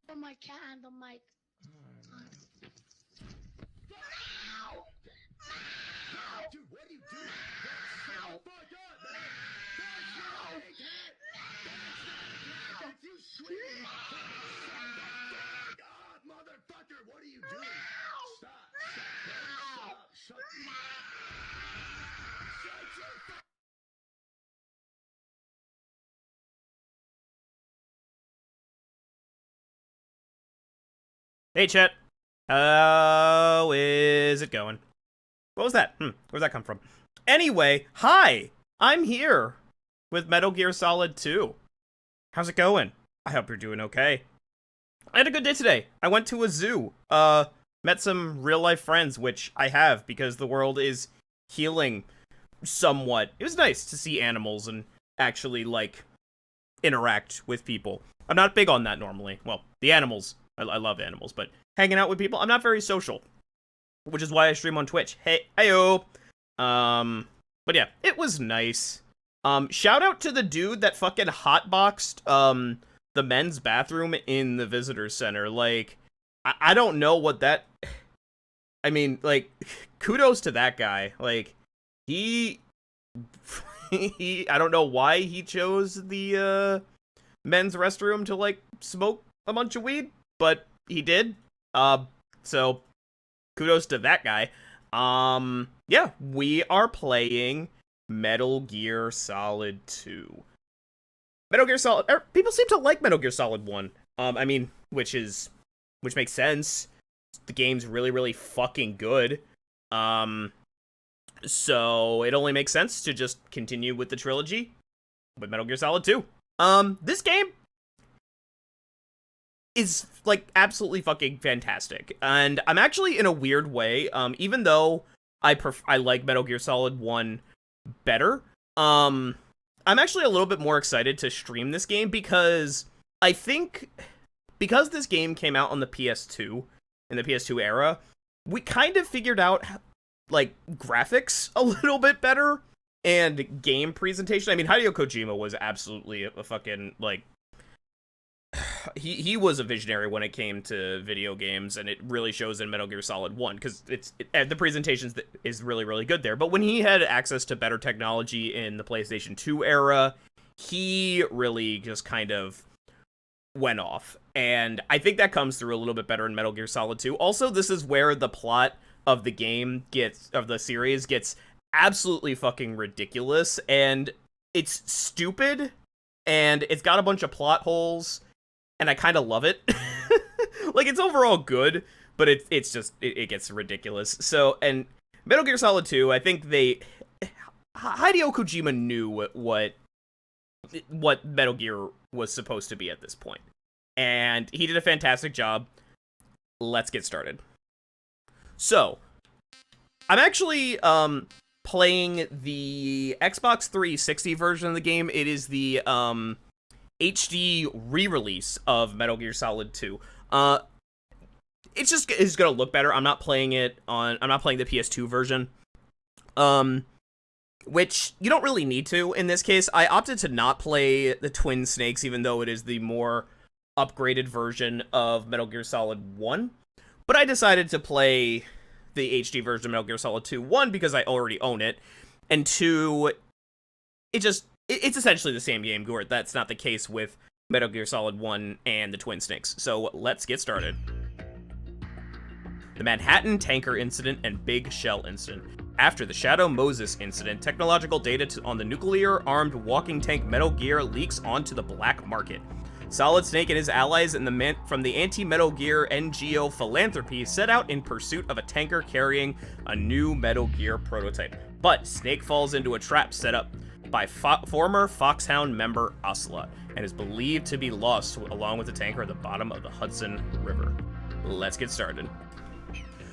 Oh my cat and the mic. Dude, what are you doing? Shut the fuck up, man! That's not a cat! That's not a cat! That's you screaming! Shut the fuck up, motherfucker! What are you doing? Stop! Stop! Shut your Hey, chat. How is it going? What was that? Where'd that come from? Anyway, hi! I'm here with Metal Gear Solid 2. How's it going? I hope you're doing okay. I had a good day today. I went to a zoo. Met some real-life friends, which I have because the world is healing somewhat. It was nice to see animals and actually, like, interact with people. I'm not big on that normally. Well, the animals. I love animals, but hanging out with people, I'm not very social. Which is why I stream on Twitch. Hey, ayo! But yeah, it was nice. Shout out to the dude that fucking hotboxed, the men's bathroom in the visitor center. Like, I don't know what that... I mean, like, kudos to that guy. Like, he... I don't know why he chose the, men's restroom to, like, smoke a bunch of weed, but he did. So, kudos to that guy. Yeah, we are playing Metal Gear Solid 2. Metal Gear Solid, people seem to like Metal Gear Solid 1. I mean, which makes sense. The game's really, really fucking good. So it only makes sense to just continue with the trilogy with Metal Gear Solid 2. This game is, like, absolutely fucking fantastic. And I'm actually, in a weird way, even though I like Metal Gear Solid 1 better, I'm actually a little bit more excited to stream this game because I think because this game came out on the PS2, in the PS2 era, we kind of figured out, like, graphics a little bit better and game presentation. I mean, Hideo Kojima was absolutely a fucking, like, he was a visionary when it came to video games, and it really shows in Metal Gear Solid 1, because the presentations is really, really good there. But when he had access to better technology in the PlayStation 2 era, he really just kind of went off. And I think that comes through a little bit better in Metal Gear Solid 2. Also, this is where the plot of the series gets absolutely fucking ridiculous, and it's stupid, and it's got a bunch of plot holes, and I kind of love it. Like, it's overall good, but it gets ridiculous. So, and Metal Gear Solid 2, I think Hideo Kojima knew what Metal Gear was supposed to be at this point, and he did a fantastic job. Let's get started. So, I'm actually playing the Xbox 360 version of the game. It is the HD re-release of Metal Gear Solid 2. It's gonna look better. I'm not playing the PS2 version. Which you don't really need to in this case. I opted to not play the Twin Snakes, even though it is the more upgraded version of Metal Gear Solid 1. But I decided to play the HD version of Metal Gear Solid 2, 1, because I already own it, and 2, it's essentially the same game, Gort. That's not the case with Metal Gear Solid 1 and the Twin Snakes. So let's get started. The Manhattan Tanker Incident and Big Shell Incident. After the Shadow Moses incident, technological data on the nuclear-armed walking tank Metal Gear leaks onto the black market. Solid Snake and his allies from the anti-Metal Gear NGO Philanthropy set out in pursuit of a tanker carrying a new Metal Gear prototype. But Snake falls into a trap set up by former Foxhound member Ocelot and is believed to be lost along with the tanker at the bottom of the Hudson River. Let's get started.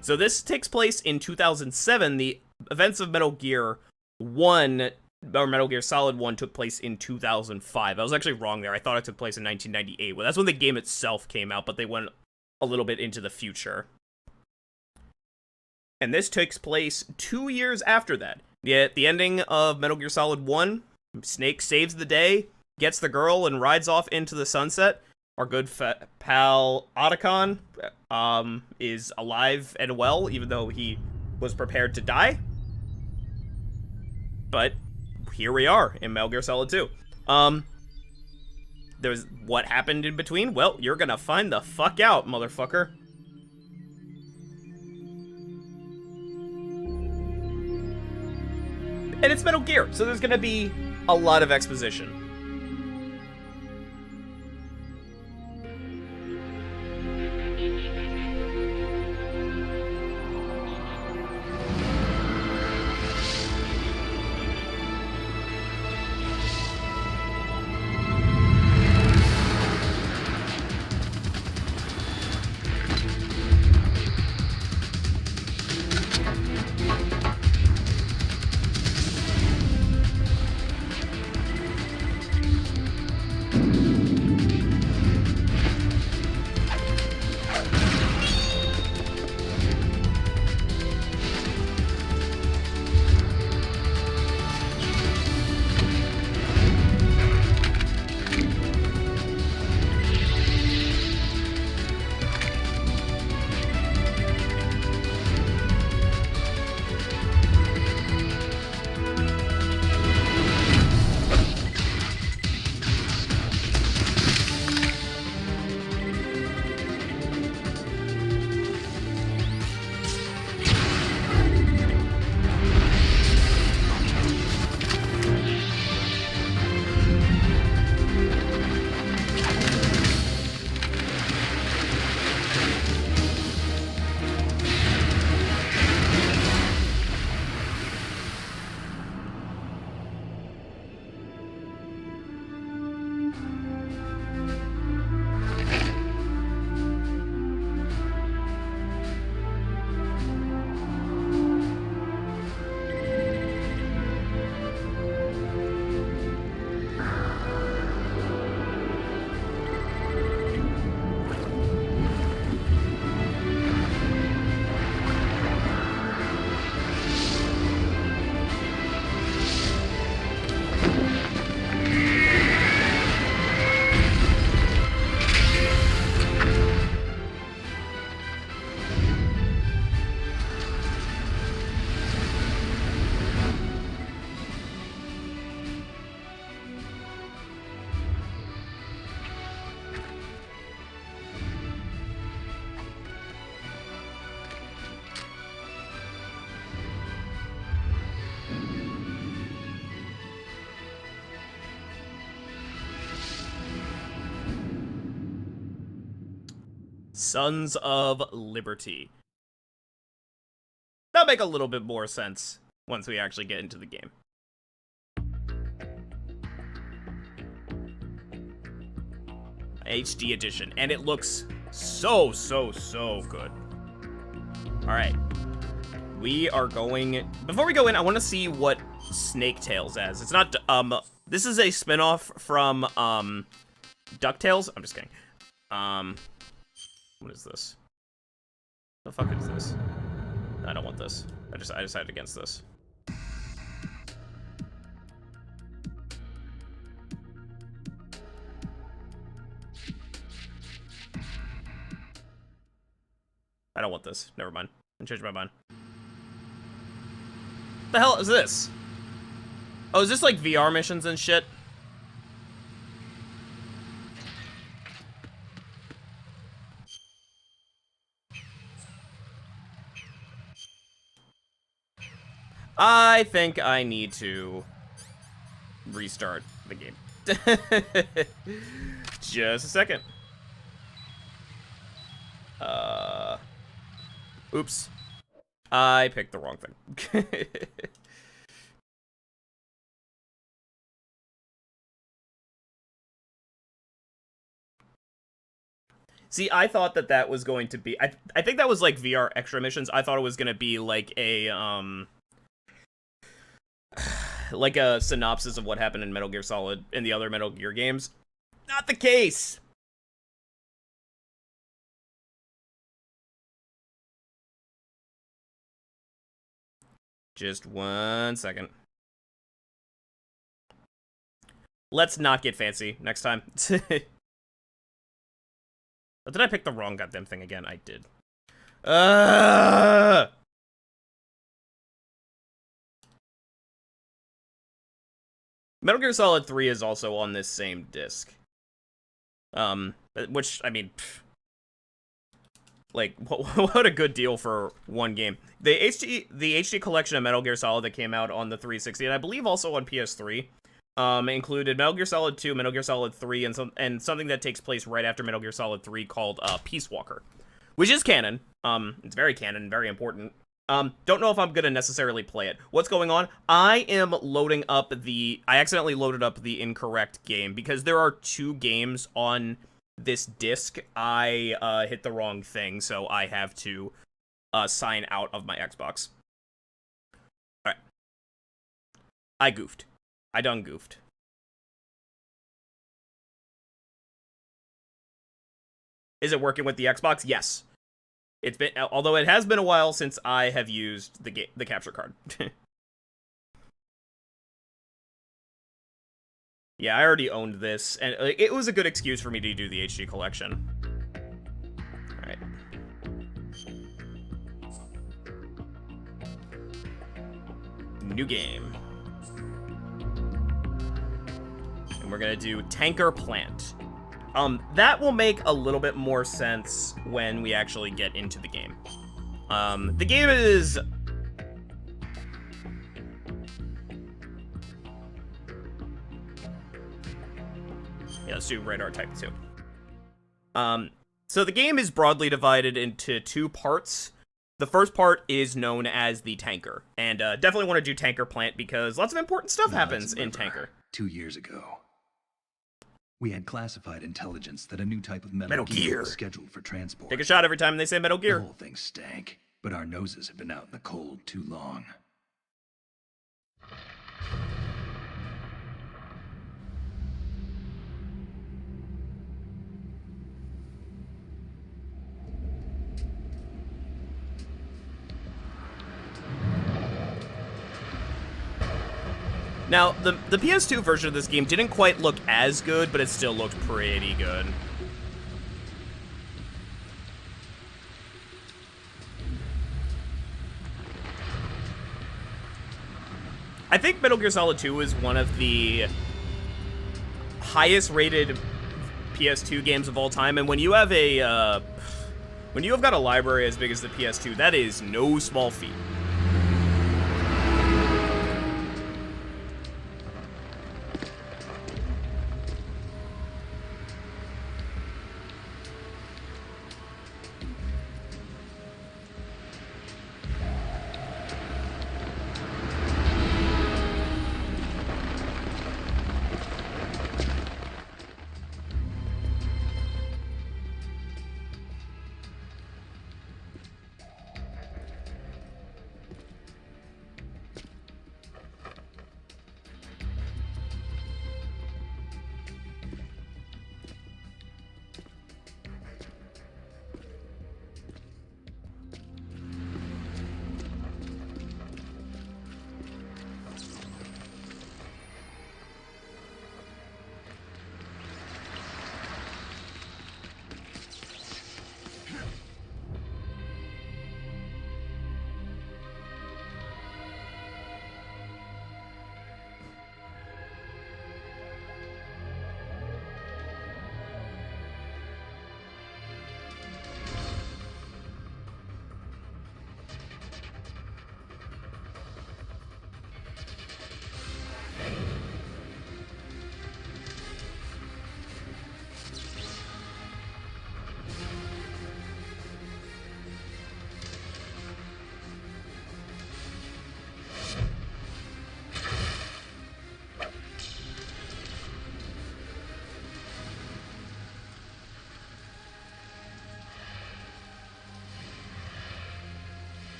So this takes place in 2007. The events of Metal Gear 1, or Metal Gear Solid 1, took place in 2005. I was actually wrong there. I thought it took place in 1998. Well, that's when the game itself came out, but they went a little bit into the future. And this takes place 2 years after that. At the ending of Metal Gear Solid 1, Snake saves the day, gets the girl, and rides off into the sunset. Our good pal Otacon is alive and well, even though he was prepared to die. But here we are in Metal Gear Solid 2. There's what happened in between? Well, you're gonna find the fuck out, motherfucker. And it's Metal Gear, so there's gonna be a lot of exposition. Sons of Liberty. That'll make a little bit more sense once we actually get into the game. HD edition, and it looks so good. Alright. We are going... Before we go in, I want to see what Snake Tales as. It's not, this is a spin-off from, DuckTales? I'm just kidding. What is this? The fuck is this? I don't want this. I decided against this. I don't want this. Never mind. I changed my mind. What the hell is this? Oh, is this like VR missions and shit? I think I need to restart the game. Just a second. Oops. I picked the wrong thing. See, I thought that was going to be... I think that was, like, VR extra missions. I thought it was going to be, like, a, like a synopsis of what happened in Metal Gear Solid and the other Metal Gear games. Not the case! Just 1 second. Let's not get fancy next time. Did I pick the wrong goddamn thing again? I did. Metal Gear Solid 3 is also on this same disc. Which, I mean... Like, what a good deal for one game. The HD collection of Metal Gear Solid that came out on the 360, and I believe also on PS3, included Metal Gear Solid 2, Metal Gear Solid 3, and something that takes place right after Metal Gear Solid 3 called Peace Walker, which is canon. It's very canon, very important. Don't know if I'm gonna necessarily play it. What's going on? I accidentally loaded up the incorrect game because there are 2 games on this disc. I hit the wrong thing, so I have to sign out of my Xbox. Alright. I goofed. I done goofed. Is it working with the Xbox? Yes. It's been, although it has been a while since I have used the capture card. Yeah, I already owned this, and it was a good excuse for me to do the HD collection. Alright. New game. And we're gonna do Tanker Plant. That will make a little bit more sense when we actually get into the game. The game is... Yeah, let's do Radar Type 2. So the game is broadly divided into 2 parts. The first part is known as the Tanker, and definitely want to do Tanker Plant because lots of important stuff happens in Tanker. 2 years ago, we had classified intelligence that a new type of Metal Gear was scheduled for transport. Take a shot every time they say Metal Gear. The whole thing stank, but our noses have been out in the cold too long. Now, the PS2 version of this game didn't quite look as good, but it still looked pretty good. I think Metal Gear Solid 2 is one of the highest rated PS2 games of all time, and when you have got a library as big as the PS2, that is no small feat.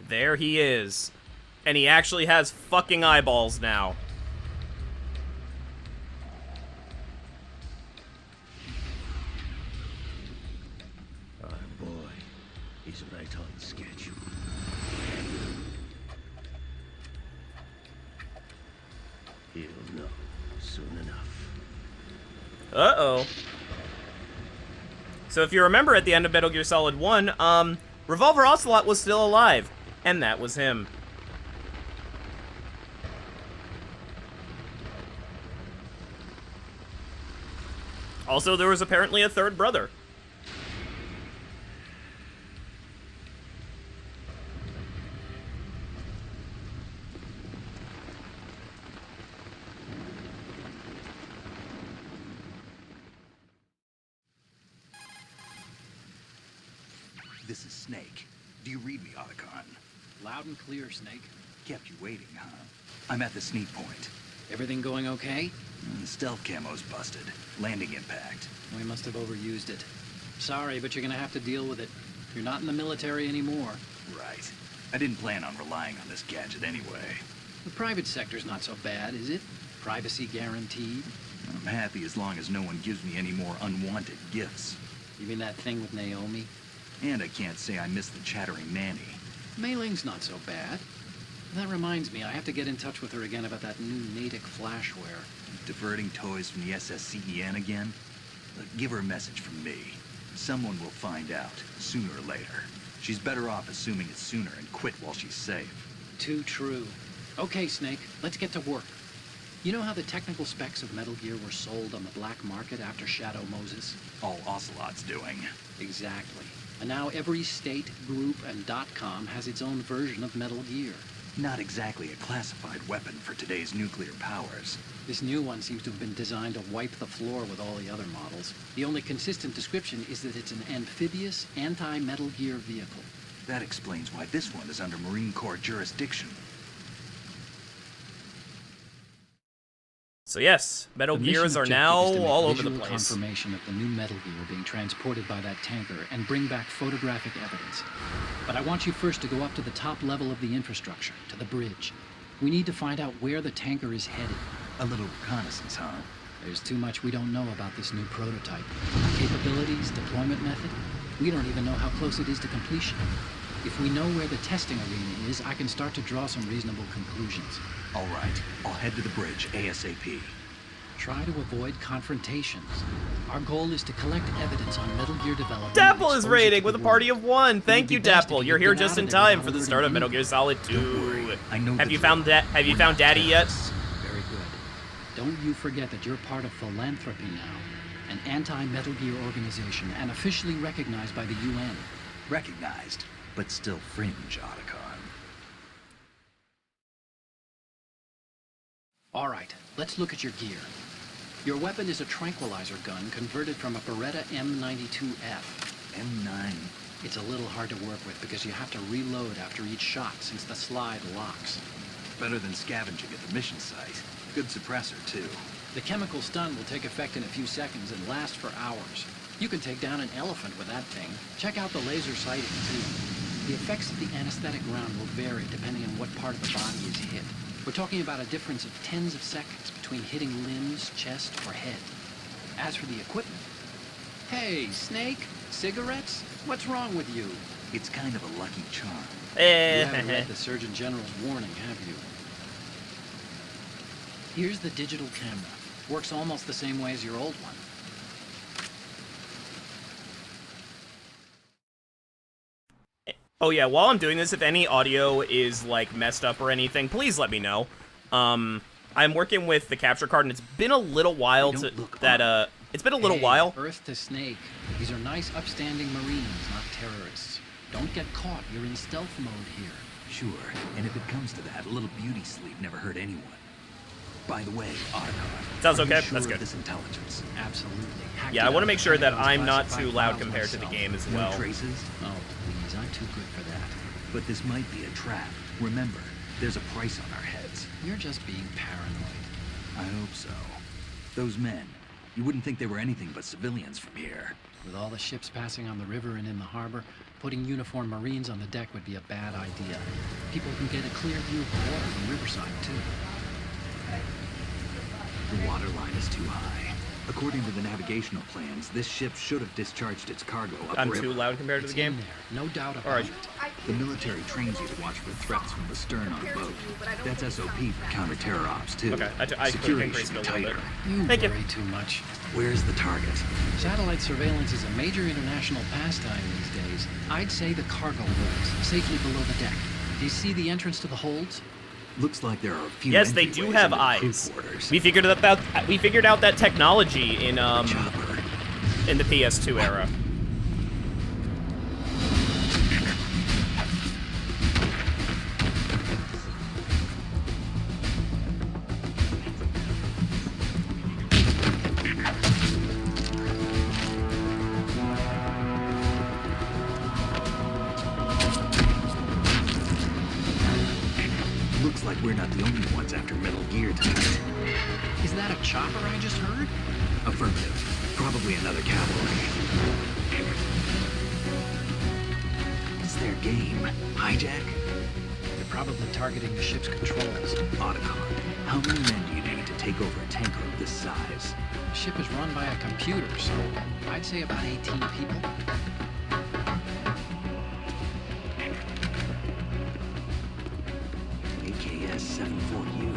There he is. And he actually has fucking eyeballs now. Our boy is right on schedule. He'll know soon enough. Uh-oh. So if you remember at the end of Metal Gear Solid 1, Revolver Ocelot was still alive. And that was him. Also, there was apparently a third brother. This is Snake. Do you read me, Otacon? Loud and clear, Snake. Kept you waiting, huh? I'm at the sneak point. Everything going okay? The stealth camo's busted. Landing impact. We must have overused it. Sorry, but you're gonna have to deal with it. You're not in the military anymore. Right. I didn't plan on relying on this gadget anyway. The private sector's not so bad, is it? Privacy guaranteed? I'm happy as long as no one gives me any more unwanted gifts. You mean that thing with Naomi? And I can't say I miss the chattering nanny. Mei Ling's not so bad. That reminds me, I have to get in touch with her again about that new Natick flashware. Diverting toys from the SSCEN again? Give her a message from me. Someone will find out, sooner or later. She's better off assuming it sooner and quit while she's safe. Too true. Okay, Snake, let's get to work. You know how the technical specs of Metal Gear were sold on the black market after Shadow Moses? All Ocelot's doing. Exactly. And now every state, group, and .com has its own version of Metal Gear. Not exactly a classified weapon for today's nuclear powers. This new one seems to have been designed to wipe the floor with all the other models. The only consistent description is that it's an amphibious, anti-Metal Gear vehicle. That explains why this one is under Marine Corps jurisdiction. So yes, Metal The mission Gears are objective now is to make all over the visual place. confirmation of the new Metal Gear being transported by that tanker and bring back photographic evidence. But I want you first to go up to the top level of the infrastructure, to the bridge. We need to find out where the tanker is headed. A little reconnaissance, huh? There's too much we don't know about this new prototype. Capabilities, deployment method. We don't even know how close it is to completion. If we know where the testing arena is, I can start to draw some reasonable conclusions. All right, I'll head to the bridge ASAP. Try to avoid confrontations. Our goal is to collect evidence on Metal Gear development. Dapple and is expose it rating to with a the party world. of one. It Thank would you, be best Dapple. if You're you here get just out in of there time without for the alerting start of Metal anyone. Gear Solid 2. Don't worry, I know Have the you drill. found Daddy yet? Very good. Don't you forget that you're part of Philanthropy now, an anti-Metal Gear organization and officially recognized by the UN. Recognized, but still fringe, Otacon. All right, let's look at your gear. Your weapon is a tranquilizer gun converted from a Beretta M92F. M9. It's a little hard to work with because you have to reload after each shot since the slide locks. Better than scavenging at the mission site. Good suppressor, too. The chemical stun will take effect in a few seconds and last for hours. You can take down an elephant with that thing. Check out the laser sighting, too. The effects of the anesthetic round will vary depending on what part of the body is hit. We're talking about a difference of tens of seconds between hitting limbs, chest, or head. As for the equipment... Hey, Snake, cigarettes? What's wrong with you? It's kind of a lucky charm. You haven't read the Surgeon General's warning, have you? Here's the digital camera. Works almost the same way as your old one. Oh yeah, while I'm doing this, if any audio is, like, messed up or anything, please let me know. I'm working with the capture card, and it's been a little while Hey, to... don't look that, it's been a little Hey, while. Earth to Snake. These are nice, upstanding Marines, not terrorists. Don't get caught. You're in stealth mode here. Sure, and if it comes to that, a little beauty sleep never hurt anyone. By the way, Otacon, Sounds are you okay, sure that's of good. This intelligence. Absolutely. Hacked Yeah, it I want to out make of sure that Pentagon's I'm not classified too loud files compared to the myself. game as No well. traces? Oh, please. I'm too good for that. But this might be a trap. Remember, there's a price on our heads. You're just being paranoid. I hope so. Those men, You wouldn't think they were anything but civilians from here. With all the ships passing on the river and in the harbor, putting uniformed Marines on the deck would be a bad idea. People can get a clear view of the water from Riverside, too. The water line is too high. According to the navigational plans, this ship should have discharged its cargo I'm upriver. too loud compared to It's the game. in there, no doubt about Alright. it. The military trains you to watch for threats from the stern on a boat. That's SOP for counter-terror ops, too. Okay, I Security increased should it be a little tighter. bit. You Thank you. worry too much. Where's the target? Satellite surveillance is a major international pastime these days. I'd say the cargo holds, safely below the deck. Do you see the entrance to the holds? Looks like there are a few Yes, they do entryways have into the crew eyes. quarters. We figured out that technology in Chopper. in the PS2 era. Looks like we're not the only ones after Metal Gear tonight. Is that a chopper I just heard? Affirmative. Probably another cavalry. What's their game? Hijack? They're probably targeting the ship's controls. Otacon. How many men do you need to take over a tanker of this size? The ship is run by a computer, so I'd say about 18 people. AKS 74U.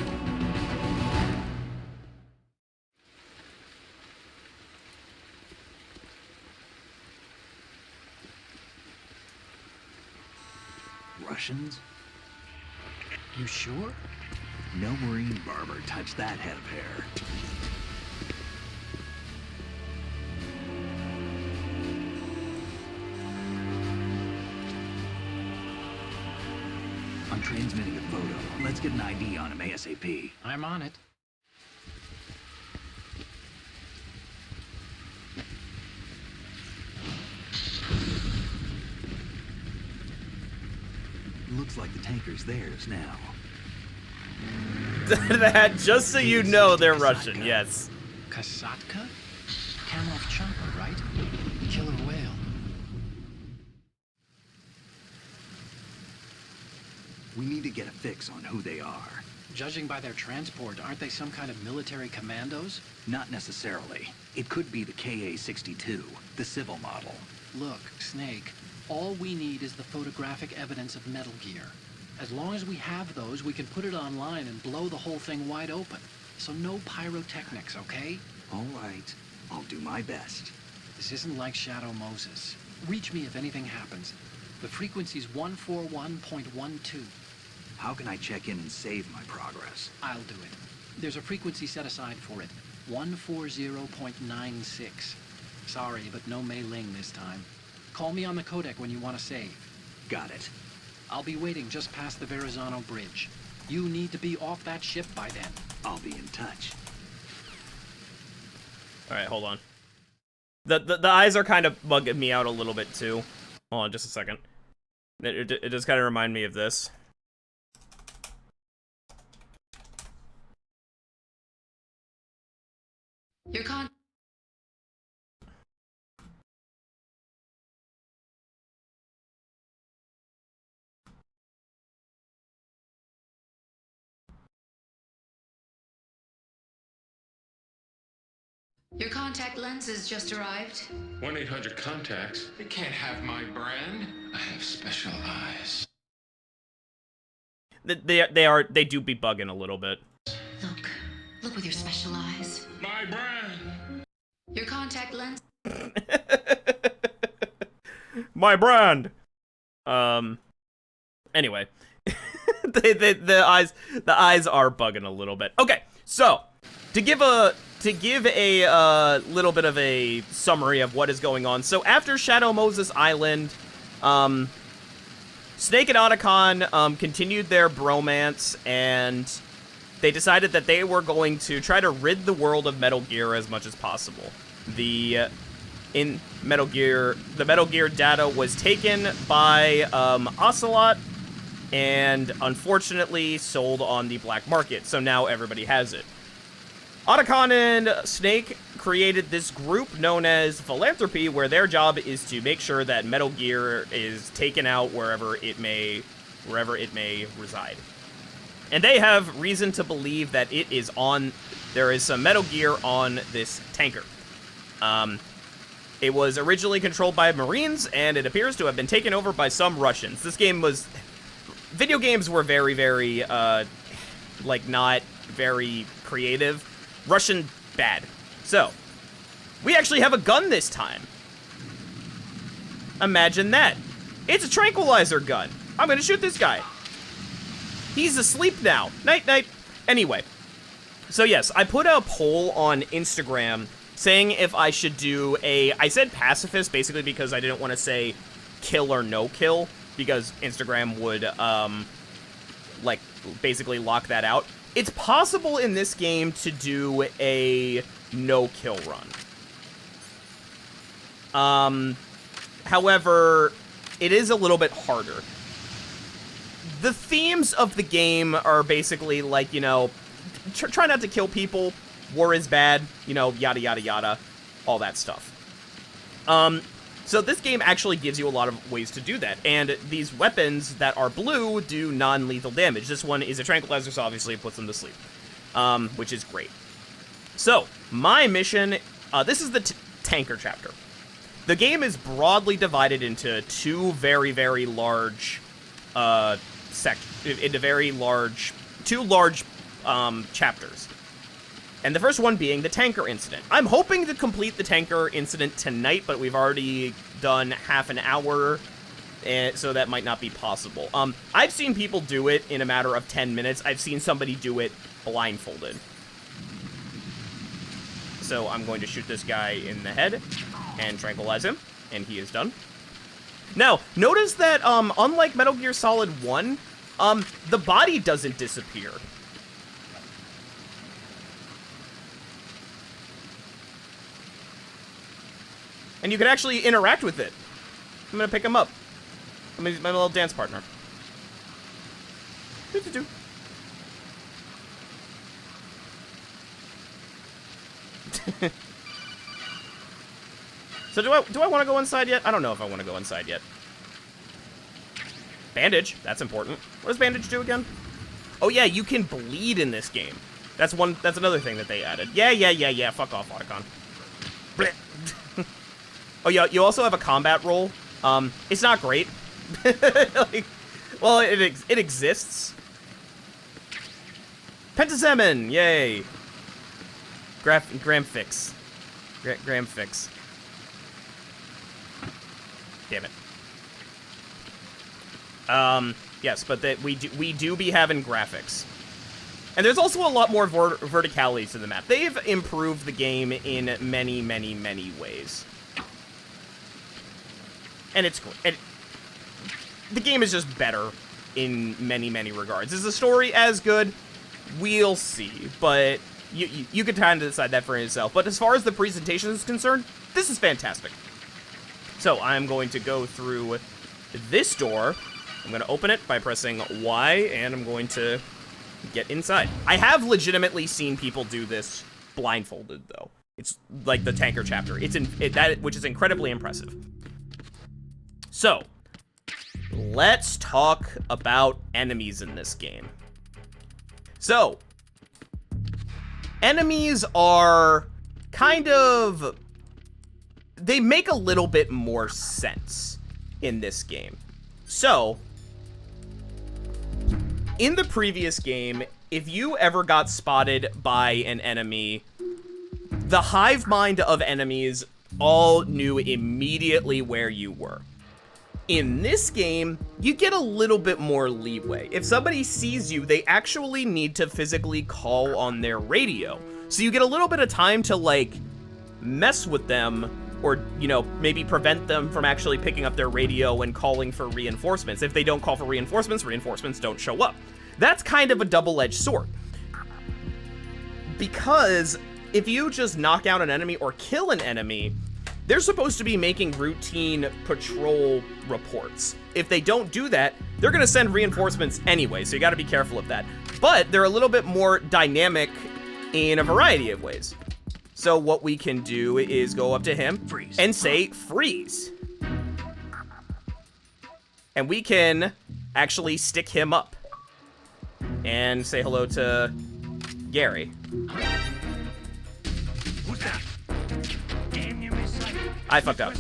Russians? You sure? No Marine barber touched that head of hair. I'm transmitting a photo. Let's get an ID on him ASAP. I'm on it. Looks like the tanker's theirs now. That, just so you know, they're Russian. Yes. Kasatka? Kamov chopper, right? Killer whale. We need to get a fix on who they are. Judging by their transport, aren't they some kind of military commandos? Not necessarily. It could be the KA-62, the civil model. Look, Snake, all we need is the photographic evidence of Metal Gear. As long as we have those, we can put it online and blow the whole thing wide open. So no pyrotechnics, okay? All right. I'll do my best. This isn't like Shadow Moses. Reach me if anything happens. The frequency's 141.12. How can I check in and save my progress? I'll do it. There's a frequency set aside for it. 140.96. Sorry, but no Mei Ling this time. Call me on the codec when you want to save. Got it. I'll be waiting just past the Verrazano Bridge. You need to be off that ship by then. I'll be in touch. All right, hold on. The eyes are kind of bugging me out a little bit too. Hold on, just a second. It just kind of remind me of this. Your con. Your contact lenses just arrived. 1-800-CONTACTS. They can't have my brand. I have special eyes. They do be bugging a little bit. Look with your special eyes. My brand. Your contact lens. My brand. Anyway, the eyes are bugging a little bit. Okay, so to give a little bit of a summary of what is going on. So after Shadow Moses Island, Snake and Otacon continued their bromance, and they decided that they were going to try to rid the world of Metal Gear as much as possible. The Metal Gear data was taken by Ocelot, and unfortunately sold on the black market. So now everybody has it. Otacon and Snake created this group known as Philanthropy, where their job is to make sure that Metal Gear is taken out wherever it may reside. And they have reason to believe that there is some Metal Gear on this tanker. It was originally controlled by Marines, and it appears to have been taken over by some Russians. Video games were very, very, not very creative. Russian, bad. So, we actually have a gun this time. Imagine that. It's a tranquilizer gun. I'm gonna shoot this guy. He's asleep now. Night, night. Anyway. So yes, I put a poll on Instagram saying if I should do I said pacifist basically because I didn't want to say kill or no kill, because Instagram would, basically lock that out. It's possible in this game to do a no-kill run. However, it is a little bit harder. The themes of the game are basically like, try not to kill people, war is bad, yada, yada, yada, all that stuff. So this game actually gives you a lot of ways to do that, and these weapons that are blue do non-lethal damage. This one is a tranquilizer, so obviously it puts them to sleep, which is great. So, my mission, this is the tanker chapter. The game is broadly divided into two very, very large, two large chapters. And the first one being the tanker incident. I'm hoping to complete the tanker incident tonight, but we've already done half an hour, so that might not be possible. I've seen people do it in a matter of 10 minutes. I've seen somebody do it blindfolded. So I'm going to shoot this guy in the head and tranquilize him, and he is done. Now, notice that, unlike Metal Gear Solid 1, the body doesn't disappear. And you can actually interact with it. I'm gonna pick him up. He's my little dance partner. Do-do-do. So do I want to go inside yet? I don't know if I want to go inside yet. Bandage, that's important. What does bandage do again? Oh yeah, you can bleed in this game. That's another thing that they added. Yeah. Fuck off, Otacon. Oh yeah, you also have a combat roll. It's not great. Well, it exists. Pentasalmon, yay. Gram fix. Damn it. Yes, but we do be having graphics. And there's also a lot more verticality to the map. They've improved the game in many, many, many ways. And the game is just better in many, many regards. Is the story as good? We'll see, but you could kind of decide that for yourself. But as far as the presentation is concerned, this is fantastic. So I'm going to go through this door. I'm going to open it by pressing Y, and I'm going to get inside. I have legitimately seen people do this blindfolded, though. It's like the tanker chapter. Which is incredibly impressive. So, let's talk about enemies in this game. So, enemies are kind of... They make a little bit more sense in this game. So, in the previous game, if you ever got spotted by an enemy, the hive mind of enemies all knew immediately where you were. In this game, you get a little bit more leeway. If somebody sees you, they actually need to physically call on their radio. So you get a little bit of time to, like, mess with them, or, maybe prevent them from actually picking up their radio and calling for reinforcements. If they don't call for reinforcements, reinforcements don't show up. That's kind of a double-edged sword. Because if you just knock out an enemy or kill an enemy, they're supposed to be making routine patrol reports. If they don't do that, they're gonna send reinforcements anyway, so you gotta be careful of that. But they're a little bit more dynamic in a variety of ways. So what we can do is go up to him and say, freeze. And we can actually stick him up and say hello to Gary. Who's that? Damn you, Miss Sight. I fucked up.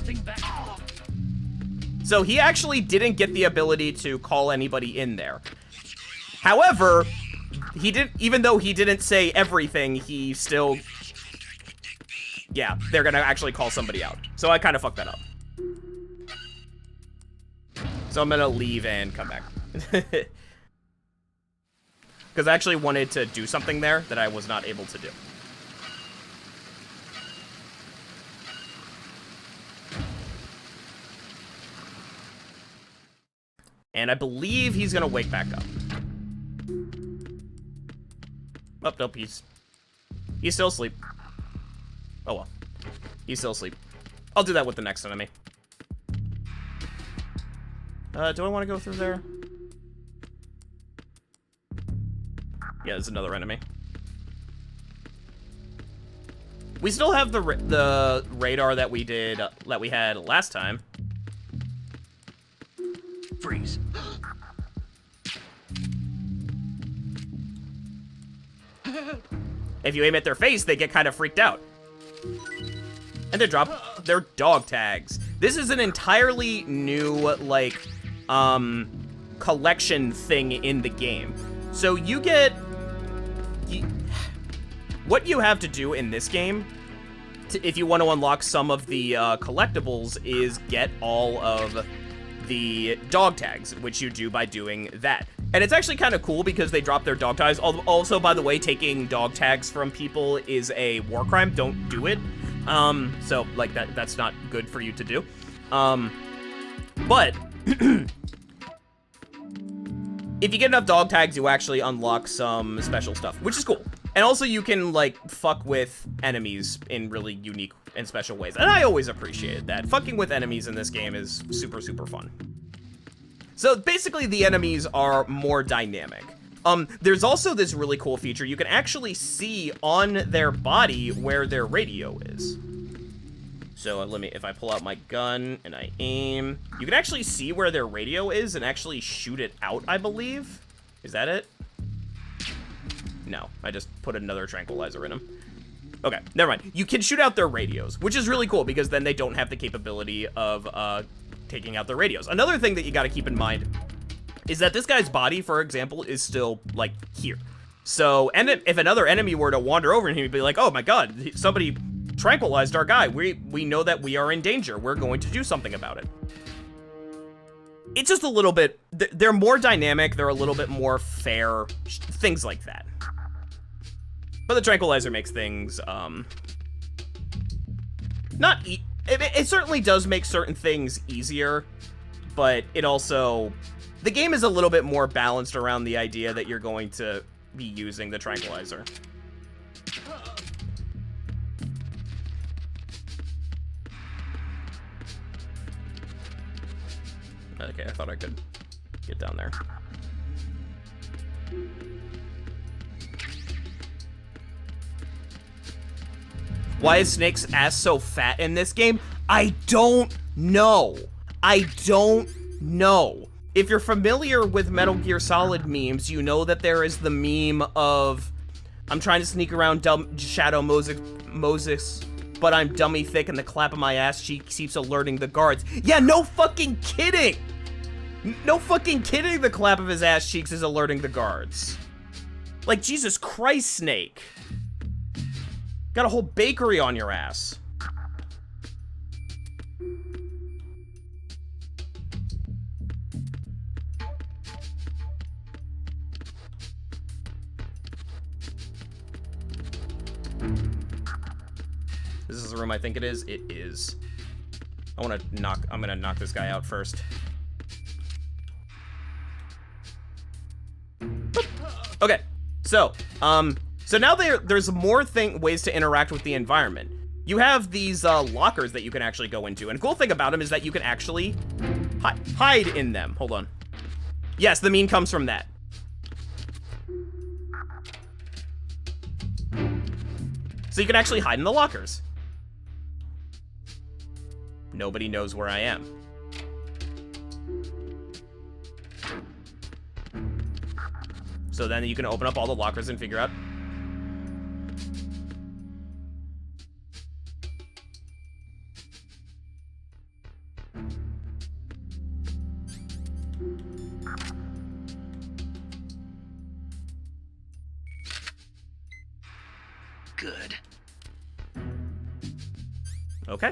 So he actually didn't get the ability to call anybody in there. However, he didn't, even though he didn't say everything, he still, yeah, they're gonna actually call somebody out. So I kind of fucked that up. So I'm gonna leave and come back. Because I actually wanted to do something there that I was not able to do. And I believe he's gonna wake back up. Oh, nope, he's still asleep. Oh well. He's still asleep. I'll do that with the next enemy. Do I want to go through there? Yeah, there's another enemy. We still have the radar that we did, that we had last time. Freeze. If you aim at their face, they get kind of freaked out. And they drop their dog tags. This is an entirely new, like, collection thing in the game. So you get... what you have to do in this game, if you want to unlock some of the collectibles, is get all of the dog tags, which you do by doing that. And it's actually kind of cool because they drop their dog tags. Also, by the way, taking dog tags from people is a war crime. Don't do it. So, like, that's not good for you to do. But if you get enough dog tags, you actually unlock some special stuff, which is cool. And also you can, like, fuck with enemies in really unique and special ways. And I always appreciated that. Fucking with enemies in this game is super, super fun. So basically the enemies are more dynamic. There's also this really cool feature. You can actually see on their body where their radio is. So if I pull out my gun and I aim, you can actually see where their radio is and actually shoot it out, I believe. Is that it? No, I just put another tranquilizer in them. Okay, never mind. You can shoot out their radios, which is really cool because then they don't have the capability of taking out their radios. Another thing that you gotta keep in mind is that this guy's body, for example, is still, like, here. So, and if another enemy were to wander over and he'd be like, oh my god, somebody tranquilized our guy. We know that we are in danger. We're going to do something about it. It's just a little bit, they're more dynamic, they're a little bit more fair, things like that. But the tranquilizer makes things, it certainly does make certain things easier, but it also, the game is a little bit more balanced around the idea that you're going to be using the tranquilizer. Okay, I thought I could get down there. Why is Snake's ass so fat in this game? I don't know. I don't know. If you're familiar with Metal Gear Solid memes, you know that there is the meme of, I'm trying to sneak around Shadow Moses, but I'm dummy thick and the clap of my ass cheek keeps alerting the guards. Yeah, no fucking kidding! No fucking kidding, the clap of his ass cheeks is alerting the guards. Like, Jesus Christ, Snake. Got a whole bakery on your ass. This is the room I think it is. It is. I'm gonna knock this guy out first. Okay, so now there's more ways to interact with the environment. You have these lockers that you can actually go into, and the cool thing about them is that you can actually hide in them. Hold on. Yes, the meme comes from that. So you can actually hide in the lockers. Nobody knows where I am. So then you can open up all the lockers and figure out. Good. Okay.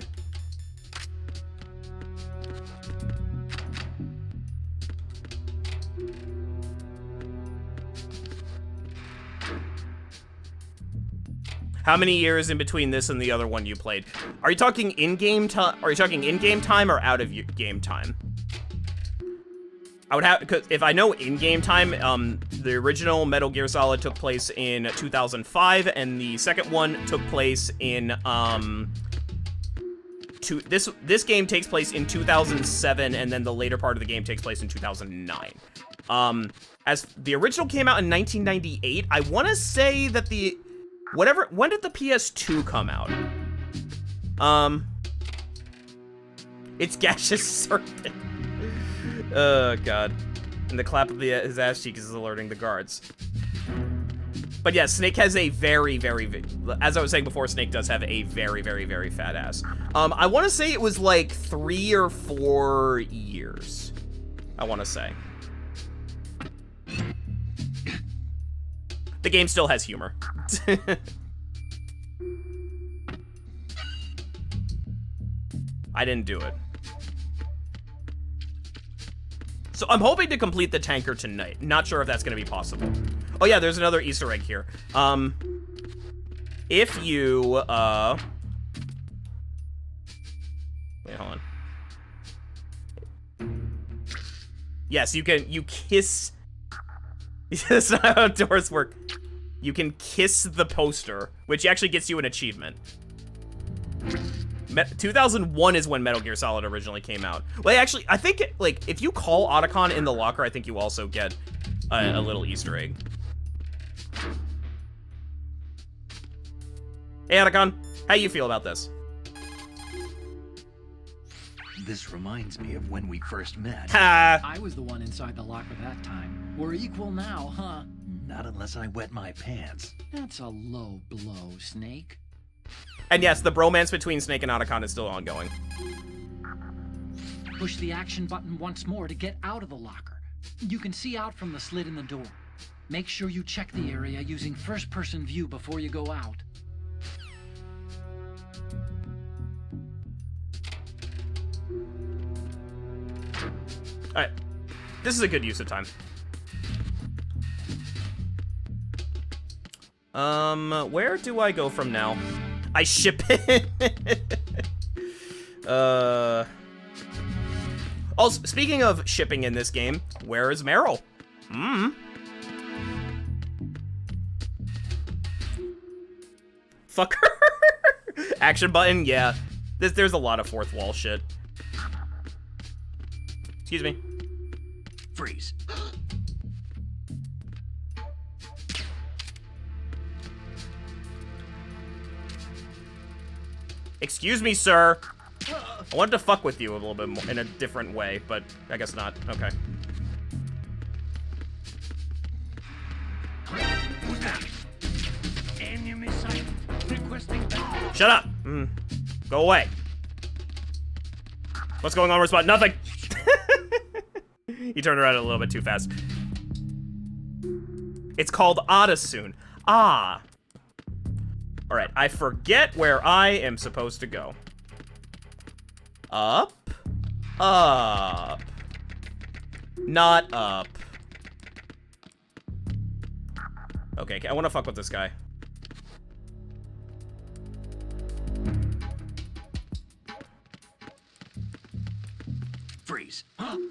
How many years in between this and the other one you played? Are you talking in-game time? Are you talking in-game time or out of game time? I would have, because if I know in-game time, the original Metal Gear Solid took place in 2005, and the second one took place in this game takes place in 2007, and then the later part of the game takes place in 2009. As the original came out in 1998, I want to say that when did the PS2 come out? It's Gaseous Serpent. Oh, God. And the clap of his ass cheek is alerting the guards. But yeah, Snake has a very, as I was saying before, Snake does have a very, very fat ass. I want to say it was like 3 or 4 years. I want to say. The game still has humor. I didn't do it. So I'm hoping to complete the tanker tonight. Not sure if that's going to be possible. Oh yeah, there's another Easter egg here. If you, wait, hold on. Yes, you kiss... That's not how doors work. You can kiss the poster, which actually gets you an achievement. 2001 is when Metal Gear Solid originally came out. Well, actually, I think, like, if you call Otacon in the locker, I think you also get a little Easter egg. Hey, Otacon, how you feel about this? This reminds me of when we first met. Ha! I was the one inside the locker that time. We're equal now, huh? Not unless I wet my pants. That's a low blow, Snake. And yes, the bromance between Snake and Otacon is still ongoing. Push the action button once more to get out of the locker. You can see out from the slit in the door. Make sure you check the area using first-person view before you go out. Alright. This is a good use of time. Where do I go from now? I ship it. Also, speaking of shipping in this game, where is Meryl? Fuck her. Action button, yeah. There's a lot of fourth wall shit. Excuse me. Freeze. Excuse me, sir. I wanted to fuck with you a little bit more in a different way, but I guess not. Okay. Enemy sight. Requesting backup. Shut up. Go away. What's going on, Respawn? Nothing. He turned around a little bit too fast. It's called Odysoon. Ah. Alright, I forget where I am supposed to go. Up. Up. Not up. Okay, I want to fuck with this guy. Freeze. Hold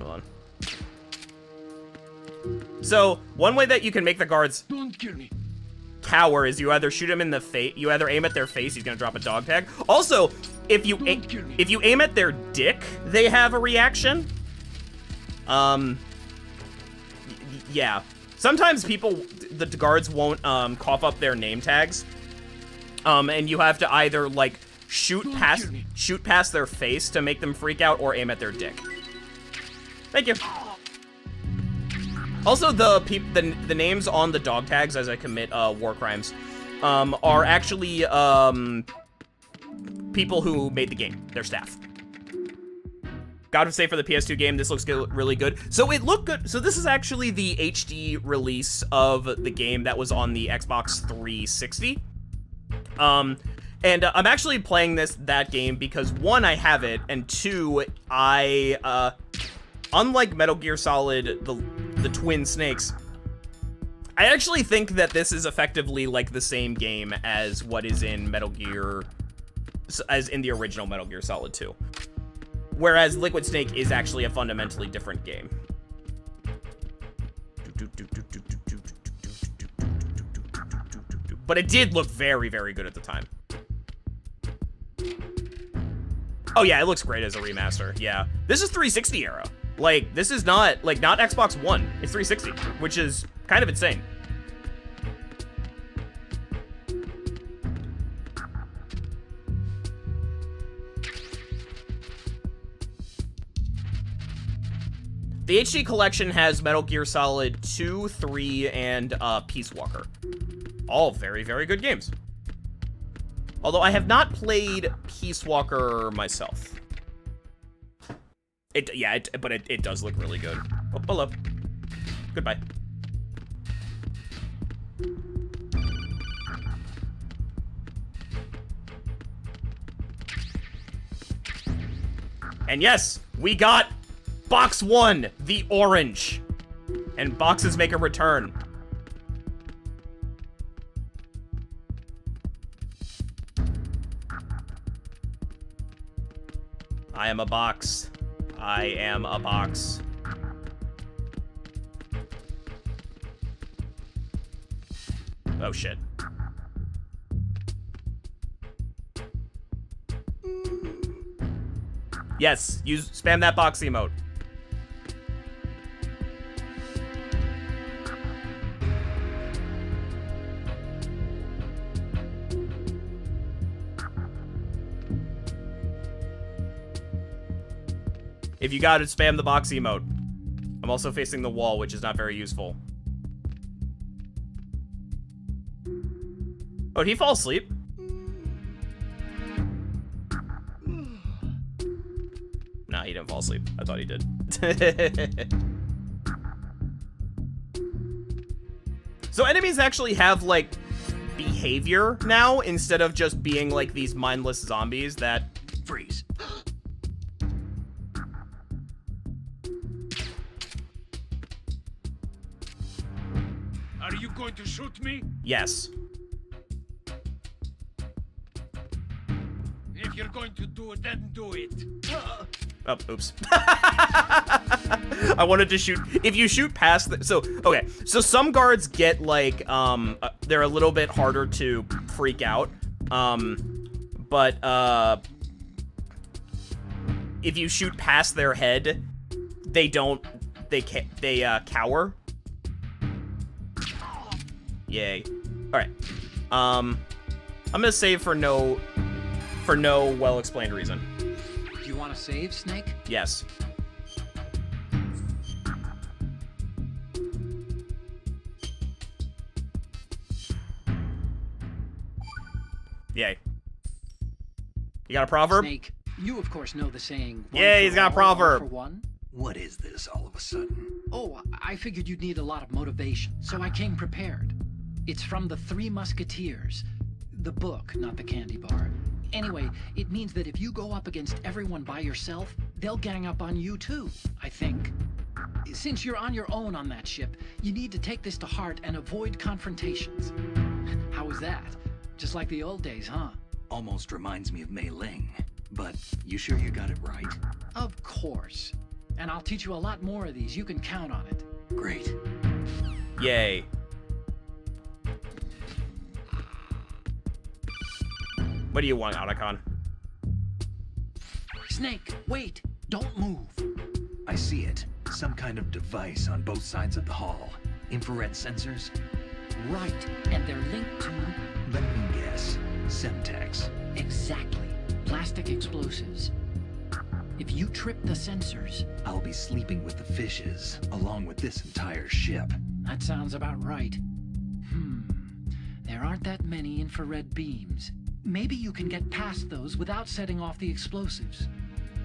on. So, one way that you can make the guards Don't kill me. cower is you either shoot him in the face, you either aim at their face, he's gonna drop a dog tag. Also, if you aim at their dick, they have a reaction. Yeah. Sometimes the guards won't cough up their name tags. And you have to either, like, shoot past their face to make them freak out or aim at their dick. Thank you. Also, the names on the dog tags as I commit war crimes are actually people who made the game, their staff. God would say for the PS2 game, this looks really good. So it looked good. So this is actually the HD release of the game that was on the Xbox 360. And I'm actually playing that game because one, I have it, and two, I unlike Metal Gear Solid, the Twin Snakes, I actually think that this is effectively like the same game as what is in as in the original Metal Gear Solid 2. Whereas Liquid Snake is actually a fundamentally different game. But it did look very, very good at the time. Oh yeah, it looks great as a remaster, yeah. This is 360 era. Like, this is not Xbox One. It's 360, which is kind of insane. The HD collection has Metal Gear Solid 2, 3, and Peace Walker. All very, very good games. Although I have not played Peace Walker myself. But it does look really good. Oh, hello. Goodbye. And yes, we got Box 1, the orange. And boxes make a return. I am a box. I am a box. Oh shit. Yes, spam that box emote. If you got it, spam the box emote. I'm also facing the wall, which is not very useful. Oh, did he fall asleep? Nah, he didn't fall asleep. I thought he did. So enemies actually have, like, behavior now, instead of just being, like, these mindless zombies that... Freeze. Are you going to shoot me? Yes. If you're going to do it, then do it. Oh, oops. I wanted to shoot. If you shoot past okay. So some guards get, like, they're a little bit harder to freak out. But if you shoot past their head, they cower. Yay. Alright. I'm gonna save for no well-explained reason. Do you want to save, Snake? Yes. Snake. Yay. You got a proverb? Snake, you of course know the saying. Yeah, he's got a proverb. All for one. What is this all of a sudden? Oh, I figured you'd need a lot of motivation, so I came prepared. It's from the Three Musketeers. The book, not the candy bar. Anyway, it means that if you go up against everyone by yourself, they'll gang up on you too, I think. Since you're on your own on that ship, you need to take this to heart and avoid confrontations. How was that? Just like the old days, huh? Almost reminds me of Mei Ling. But you sure you got it right? Of course. And I'll teach you a lot more of these. You can count on it. Great. Yay. What do you want, Otacon? Snake, wait! Don't move! I see it. some kind of device on both sides of the hall. Infrared sensors? Right, and they're linked to... Let me guess. Semtex. Exactly. Plastic explosives. If you trip the sensors... I'll be sleeping with the fishes, along with this entire ship. That sounds about right. There aren't that many infrared beams. Maybe you can get past those without setting off the explosives.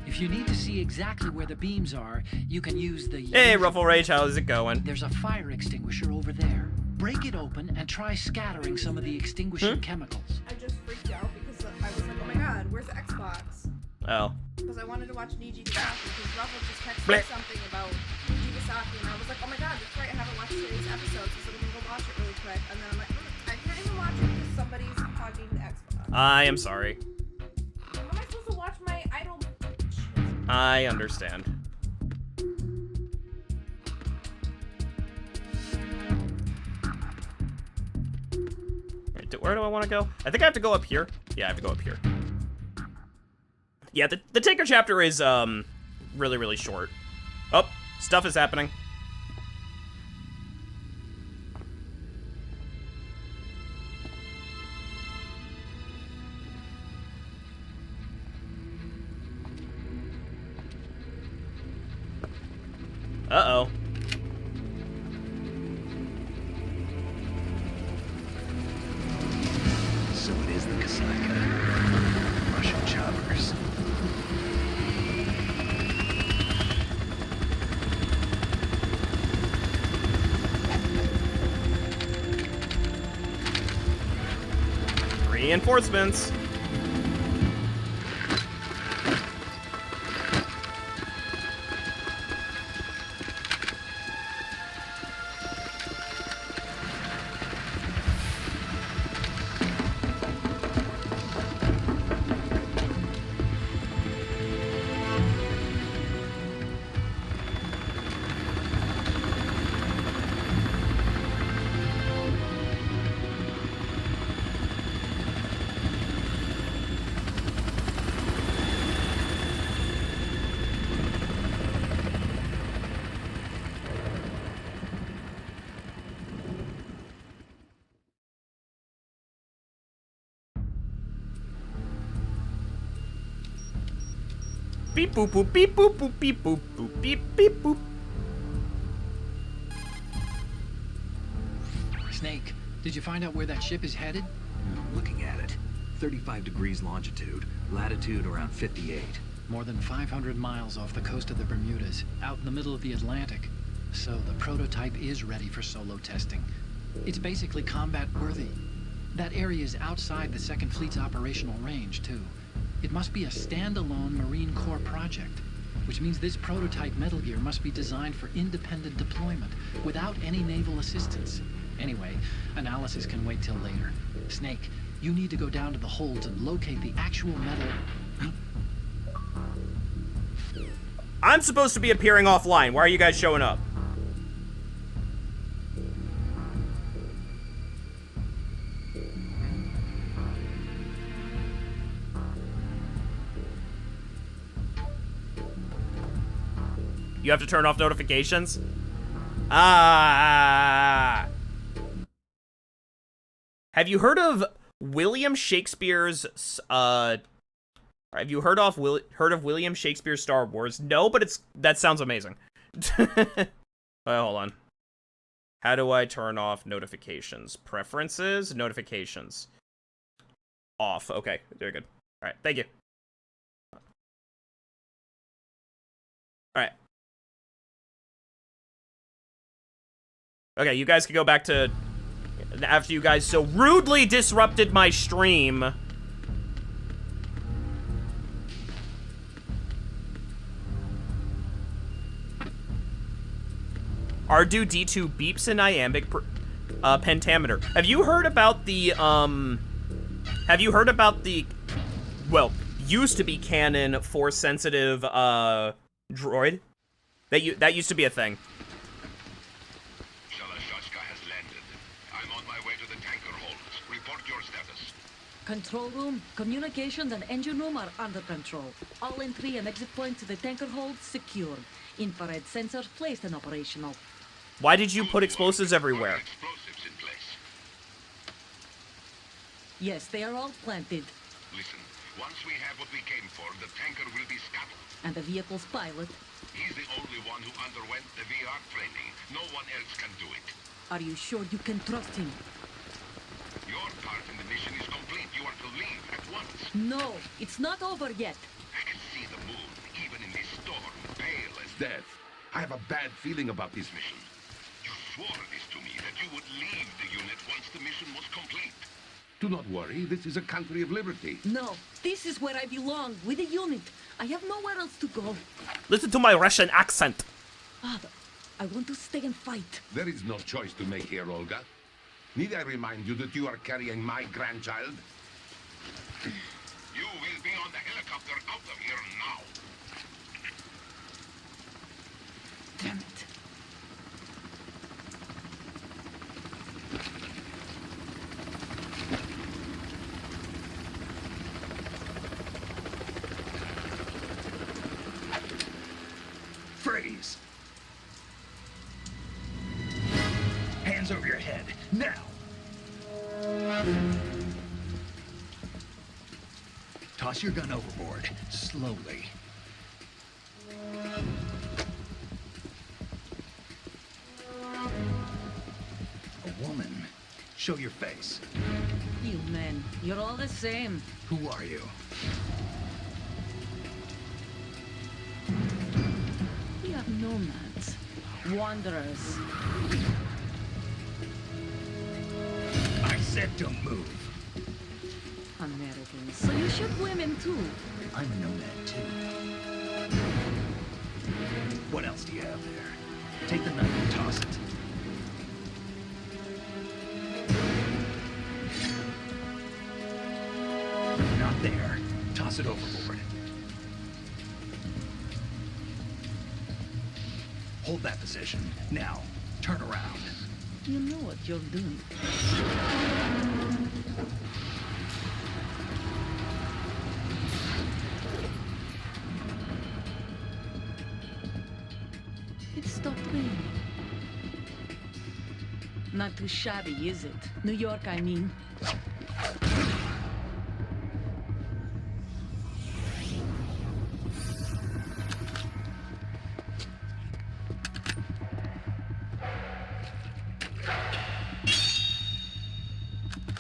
If you need to see exactly where the beams are, you can use the... Hey, Ruffle Rage, how's it going? There's a fire extinguisher over there. Break it open and try scattering some of the extinguishing chemicals. I just freaked out because I was like, oh my god, where's the Xbox? Oh. Because I wanted to watch Nijigasaki because Ruffle just texted Blech. me something about Nijigasaki and I was like, oh my god, that's right, I haven't watched today's episode, so I'm gonna go watch it really quick. And then I'm like, I can't even watch it because somebody's hogging the Xbox. I am sorry. How am I supposed to watch my idol? I understand. Where do I want to go? I think I have to go up here. Yeah, I have to go up here. Yeah, the Taker chapter is, really, really short. Oh, stuff is happening. Uh-oh. So it is the Kasaika. Russian choppers. Reinforcements. Beep boop boop beep boop boop beep boop boop beep beep boop. Snake, did you find out where that ship is headed? Looking at it. 35 degrees longitude, latitude around 58. More than 500 miles off the coast of the Bermudas, out in the middle of the Atlantic. So the prototype is ready for solo testing. It's basically combat worthy. That area is outside the Second Fleet's operational range, too. It must be a standalone Marine Corps project, which means this prototype Metal Gear must be designed for independent deployment, without any naval assistance. Anyway, analysis can wait till later. Snake, you need to go down to the hold and locate the actual metal... I'm supposed to be appearing offline. Why are you guys showing up? You have to turn off notifications? Ah. Have you heard of William Shakespeare's, have you heard of William Shakespeare's Star Wars? No, but that sounds amazing. Wait, hold on. How do I turn off notifications? Preferences? Notifications. Off. Okay, very good. Alright, thank you. Alright. Okay, you guys can go back to... After you guys so rudely disrupted my stream. R2-D2 beeps in iambic pentameter. Have you heard about the, well, used to be canon Force-sensitive, droid? That used to be a thing. Shalashashka has landed. I'm on my way to the tanker hold. Report your status. Control room, communications, and engine room are under control. All entry and exit points to the tanker hold secured. Infrared sensors placed and operational. Why did you put explosives everywhere? Explosives in place. Yes, they are all planted. Listen, once we have what we came for, the tanker will be scuttled. And the vehicle's pilot. He's the only one who underwent the VR training. No one else can do it. Are you sure you can trust him? Your part in the mission is complete. You are to leave at once. No, it's not over yet. I can see the moon, even in this storm, pale as death. I have a bad feeling about this mission. You swore this to me, that you would leave the unit once the mission was complete. Do not worry, this is a country of liberty. No, this is where I belong, with the unit. I have nowhere else to go. Listen to my Russian accent. Father, I want to stay and fight. There is no choice to make here, Olga. Need I remind you that you are carrying my grandchild? You will be on the helicopter out of here now. Damn it. Freeze! Hands over your head, now! Toss your gun overboard, slowly. A woman. Show your face. You men, you're all the same. Who are you? We are nomads. Wanderers. I said don't move. Americans. So you shoot women too. I'm a nomad too. What else do you have there? Take the knife and toss it. Not there. Toss it overboard. Hold that position. Now, turn around. You know what you're doing. It stopped raining. Not too shabby, is it? New York, I mean.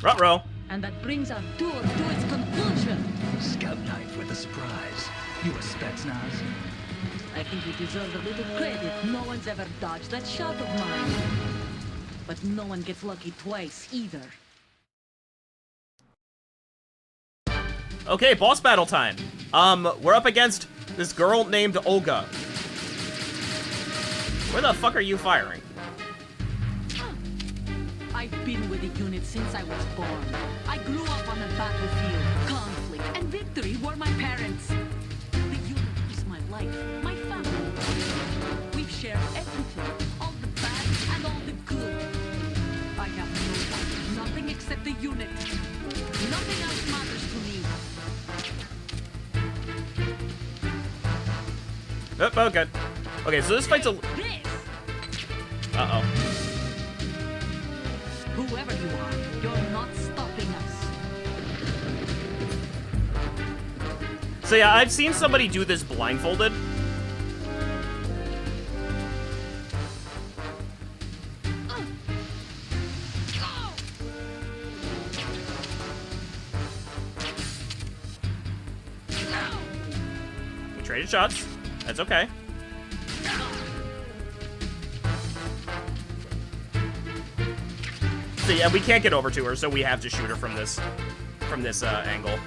Ruh-roh. And that brings our tour to its conclusion. Scout knife with a surprise. You a Spetsnaz? I think you deserve a little credit. No one's ever dodged that shot of mine. But no one gets lucky twice, either. Okay, boss battle time. We're up against this girl named Olga. Where the fuck are you firing? I've been with the unit since I was born. I grew up on the battlefield. Conflict and victory were my parents. The unit is my life, my family. We've shared everything, all the bad and all the good. I have no one, nothing except the unit. Nothing else matters to me. Oh, good. Okay, so this fight's a... This, Uh-oh. whoever you are, you're not stopping us. So yeah, I've seen somebody do this blindfolded. We traded shots. That's okay. So yeah, we can't get over to her, so we have to shoot her from this angle.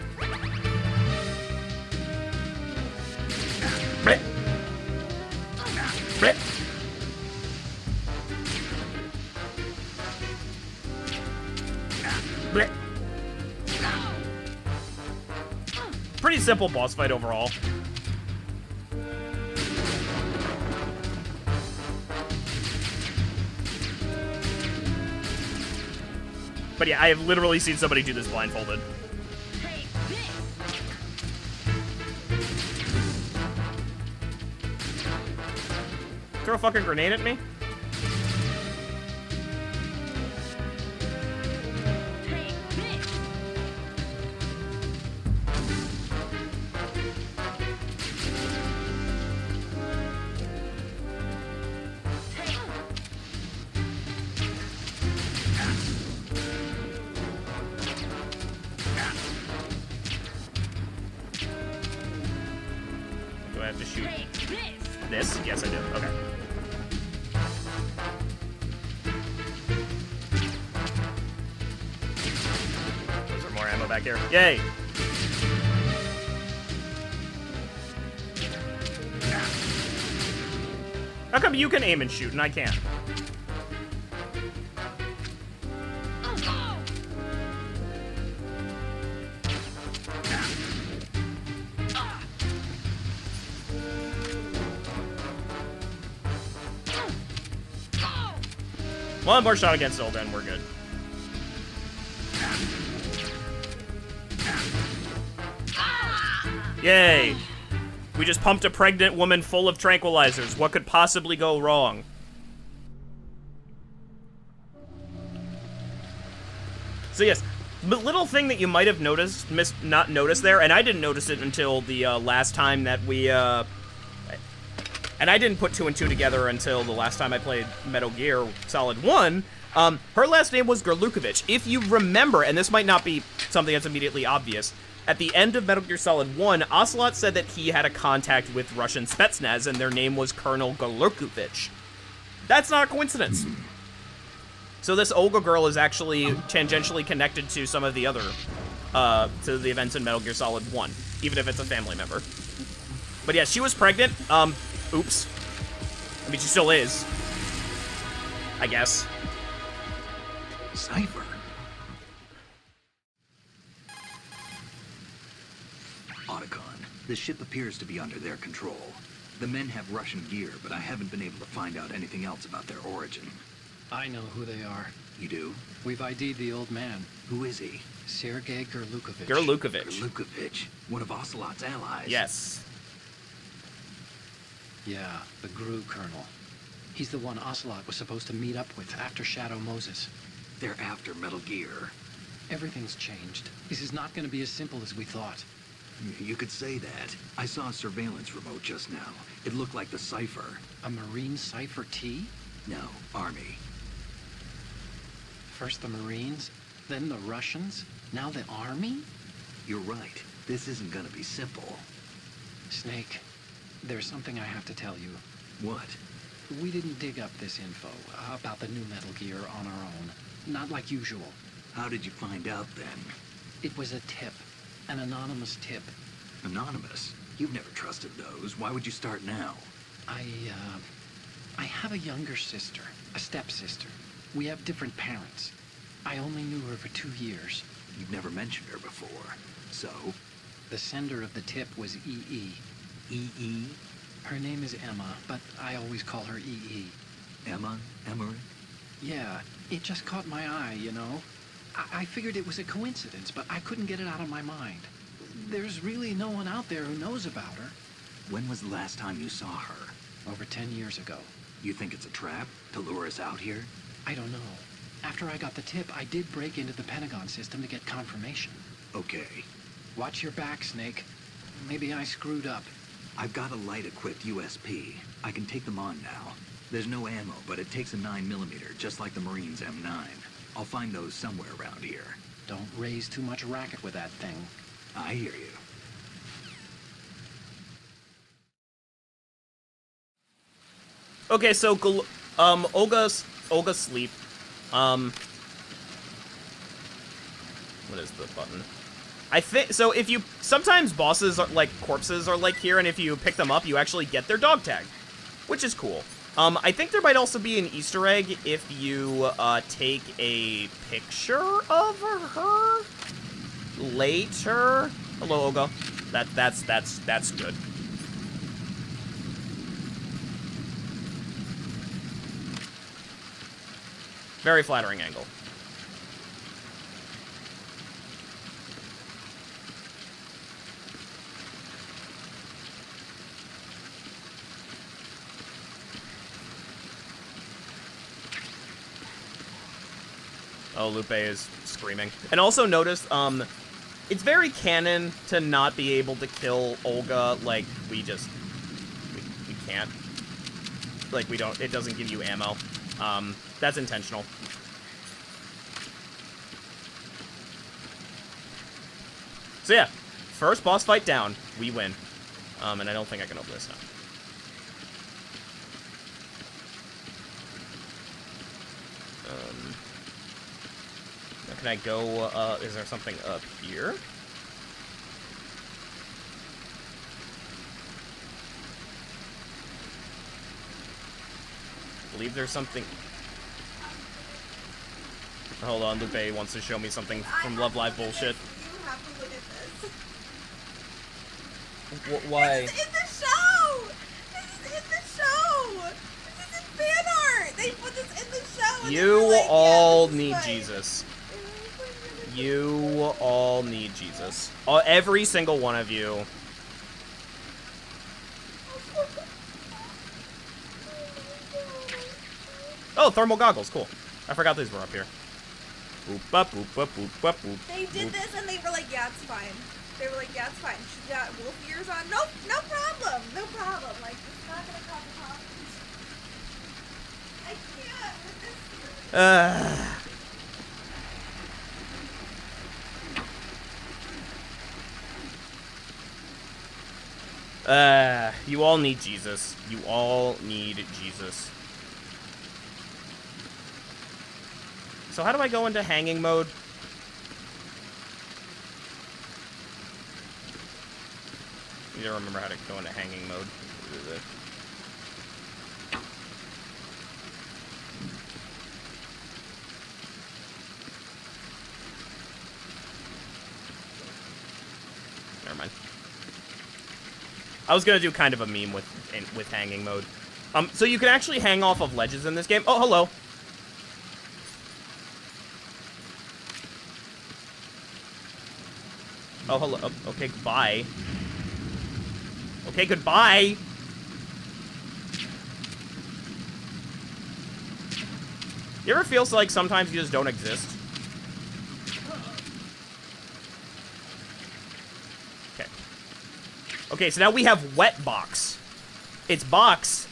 Blip. Blip. Blip. Pretty simple boss fight overall. But yeah, I have literally seen somebody do this blindfolded. Throw a fucking grenade at me? Take this. Do I have to shoot Take this. this? Yes, I do. Okay. Is there more ammo back here? Yay! How come you can aim and shoot and I can't? One more shot against Olga and we're good. Yay! We just pumped a pregnant woman full of tranquilizers. What could possibly go wrong? So yes, but little thing that you might have noticed, not noticed there, and I didn't notice it until the last time that we, and I didn't put 2 and 2 together until the last time I played Metal Gear Solid 1. Her last name was Gerlukovich. If you remember, and this might not be something that's immediately obvious, at the end of Metal Gear Solid 1, Ocelot said that he had a contact with Russian Spetsnaz, and their name was Colonel Gerlukovich. That's not a coincidence. So this Olga girl is actually tangentially connected to some of the other, to the events in Metal Gear Solid 1, even if it's a family member. But yeah, she was pregnant. Oops. I mean, she still is. I guess. Cypher. Otacon, the ship appears to be under their control. The men have Russian gear, but I haven't been able to find out anything else about their origin. I know who they are. You do? We've ID'd the old man, Who is he? Sergei Gerlukovich. Gerlukovich. Gerlukovich, one of Ocelot's allies. Yes. Yeah, the GRU colonel. He's the one Ocelot was supposed to meet up with after Shadow Moses. They're after Metal Gear. Everything's changed. This is not going to be as simple as we thought. You could say that. I saw a surveillance remote just now. It looked like the Cypher. A Marine Cypher T? No, Army. First the Marines, then the Russians, now the Army? You're right. This isn't gonna be simple. Snake, there's something I have to tell you. What? We didn't dig up this info about the new Metal Gear on our own. Not like usual. How did you find out then? It was a tip. An anonymous tip. Anonymous? You've never trusted those. Why would you start now? I have a younger sister, a stepsister. We have different parents. I only knew her for 2 years. You've never mentioned her before. So? The sender of the tip was EE. E.E.? Her name is Emma, but I always call her EE. Emma? Emmerich? Yeah, it just caught my eye, you know? I figured it was a coincidence, but I couldn't get it out of my mind. There's really no one out there who knows about her. When was the last time you saw her? Over 10 years ago. You think it's a trap to lure us out here? I don't know. After I got the tip, I did break into the Pentagon system to get confirmation. Okay. Watch your back, Snake. Maybe I screwed up. I've got a light-equipped USP. I can take them on now. There's no ammo, but it takes a 9mm, just like the Marines' M9. I'll find those somewhere around here. Don't raise too much racket with that thing. I hear you. Okay, so Olga's sleep. What is the button? I think so. If you sometimes bosses are like corpses are like here, and if you pick them up, you actually get their dog tag, which is cool. I think there might also be an Easter egg if you take a picture of her later. Hello, Olga. That's good. Very flattering angle. Oh, Lupe is screaming. And also notice, it's very canon to not be able to kill Olga, like, we can't. Like, it doesn't give you ammo. That's intentional. So yeah, first boss fight down, we win. And I don't think I can open this now. Now can I go, is there something up here? I believe there's something. Hold on, Lupe wants to show me something from Love Live bullshit. You have to look at this. Why? This is in the show! This is in the show! This is in fan art! They put this in the show! And You they were like, all this is need fine. Jesus. You all need Jesus. Every single one of you. Oh, thermal goggles, cool. I forgot these were up here. Boop, bop, boop, bop, boop, bop, boop. They did boop. this and they were like, yeah, it's fine. They were like, yeah, it's fine. She's got wolf ears on. Nope, no problem. No problem. Like, it's not gonna cause problems. I can't with this. You all need Jesus. You all need Jesus. So how do I go into hanging mode? I need to remember how to go into hanging mode. Never mind. I was gonna do kind of a meme with hanging mode. So you can actually hang off of ledges in this game. Oh, hello. Oh, hello. Oh, okay, goodbye. Okay, goodbye. You ever feel like sometimes you just don't exist? Okay. Okay, so now we have wet box. It's box,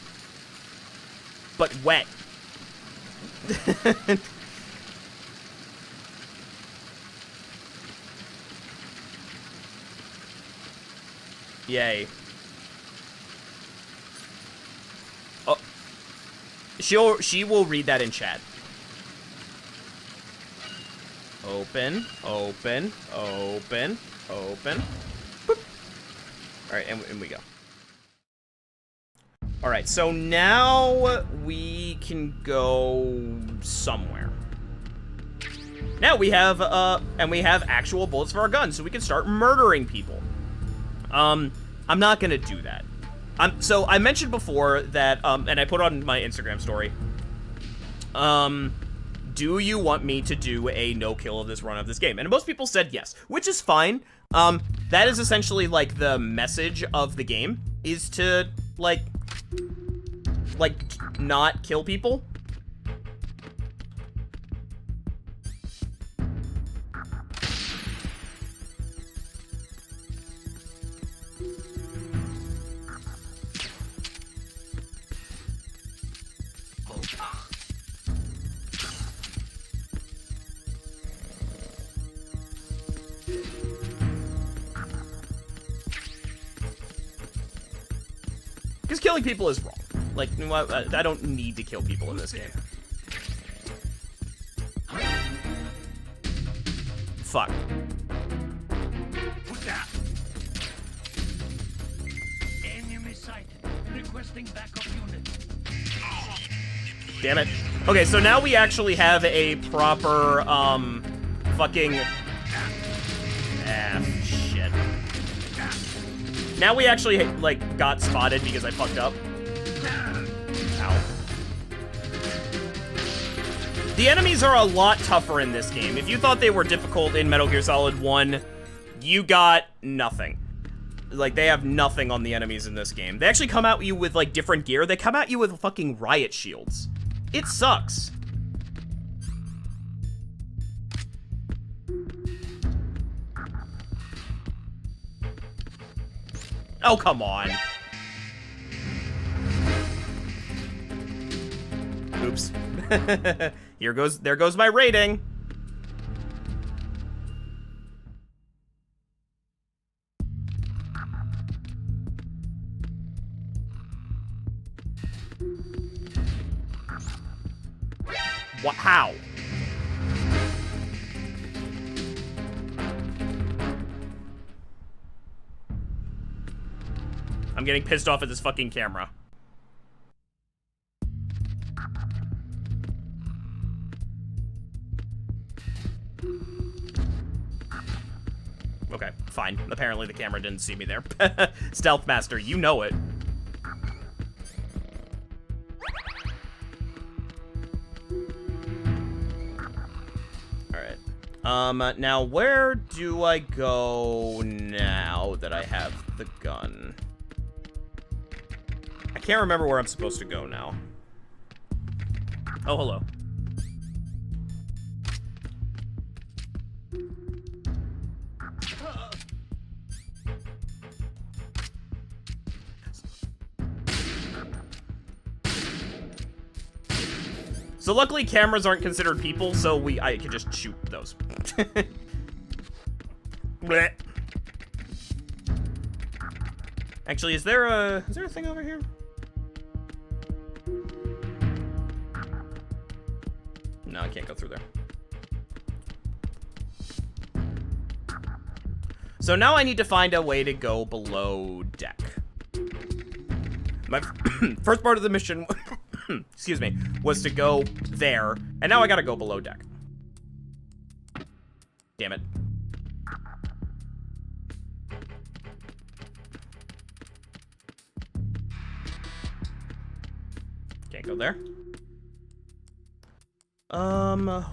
but wet. Yay. Oh. She will read that in chat. Open, open, open, open. Boop. Alright, and we go. Alright, so now we can go somewhere. Now we have, and we have actual bullets for our guns, so we can start murdering people. I'm not gonna do that. So I mentioned before that, and I put on my Instagram story, do you want me to do a no-kill of this run of this game? And most people said yes, which is fine. That is essentially, like, the message of the game, is to, like, not kill people. Because killing people is wrong. Like, I don't need to kill people in this game. Fuck. Put that. Enemy sighted. Requesting backup unit. Damn it. Okay, so now we actually have a proper, fucking... Ah, shit. Now we actually, like, got spotted because I fucked up. Ow. The enemies are a lot tougher in this game. If you thought they were difficult in Metal Gear Solid 1, you got nothing. Like, they have nothing on the enemies in this game. They actually come at you with, like, different gear. They come at you with fucking riot shields. It sucks. Oh, come on. Oops. There goes my rating. What? How? I'm getting pissed off at this fucking camera. Okay, fine. Apparently the camera didn't see me there. Stealth Master, you know it. Alright. Now where do I go now that I have the gun? I can't remember where I'm supposed to go now. Oh, hello. So luckily cameras aren't considered people, so I could just shoot those. Blech. Actually, is there a thing over here? No, I can't go through there. So now I need to find a way to go below deck. My first part of the mission, excuse me, was to go there, and now I gotta go below deck. Damn it. Can't go there.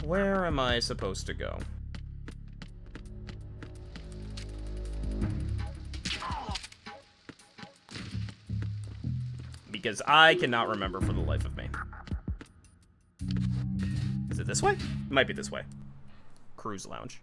Where am I supposed to go? Because I cannot remember for the life of me. Is it this way? It might be this way. Cruise lounge.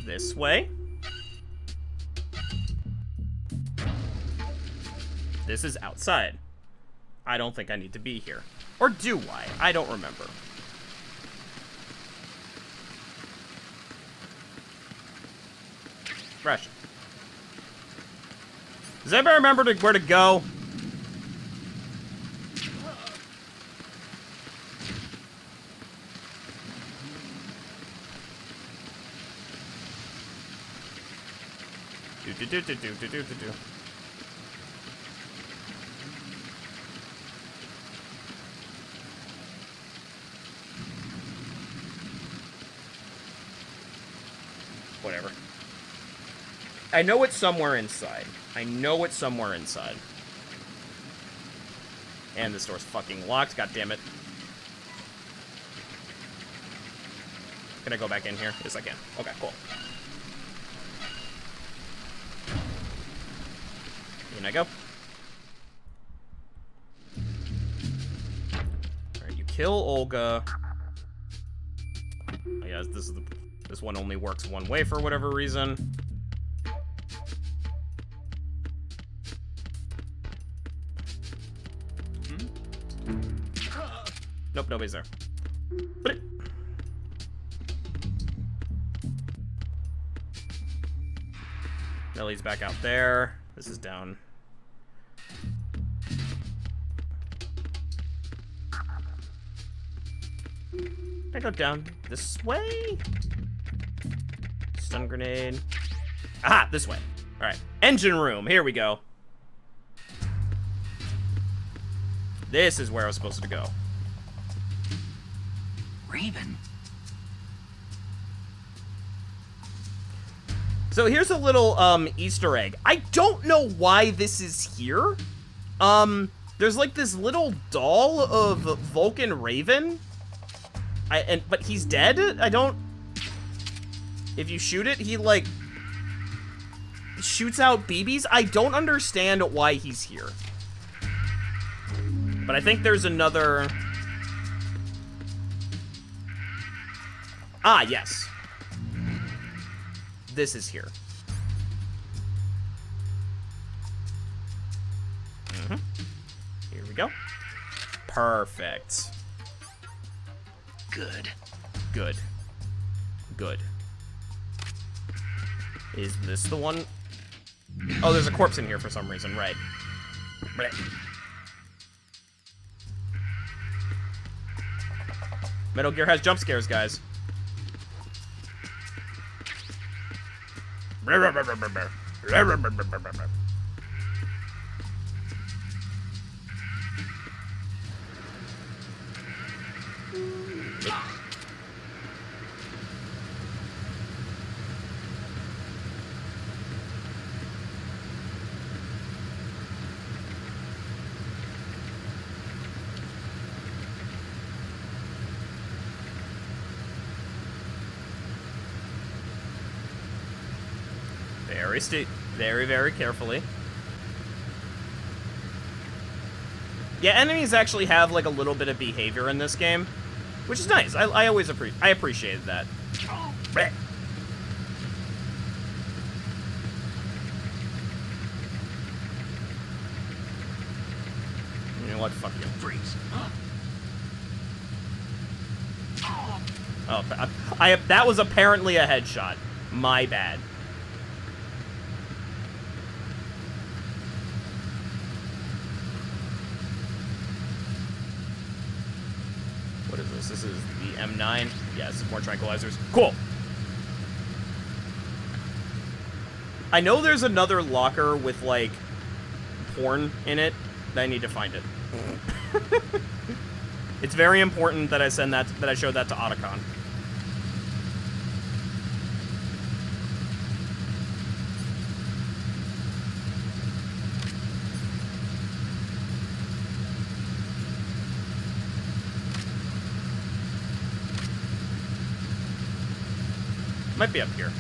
This way. This is outside. I don't think I need to be here. Or do I? I don't remember. Fresh. Does anybody remember where to go? Do. Whatever. I know it's somewhere inside. I know it's somewhere inside. And this door's fucking locked, god damn it. Can I go back in here? Yes, I can. Okay, cool. In I go. Alright, you kill Olga. Oh, yeah, this one only works one way for whatever reason. Nope, nobody's there. Millie's back out there. This is down. I go down this way? Stun grenade. Aha, this way. All right, engine room. Here we go. This is where I was supposed to go. Raven. So here's a little Easter egg. I don't know why this is here. There's like this little doll of Vulcan Raven. But he's dead? If you shoot it, he like shoots out BBs. I don't understand why he's here. But I think there's another... Ah, yes. This is here. Here we go. Perfect. Good. Good. Good. Is this the one? Oh, there's a corpse in here for some reason, right. Blech. Metal Gear has jump scares, guys. Very, very carefully. Yeah, enemies actually have like a little bit of behavior in this game, which is nice. I always appreciated that. You know what? Fuck you. Freeze. Oh, that was apparently a headshot. My bad. What is this? This is the M9. Yes, more tranquilizers. Cool. I know there's another locker with, like, porn in it. I need to find it. It's very important that I send that, I show that to Otacon. Might be up here.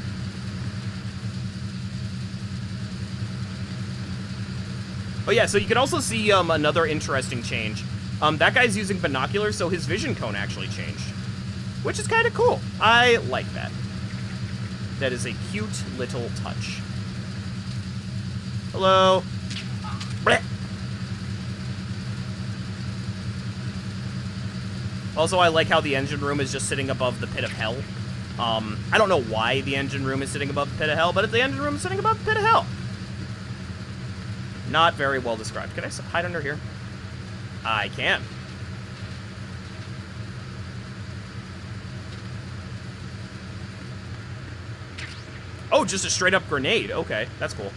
Oh yeah, so you can also see another interesting change. That guy's using binoculars, so his vision cone actually changed. Which is kind of cool. I like that. That is a cute little touch. Hello. Blech. Also, I like how the engine room is just sitting above the pit of hell. I don't know why the engine room is sitting above the pit of hell, but the engine room is sitting above the pit of hell. Not very well described. Can I hide under here? I can. Oh, just a straight up grenade. Okay, that's cool.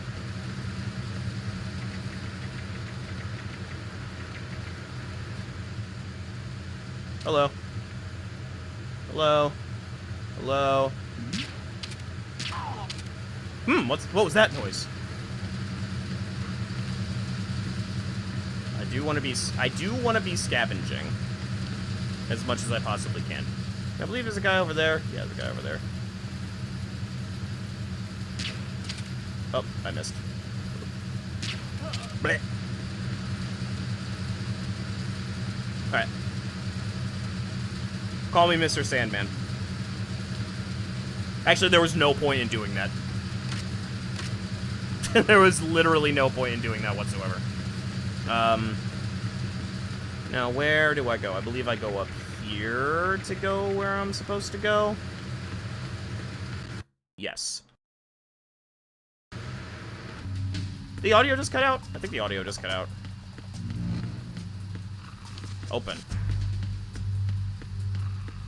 Hello. Hello. Hello. What was that noise? I do want to be scavenging as much as I possibly can. I believe there's a guy over there. Yeah, there's a guy over there. Oh, I missed. Blech. Alright. Call me Mr. Sandman. Actually, there was no point in doing that. There was literally no point in doing that whatsoever. Now where do I go? I believe I go up here to go where I'm supposed to go. Yes. The audio just cut out? I think the audio just cut out. Open.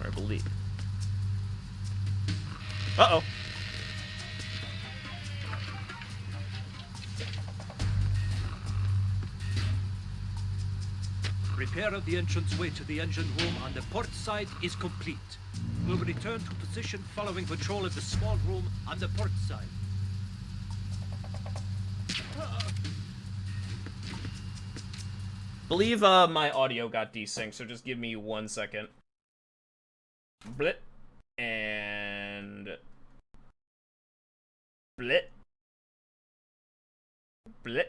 I believe. Uh-oh. Repair of the entranceway to the engine room on the port side is complete. We'll return to position following patrol of the small room on the port side. Believe my audio got desynced, so just give me 1 second. Blit. And... Blit. Blit.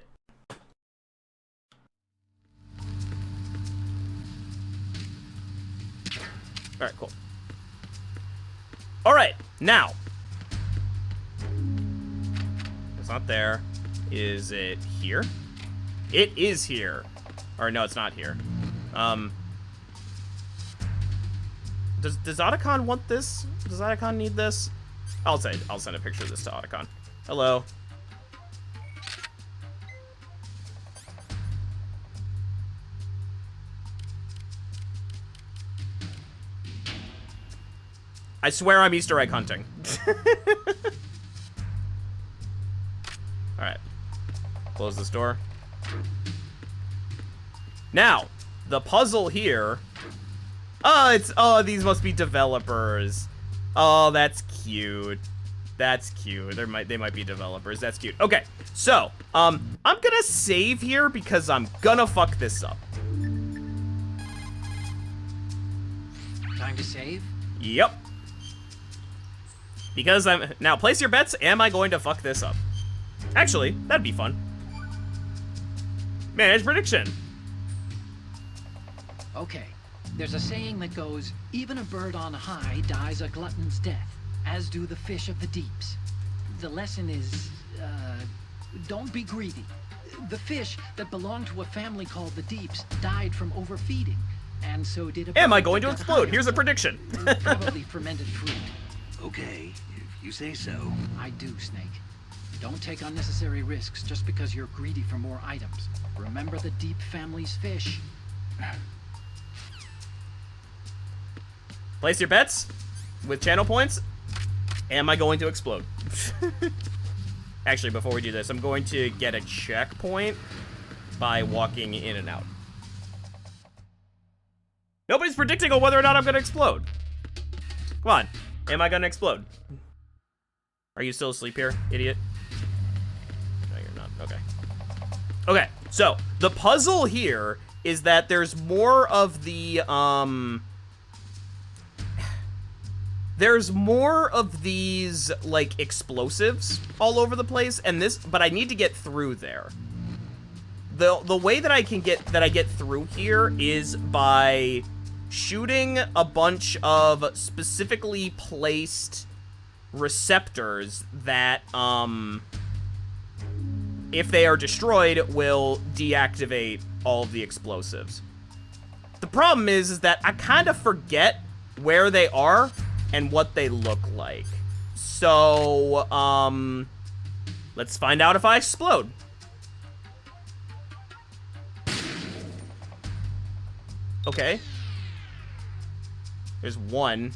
Alright, cool. Alright, now. It's not there. Is it here? It is here. Or no, it's not here. Does Otacon want this? Does Otacon need this? I'll send a picture of this to Otacon. Hello. I swear I'm Easter egg hunting. Alright. Close this door. Now, the puzzle here... Oh, these must be developers. Oh, that's cute. That's cute. They might be developers. That's cute. Okay, so, I'm gonna save here because I'm gonna fuck this up. Time to save? Yep. Because now place your bets, am I going to fuck this up? Actually, that'd be fun. Manage prediction. Okay. There's a saying that goes, even a bird on high dies a glutton's death, as do the fish of the deeps. The lesson is, don't be greedy. The fish that belonged to a family called the Deeps died from overfeeding, and so did a... Am I going to explode? Here's a prediction. Probably fermented fruit. Okay, if you say so. I do, Snake. Don't take unnecessary risks just because you're greedy for more items. Remember the Deep family's fish. Place your bets with channel points. Am I going to explode? Actually, before we do this, I'm going to get a checkpoint by walking in and out. Nobody's predicting on whether or not I'm going to explode. Come on. Am I going to explode? Are you still asleep here, idiot? No, you're not. Okay. Okay, so the puzzle here is that there's more of the, there's more of these, like, explosives all over the place, and but I need to get through there. The way that I get through here is by shooting a bunch of specifically placed receptors that, if they are destroyed, will deactivate all of the explosives. The problem is that I kind of forget where they are and what they look like. So, let's find out if I explode. Okay. There's one.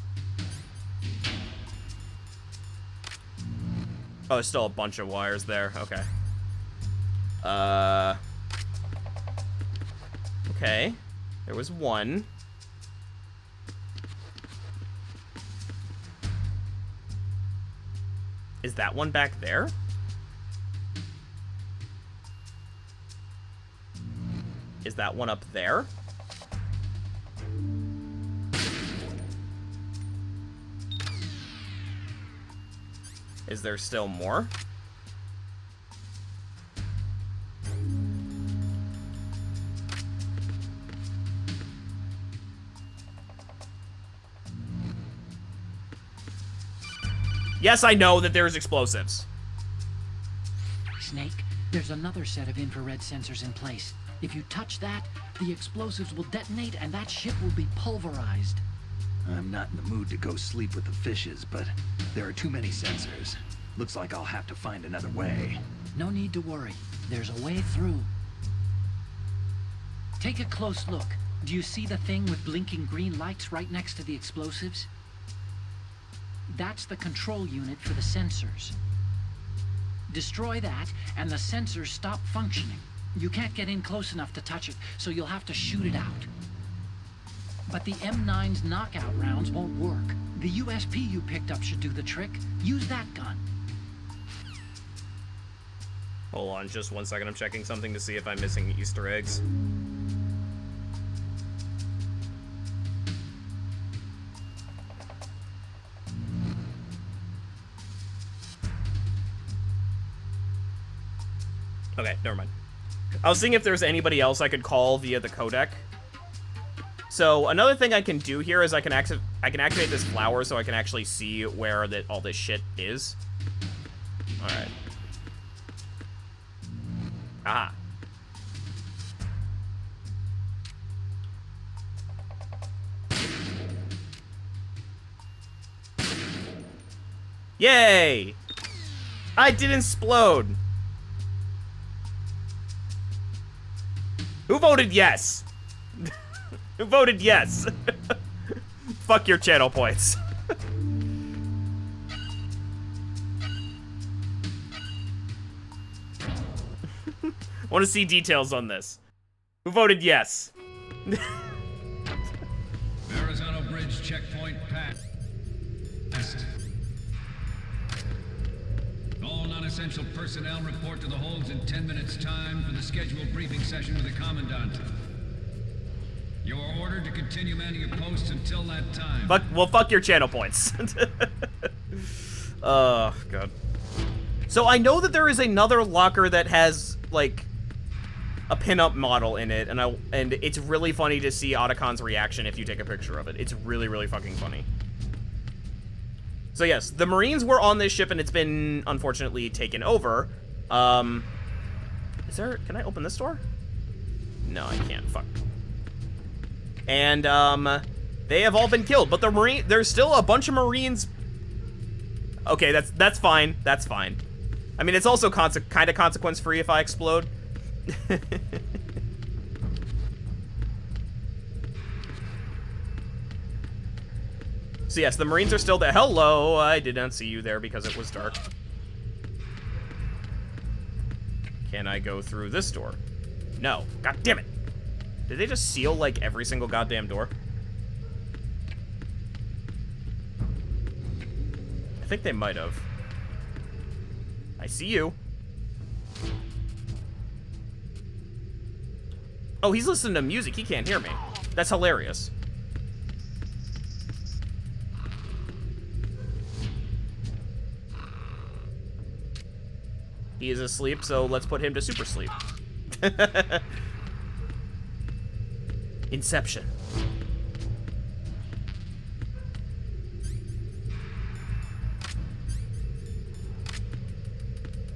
Oh, there's still a bunch of wires there. Okay. Okay. There was one. Is that one back there? Is that one up there? Is there still more? Yes, I know that there's explosives. Snake, there's another set of infrared sensors in place. If you touch that, the explosives will detonate and that ship will be pulverized. I'm not in the mood to go sleep with the fishes, but there are too many sensors. Looks like I'll have to find another way. No need to worry. There's a way through. Take a close look. Do you see the thing with blinking green lights right next to the explosives? That's the control unit for the sensors. Destroy that, and the sensors stop functioning. You can't get in close enough to touch it, so you'll have to shoot it out. But the M9's knockout rounds won't work. The USP you picked up should do the trick. Use that gun. Hold on just 1 second. I'm checking something to see if I'm missing Easter eggs. Okay, never mind. I was seeing if there's anybody else I could call via the codec. So another thing I can do here is I can activate this flower so I can actually see where all this shit is. All right. Aha. Yay! I didn't explode. Who voted yes? Who voted yes? Fuck your channel points. Want to see details on this. Who voted yes? Verrazano Bridge checkpoint passed. All non-essential personnel report to the holds in 10 minutes' time for the scheduled briefing session with the Commandant. You are ordered to continue manning your posts until that time. Fuck your channel points. Oh, God. So I know that there is another locker that has, like, a pinup model in it, and it's really funny to see Otacon's reaction if you take a picture of it. It's really, really fucking funny. So yes, the Marines were on this ship, and it's been, unfortunately, taken over. Can I open this door? No, I can't. Fuck. And, they have all been killed, but there's still a bunch of Marines. Okay, that's fine. That's fine. I mean, it's also kind of consequence-free if I explode. So yes, the Marines are still there. Hello, I did not see you there because it was dark. Can I go through this door? No. God damn it. Did they just seal, like, every single goddamn door? I think they might have. I see you. Oh, he's listening to music. He can't hear me. That's hilarious. He is asleep, so let's put him to super sleep. Inception.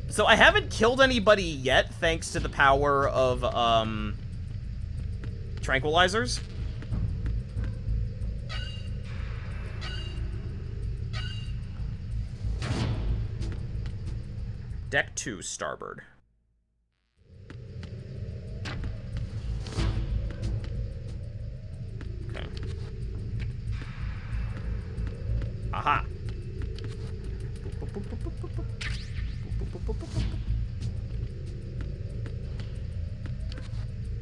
So I haven't killed anybody yet, thanks to the power of, tranquilizers. Deck 2, starboard. Okay. Aha.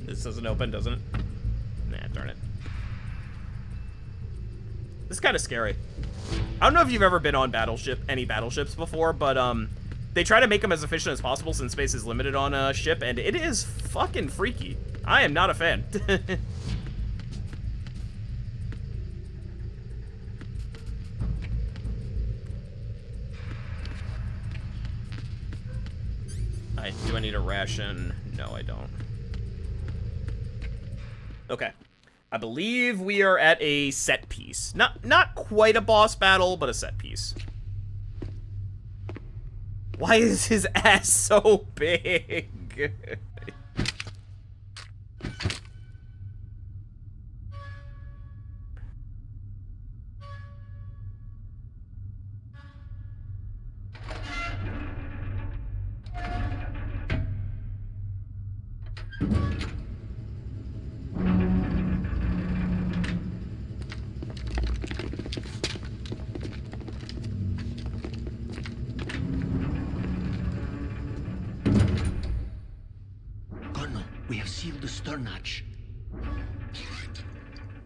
This doesn't open, doesn't it? Nah, darn it. This is kind of scary. I don't know if you've ever been on any battleships before, but, they try to make them as efficient as possible since space is limited on a ship, and it is fucking freaky. I am not a fan. Do I need a ration? No, I don't. Okay. I believe we are at a set piece. Not quite a boss battle, but a set piece. Why is his ass so big? The stern hatch.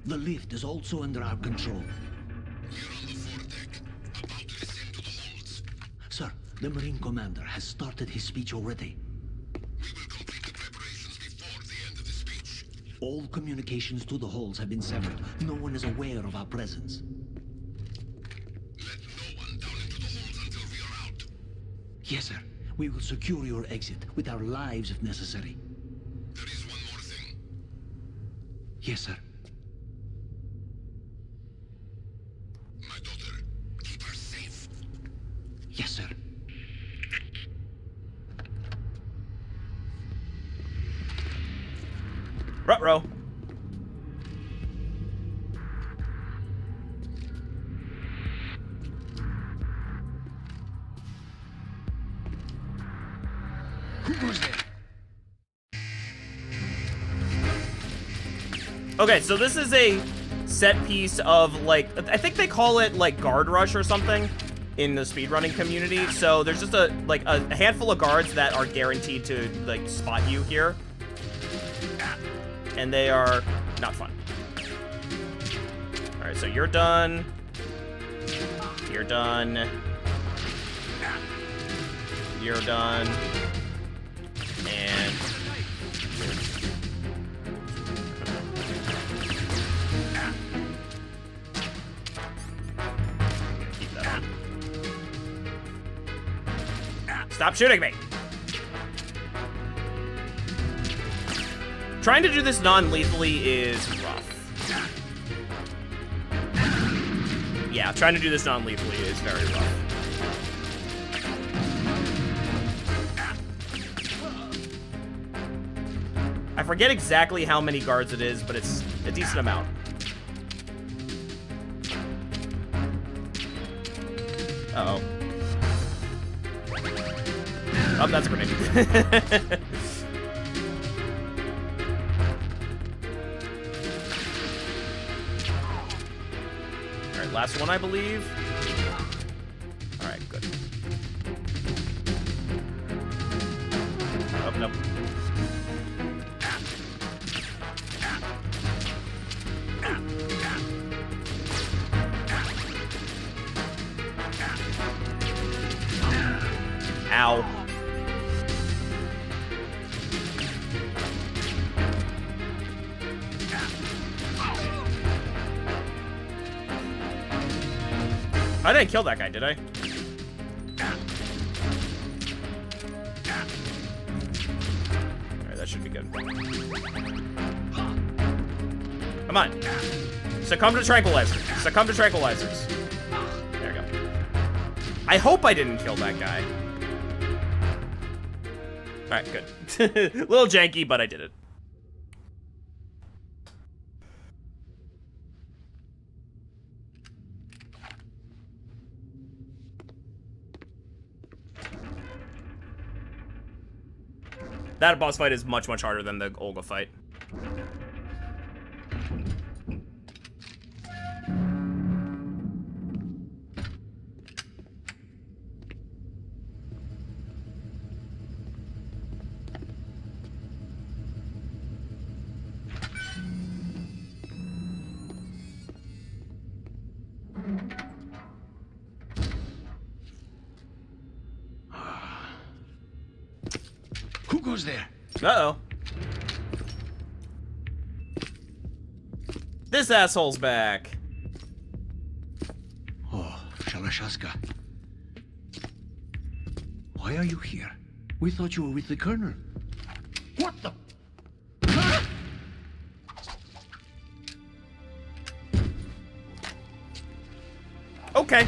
The lift is also under our control. We're on the foredeck, about to descend to the holds. Sir, the Marine Commander has started his speech already. We will complete the preparations before the end of the speech. All communications to the holds have been severed. No one is aware of our presence. Let no one down into the holds until we are out. Yes, sir. We will secure your exit with our lives if necessary. There is one more thing. Yes, sir. My daughter, keep her safe. Yes, sir. Ruh-roh. Who goes there? Okay, so this is a set piece of, like, I think they call it, like, guard rush or something in the speedrunning community. So there's just a handful of guards that are guaranteed to, like, spot you here. And they are not fun. Alright, so you're done. You're done. You're done. And... keep that on. Stop shooting me! Trying to do this non-lethally is rough. Yeah, trying to do this non-lethally is very rough. I forget exactly how many guards it is, but it's a decent amount. Uh-oh. Oh, that's a grenade. Alright, last one, I believe. Alright, good. Oh, nope. Ow. I didn't kill that guy, did I? Alright, that should be good. Come on. Succumb to tranquilizers. Succumb to tranquilizers. There we go. I hope I didn't kill that guy. Alright, good. A little janky, but I did it. That boss fight is much, much harder than the Olga fight. Who goes there? Uh-oh. This asshole's back. Oh, Shalashaska. Why are you here? We thought you were with the Colonel. What the? Okay.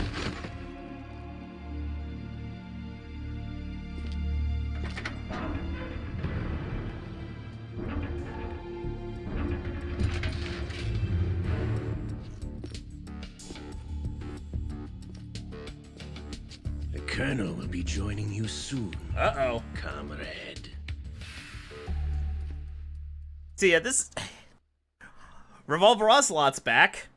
The Colonel will be joining you soon. Uh-oh. Comrade. See, yeah, this... Revolver Ocelot's back.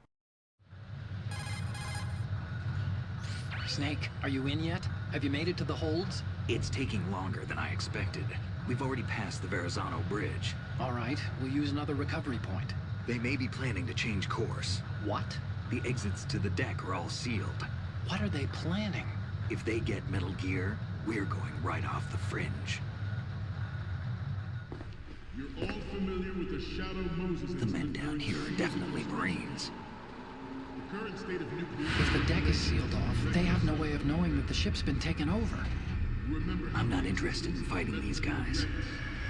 Snake, are you in yet? Have you made it to the holds? It's taking longer than I expected. We've already passed the Verrazano Bridge. All right, we'll use another recovery point. They may be planning to change course. What? The exits to the deck are all sealed. What are they planning? If they get Metal Gear, we're going right off the fringe. You're all familiar with the Shadow Moses The men down here are definitely Marines. The current state of nuclear... If the deck is sealed off, they have no way of knowing that the ship's been taken over. I'm not interested in fighting these guys.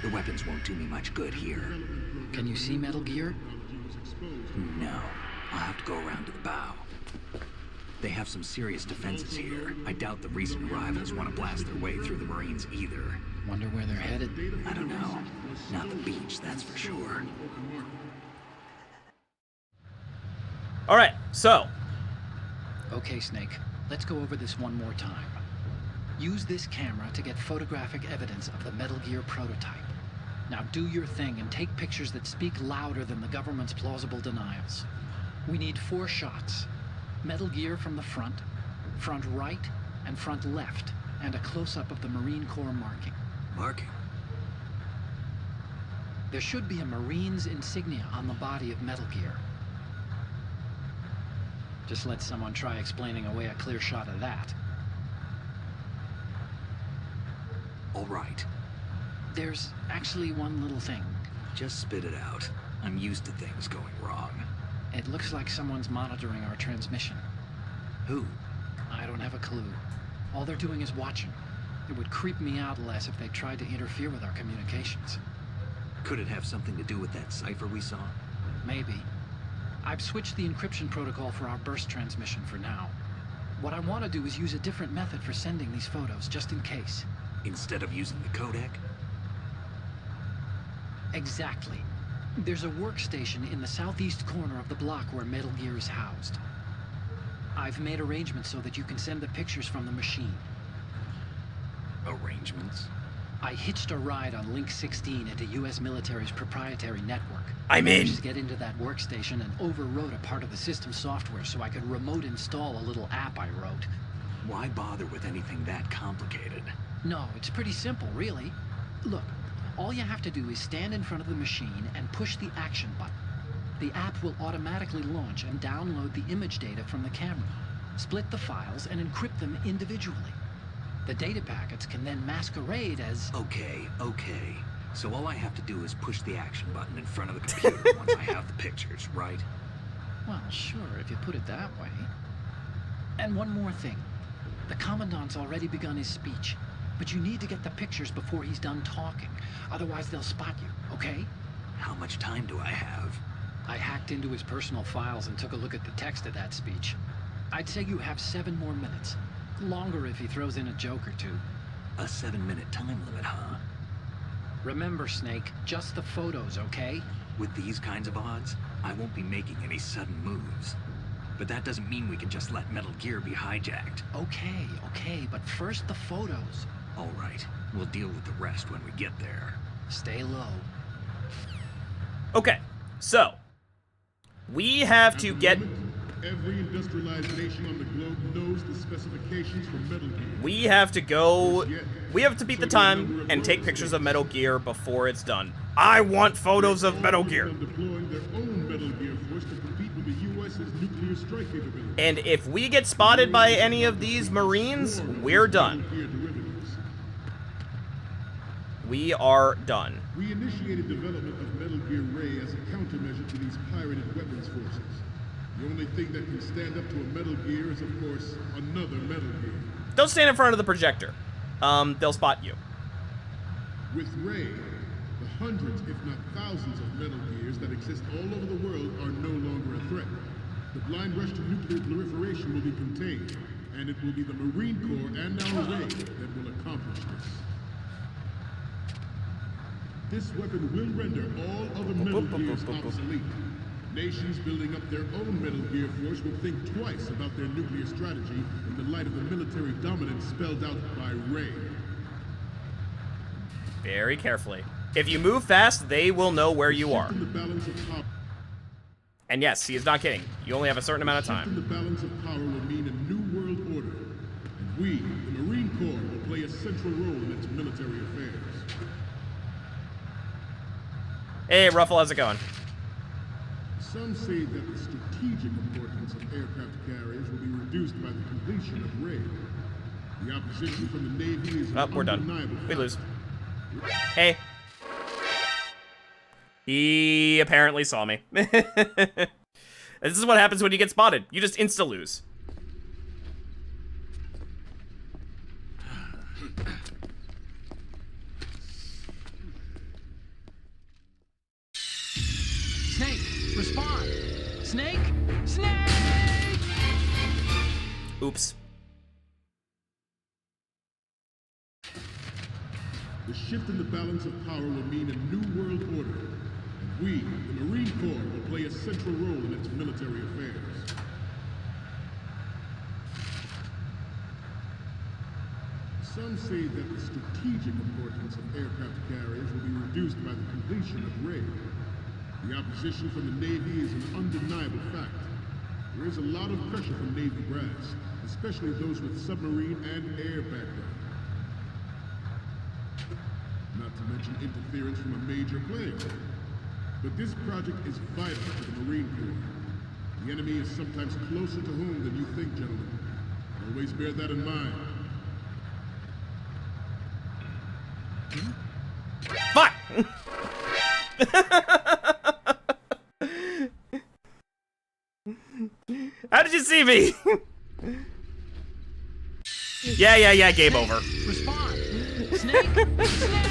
The weapons won't do me much good here. Can you see Metal Gear? No. I'll have to go around to the bow. They have some serious defenses here. I doubt the recent arrivals want to blast their way through the Marines either. Wonder where they're headed? I don't know. Not the beach, that's for sure. Alright, so. Okay, Snake. Let's go over this one more time. Use this camera to get photographic evidence of the Metal Gear prototype. Now do your thing and take pictures that speak louder than the government's plausible denials. We need 4 shots. Metal Gear from the front right, and front left, and a close-up of the Marine Corps marking. Marking? There should be a Marine's insignia on the body of Metal Gear. Just let someone try explaining away a clear shot of that. All right. There's actually one little thing. Just spit it out. I'm used to things going wrong. It looks like someone's monitoring our transmission. Who? I don't have a clue. All they're doing is watching. It would creep me out less if they tried to interfere with our communications. Could it have something to do with that cipher we saw? Maybe. I've switched the encryption protocol for our burst transmission for now. What I want to do is use a different method for sending these photos, just in case. Instead of using the codec? Exactly. There's a workstation in the southeast corner of the block where Metal Gear is housed. I've made arrangements so that you can send the pictures from the machine. Arrangements? I hitched a ride on Link 16 into U.S. military's proprietary network. I'm in! Just get into that workstation and overwrote a part of the system software so I could remote install a little app I wrote. Why bother with anything that complicated? No, it's pretty simple, really. Look, all you have to do is stand in front of the machine and push the action button. The app will automatically launch and download the image data from the camera, split the files, and encrypt them individually. The data packets can then masquerade as... Okay. So all I have to do is push the action button in front of the computer once I have the pictures, right? Well, sure, if you put it that way. And one more thing. The Commandant's already begun his speech, but you need to get the pictures before he's done talking. Otherwise, they'll spot you, okay? How much time do I have? I hacked into his personal files and took a look at the text of that speech. I'd say you have 7 more minutes. Longer if he throws in a joke or two. A 7-minute time limit, huh? Remember, Snake, just the photos, okay? With these kinds of odds, I won't be making any sudden moves. But that doesn't mean we can just let Metal Gear be hijacked. Okay, but first the photos. All right, we'll deal with the rest when we get there. Stay low. Okay, so. We have to get... Every industrialized nation on the globe knows the specifications for Metal Gear. We have to go... We have to beat the time and take pictures of Metal Gear before it's done. I want photos of Metal Gear. Deploying their own Metal Gear force to compete with the U.S.'s nuclear strike capability. And if we get spotted by any of these Marines, we're done. We are done. We initiated development of Metal Gear Ray as a countermeasure to these pirated weapons forces. The only thing that can stand up to a Metal Gear is, of course, another Metal Gear. Don't stand in front of the projector. They'll spot you. With Ray, the hundreds, if not thousands, of Metal Gears that exist all over the world are no longer a threat. The blind rush to nuclear proliferation will be contained, and it will be the Marine Corps and our Ray that will accomplish this. This weapon will render all other Metal Gears obsolete. Nations building up their own Metal Gear force will think twice about their nuclear strategy in the light of the military dominance spelled out by Ray. Very carefully. If you move fast, they will know where you are. And yes, he is not kidding. You only have a certain amount of time. The balance of power will mean a new world order. And we, the Marine Corps, will play a central role in its military affairs. Hey, Ruffle, how's it going? Some say that the strategic importance of aircraft carriers will be reduced by the completion of Ray. The opposition from the Navy is we're done. We lose. Hey. He apparently saw me. This is what happens when you get spotted. You just insta-lose. Snake, respond! Snake? Snake! Oops. The shift in the balance of power will mean a new world order. And we, the Marine Corps, will play a central role in its military affairs. Some say that the strategic importance of aircraft carriers will be reduced by the completion of raid. The opposition from the Navy is an undeniable fact. There is a lot of pressure from Navy brass, especially those with submarine and air background. Not to mention interference from a major player. But this project is vital to the Marine Corps. The enemy is sometimes closer to home than you think, gentlemen. Always bear that in mind. Fuck! How did you see me? Yeah, game over. Respond! Snake! Snake!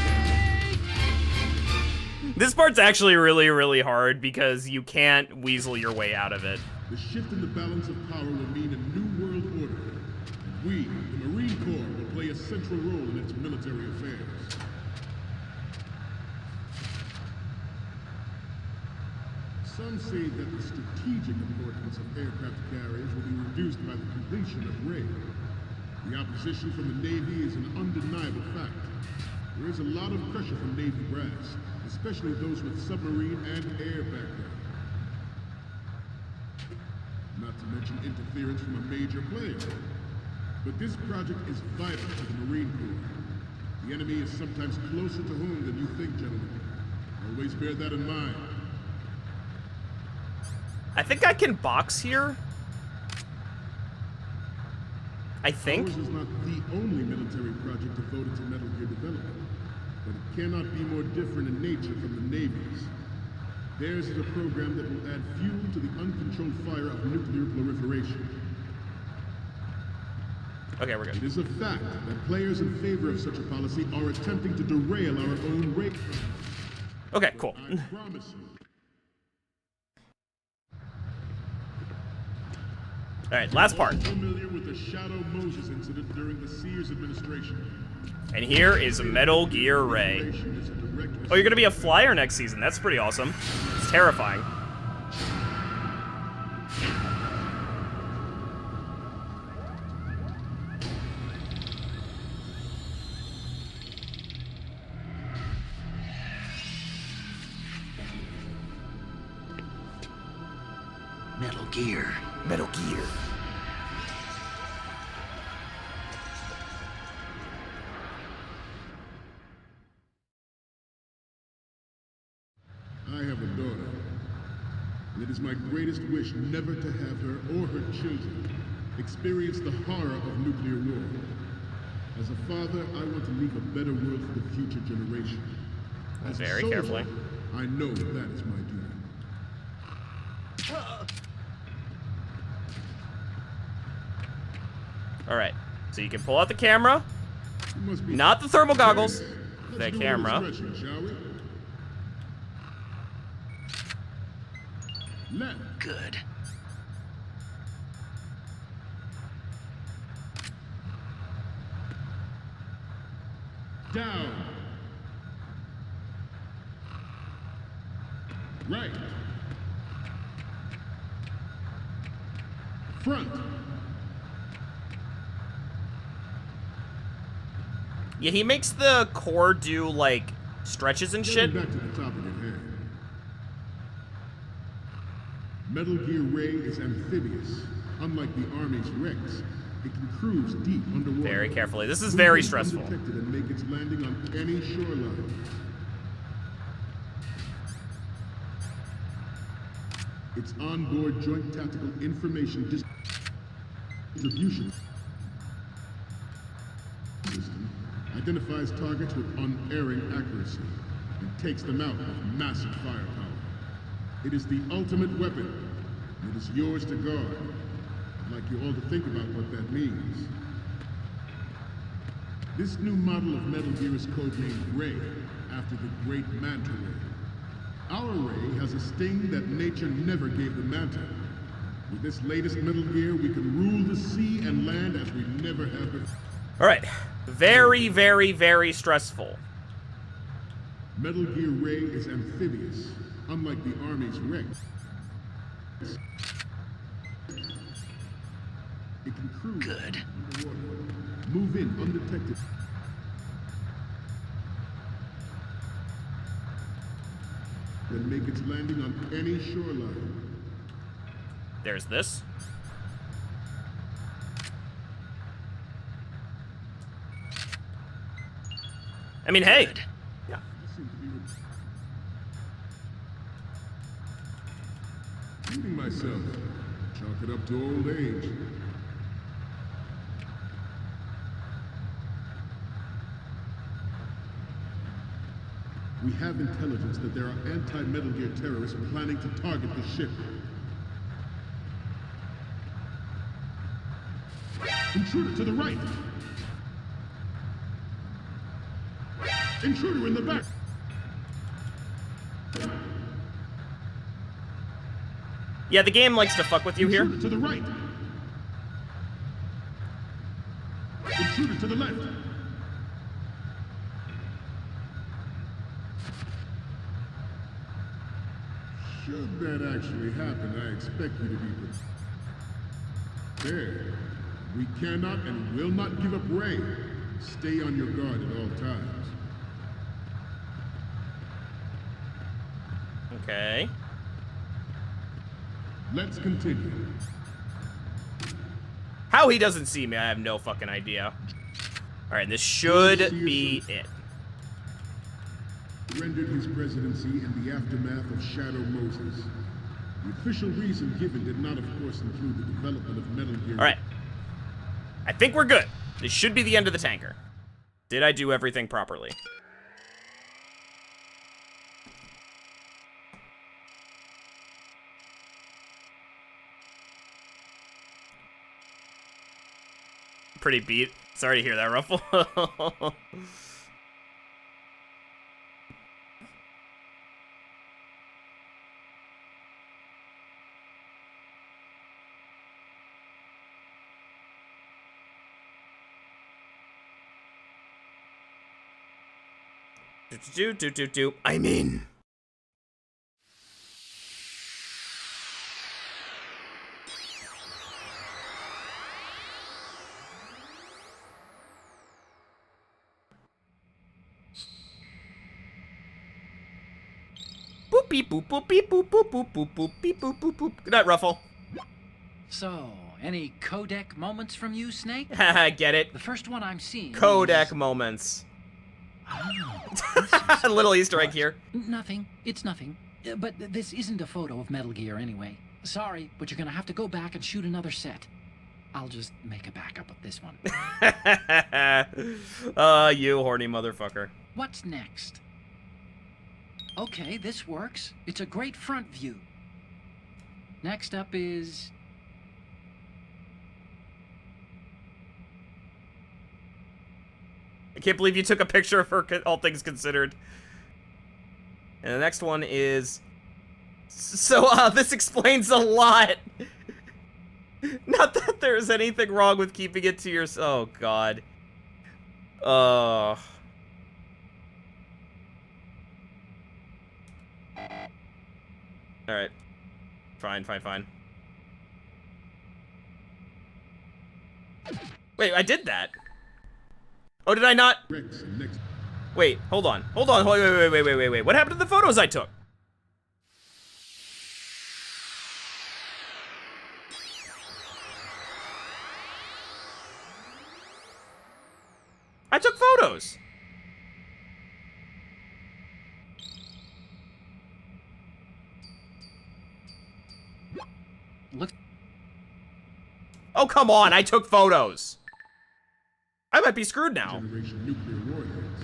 This part's actually really hard because you can't weasel your way out of it. The shift in the balance of power will mean a new world order. And we, the Marine Corps, will play a central role in its military affairs. Some say that the strategic importance of aircraft carriers will be reduced by the completion of raid. The opposition from the Navy is an undeniable fact. There is a lot of pressure from Navy brass, especially those with submarine and air background. Not to mention interference from a major player. But this project is vital to the Marine Corps. The enemy is sometimes closer to home than you think, gentlemen. Always bear that in mind. I think I can box here. I think. Ours is not the only military project devoted to Metal Gear development, but it cannot be more different in nature from the Navy's. Theirs is a program that will add fuel to the uncontrolled fire of nuclear proliferation. Okay, we're good. It is a fact that players in favor of such a policy are attempting to derail our own raid. Okay, cool. I promise you. All right, last part. Familiar with the Shadow Moses incident during the Sears administration. And here is Metal Gear Ray. Oh, you're gonna be a flyer next season. That's pretty awesome. It's terrifying. Metal Gear. Metal Gear. I have a daughter, and it is my greatest wish never to have her or her children experience the horror of nuclear war. As a father, I want to leave a better world for the future generation. As a Very soldier, carefully. I know that is my duty. All right, so you can pull out the camera, You must be not the thermal goggles, Let's the do a little camera. stretching, shall we? Left. Good. Down. Right. Front. Yeah, he makes the core do, like, stretches and shit. Getting back to the topic at hand. Metal Gear Ray is amphibious. Unlike the Army's Rex, it can cruise deep underwater. Very carefully. This is very Move stressful. undetected and make its landing on any shoreline. Its onboard joint tactical information distribution system identifies targets with unerring accuracy and takes them out with massive firepower. It is the ultimate weapon, and it is yours to guard. I'd like you all to think about what that means. This new model of Metal Gear is codenamed Ray, after the great Manta Ray. Our ray has a sting that nature never gave the Manta. With this latest Metal Gear, we can rule the sea and land as we never have before. Alright. Very, very, very stressful. Metal Gear Ray is amphibious, unlike the Army's Rex. It can cruise underwater, move in undetected. Then make its landing on any shoreline. There's this. I mean, hey. Yeah. Shooting myself. Chalk it up to old age. We have intelligence that there are anti-Metal Gear terrorists planning to target the ship. Intruder to the right! Intruder in the back! Yeah, the game likes to fuck with you here. Intruder to the right! Intruder to the left! Should that actually happen, I expect you to be prepared. We cannot and will not give up Ray. Stay on your guard at all times. Okay. Let's continue. How he doesn't see me, I have no fucking idea. Alright, this should be it. Rendered his presidency in the aftermath of Shadow Moses. The official reason given did not, of course, include the development of Metal Gear. Alright. I think we're good. This should be the end of the tanker. Did I do everything properly? Pretty beat. Sorry to hear that, Ruffle. I'm in. Boop beep boop boop beep boop boop boop boop boop beep boop boop boop. Good night, Ruffle. So, any codec moments from you, Snake? Haha, get it. The first one I'm seeing Codec moments. A little Easter egg here. Nothing. It's nothing. But this isn't a photo of Metal Gear anyway. Sorry, but you're gonna have to go back and shoot another set. I'll just make a backup of this one. You horny motherfucker. What's next? Okay, this works. It's a great front view. Next up is... I can't believe you took a picture of her, all things considered. And the next one is... So, this explains a lot. Not that there's anything wrong with keeping it to yourself. Oh, God. Alright. Fine, fine, fine. Wait, I did that. Oh, did I not? Wait, hold on. Hold on. Wait. What happened to the photos I took? I took photos. Look. Oh, come on. I took photos. I might be screwed now. Generation nuclear warheads.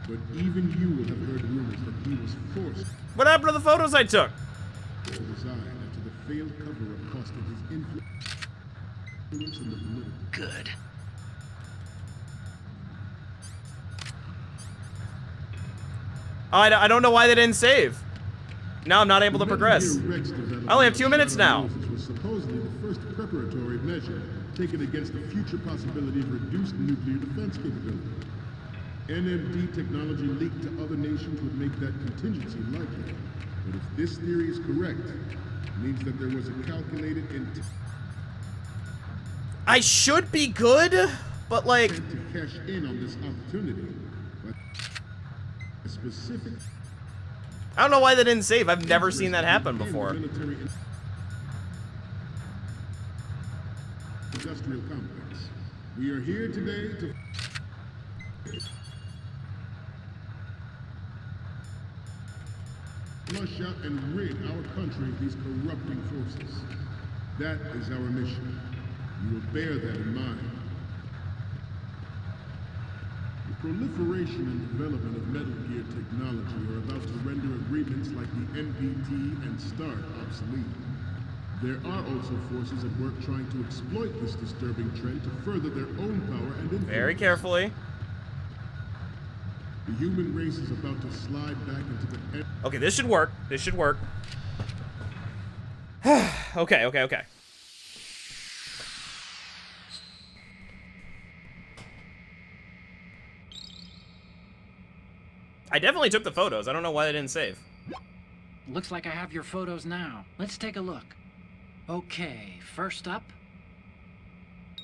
But even you will have heard rumors that he was forced. What happened to the photos I took? To resign after the failed cover-up costed his influence in the political. Good. I don't know why they didn't save. Now I'm not able to progress. I only have 2 minutes now. Was supposedly the first preparatory measure taken against the future possibility of reduced nuclear defense capability. NMD technology leaked to other nations would make that contingency likely. But if this theory is correct, it means that there was a calculated intent I should be good, but like to cash in on this opportunity. But a specific I don't know why they didn't save. I've never seen that happen before. military industrial complex. We are here today to flush out and rid our country of these corrupting forces. That is our mission. You will bear that in mind. The proliferation and development of Metal Gear technology are about to render agreements like the NPT and START obsolete. There are also forces at work trying to exploit this disturbing trend to further their own power and influence. Very carefully. The human race is about to slide back into the... Okay, this should work. This should work. Okay. I definitely took the photos. I don't know why they didn't save. Looks like I have your photos now. Let's take a look. Okay, first up.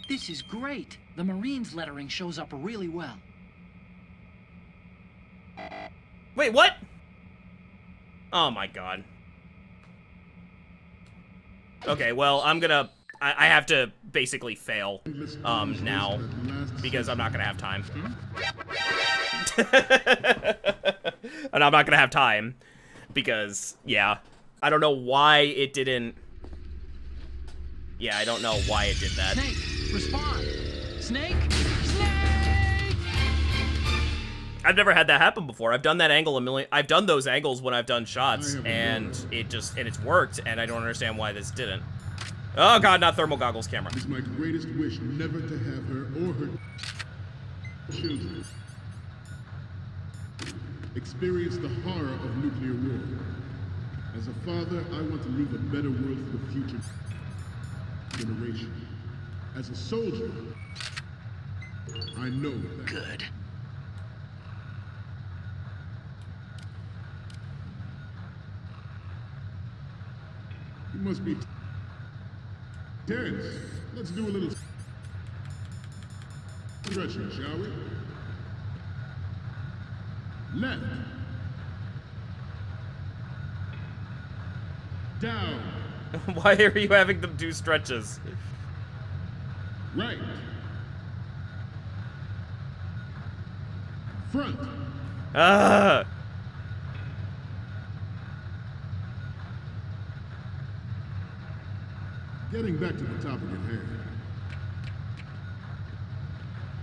This is great. The Marines lettering shows up really well. Wait, what? Oh my god. Okay, well, I have to basically fail, now, because I'm not gonna have time. And I'm not gonna have time, because, yeah. I don't know why it didn't... Yeah, I don't know why it did that. Snake, respond! Snake! Snake! I've never had that happen before. I've done that angle a million... I've done those angles when I've done shots, and it's worked, and I don't understand why this didn't. Oh god, not thermal goggles camera. It's my greatest wish never to have her or her children experience the horror of nuclear war. As a father, I want to leave a better world for the future generation. As a soldier, I know that. Good. You must be tense. Let's do a little stretching, shall we? Left. Down. Why are you having them do stretches? Right. Front. Getting back to the topic at hand.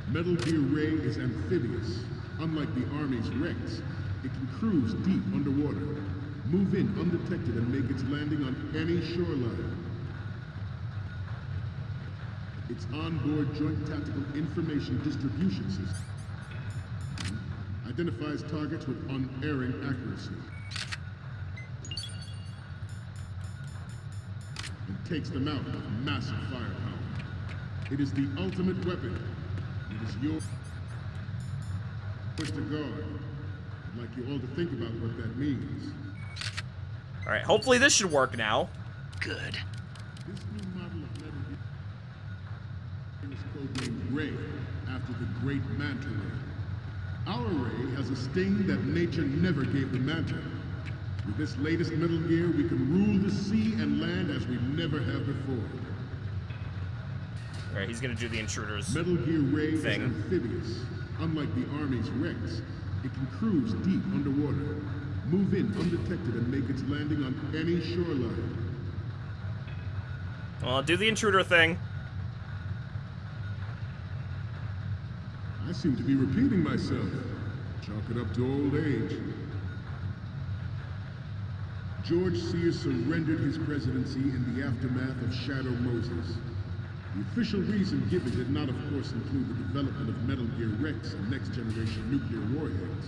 Metal Gear Ray is amphibious. Unlike the Army's Rex, it can cruise deep underwater, move in undetected, and make its landing on any shoreline. Its onboard Joint Tactical Information Distribution System identifies targets with unerring accuracy and takes them out with massive firepower. It is the ultimate weapon. It is yours to guard. I'd like you all to think about what that means. Alright, hopefully this should work now. Good. This new model of Metal Gear is codenamed Ray, after the great Manta Ray. Our Ray has a sting that nature never gave the Manta. With this latest Metal Gear, we can rule the sea and land as we never have before. Alright, he's gonna do the intruders Metal Gear Ray thing. is amphibious. Unlike the Army's Rex, it can cruise deep underwater, move in undetected, and make its landing on any shoreline. Well, I'll do the intruder thing. I seem to be repeating myself. Chalk it up to old age. George Sears surrendered his presidency in the aftermath of Shadow Moses. The official reason given did not, of course, include the development of Metal Gear Rex and next-generation nuclear warheads.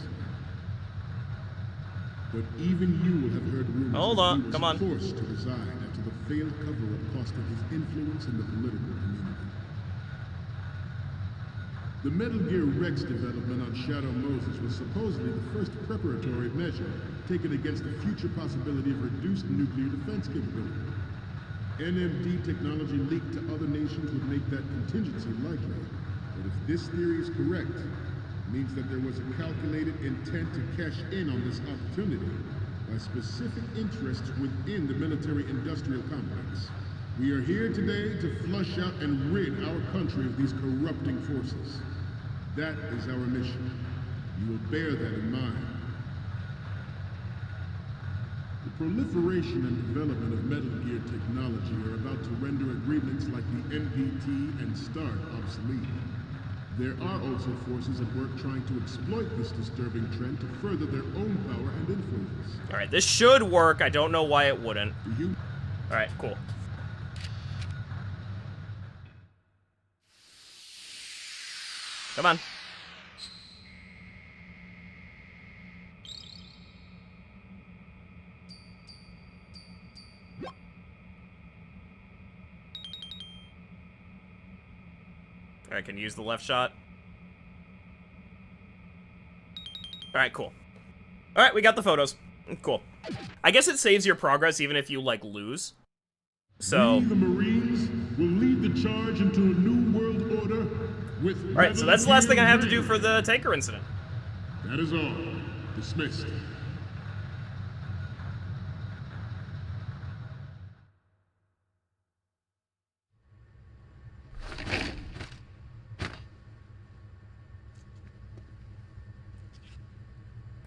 But even you will have heard rumors Hold that on, he was come on. forced to resign after the failed cover-up costing his influence in the political community. The Metal Gear Rex development on Shadow Moses was supposedly the first preparatory measure taken against the future possibility of reduced nuclear defense capability. NMD technology leaked to other nations would make that contingency likely. But if this theory is correct, it means that there was a calculated intent to cash in on this opportunity by specific interests within the military-industrial complex. We are here today to flush out and rid our country of these corrupting forces. That is our mission. You will bear that in mind. The proliferation and development of Metal Gear technology are about to render agreements like the NPT and START obsolete. There are also forces at work trying to exploit this disturbing trend to further their own power and influence. Alright, this should work. I don't know why it wouldn't. Alright, cool. Come on. I can use the left shot. Alright, cool. Alright, we got the photos. Cool. I guess it saves your progress even if you, like, lose. So... We, the Marines, will lead the charge into a new world order with... Alright, so that's the last thing I have to do for the tanker incident. That is all. Dismissed.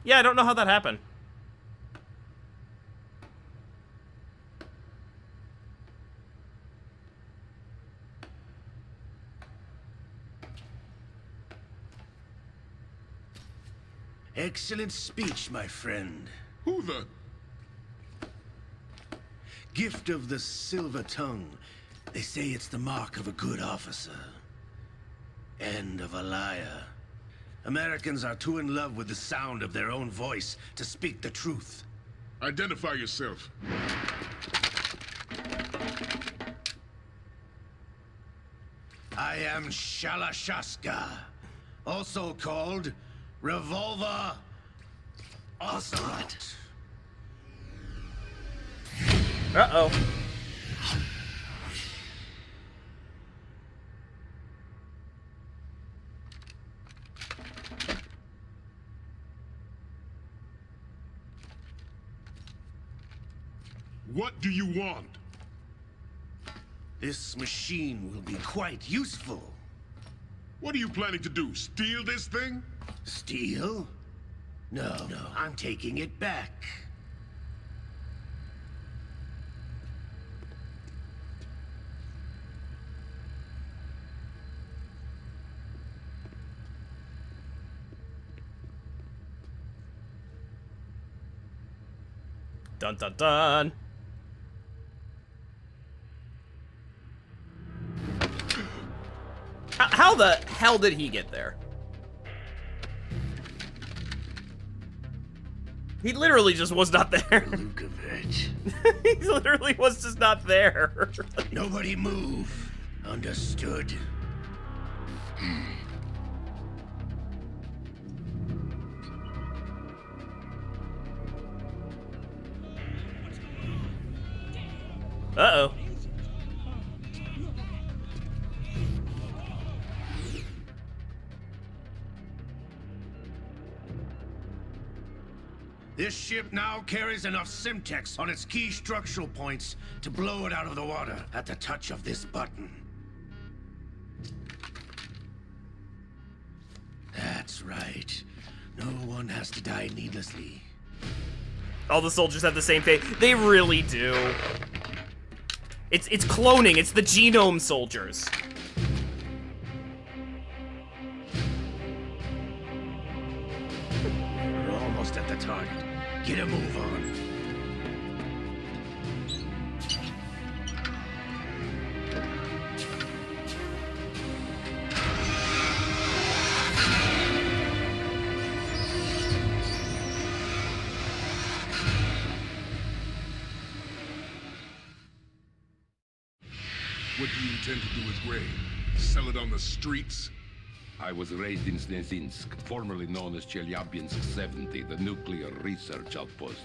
Yeah, I don't know how that happened. Excellent speech, my friend. Who the? Gift of the silver tongue. They say it's the mark of a good officer. And of a liar. Americans are too in love with the sound of their own voice to speak the truth. Identify yourself. I am Shalashaska, also called Revolver Ocelot. Uh-oh. What do you want? This machine will be quite useful. What are you planning to do? Steal this thing? Steal? No, I'm taking it back. Dun dun dun. How the hell did he get there? He literally just was not there. Lukovich. He literally was just not there. Nobody move. Understood? Uh-oh. This ship now carries enough Simtex on its key structural points to blow it out of the water at the touch of this button. That's right. No one has to die needlessly. All the soldiers have the same fate. They really do. It's cloning. It's the genome soldiers. We're almost at the target. Get a move on. What do you intend to do with Gray? Sell it on the streets? I was raised in Snezinsk, formerly known as Chelyabinsk 70, the nuclear research outpost.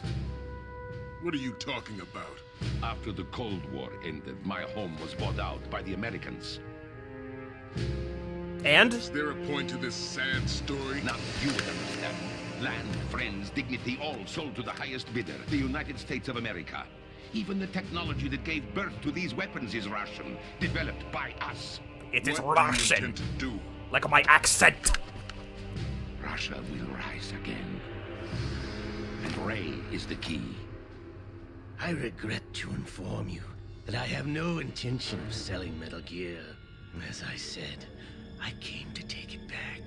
What are you talking about? After the Cold War ended, my home was bought out by the Americans. And? Is there a point to this sad story? Now you would understand. Land, friends, dignity, all sold to the highest bidder, the United States of America. Even the technology that gave birth to these weapons is Russian, developed by us. It is What do you Russian. intend to do? Like my accent. Russia will rise again. And Ray is the key. I regret to inform you that I have no intention of selling Metal Gear. As I said, I came to take it back.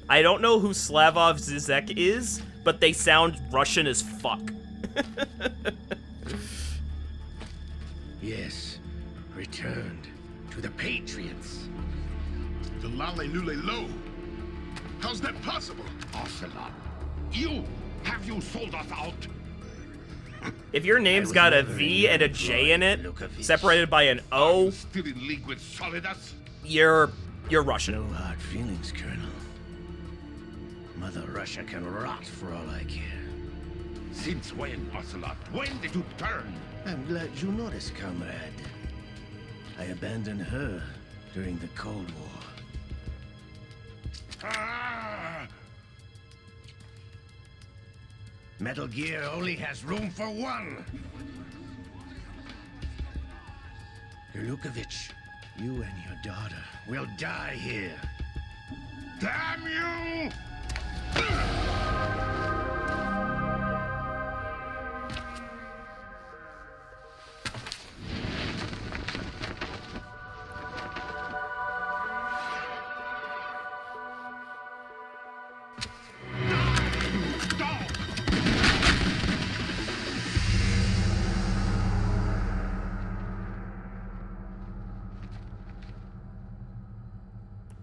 I don't know who Slavov Zizek is, but they sound Russian as fuck. Yes, returned to the Patriots. The Lale Lule Lo. How's that possible? Ocelot, have you sold us out? If your name's got a V and a J in it, separated by an O, Still in league with Solidus? you're Russian. No hard feelings, Colonel. Mother Russia can rot for all I care. Since when, Ocelot? When did you turn? I'm glad you noticed, comrade. I abandoned her during the Cold War. Metal Gear only has room for one. Yanukovych, you and your daughter will die here. Damn you!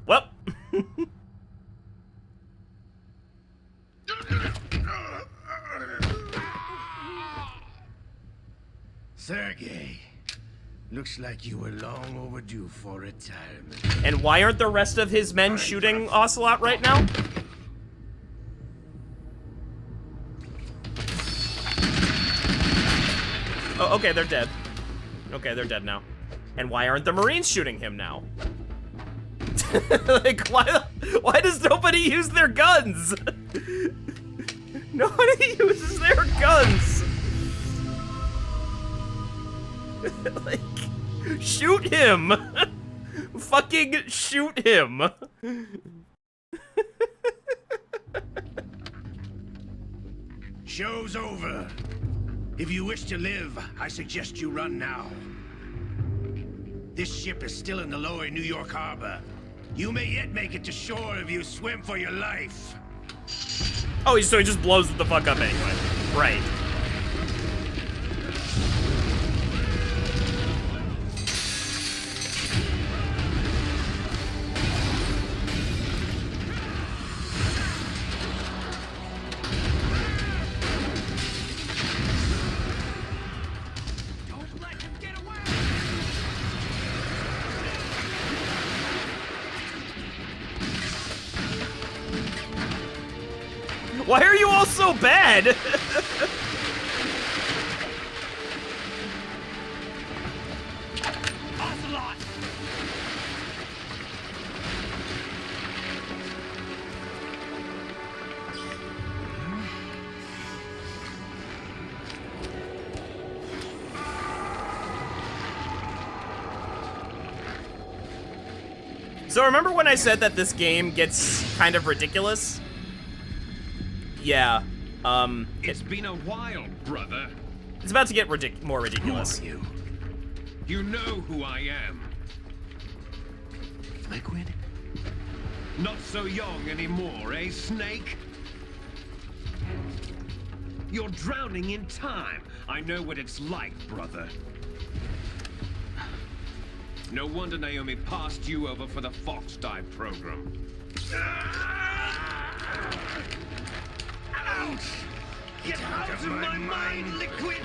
Well. Sergei, looks like you were long overdue for retirement. And why aren't the rest of his men shooting Ocelot right now? Oh, okay, they're dead. Okay, they're dead now. And why aren't the Marines shooting him now? Like, why does nobody use their guns? Nobody uses their guns. Like, shoot him. Fucking shoot him. Show's over. If you wish to live, I suggest you run now. This ship is still in the lower New York harbor. You may yet make it to shore if you swim for your life. Oh, so he just blows the fuck up anyway. Right. Why are you all so bad? Ocelot! So remember when I said that this game gets kind of ridiculous? Yeah, It's been a while, brother. it's about to get more ridiculous. Who are you? You know who I am. Liquid? Not so young anymore, eh, Snake? You're drowning in time. I know what it's like, brother. No wonder Naomi passed you over for the Fox Dive program. Ouch! Get out of my mind, Liquid!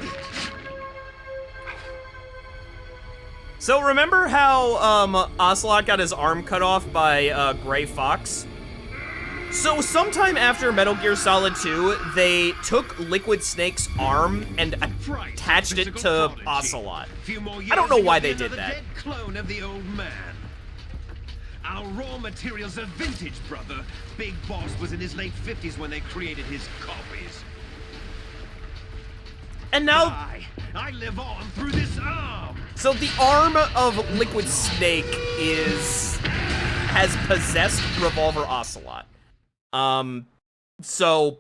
So remember how Ocelot got his arm cut off by Gray Fox? So sometime after Metal Gear Solid 2, they took Liquid Snake's arm and attached it to Ocelot. I don't know why they did that. Dead clone of the old man. Our raw materials are vintage, brother. Big Boss was in his late 50s when they created his copies. And now I live on through this arm. So the arm of Liquid Snake has possessed Revolver Ocelot. So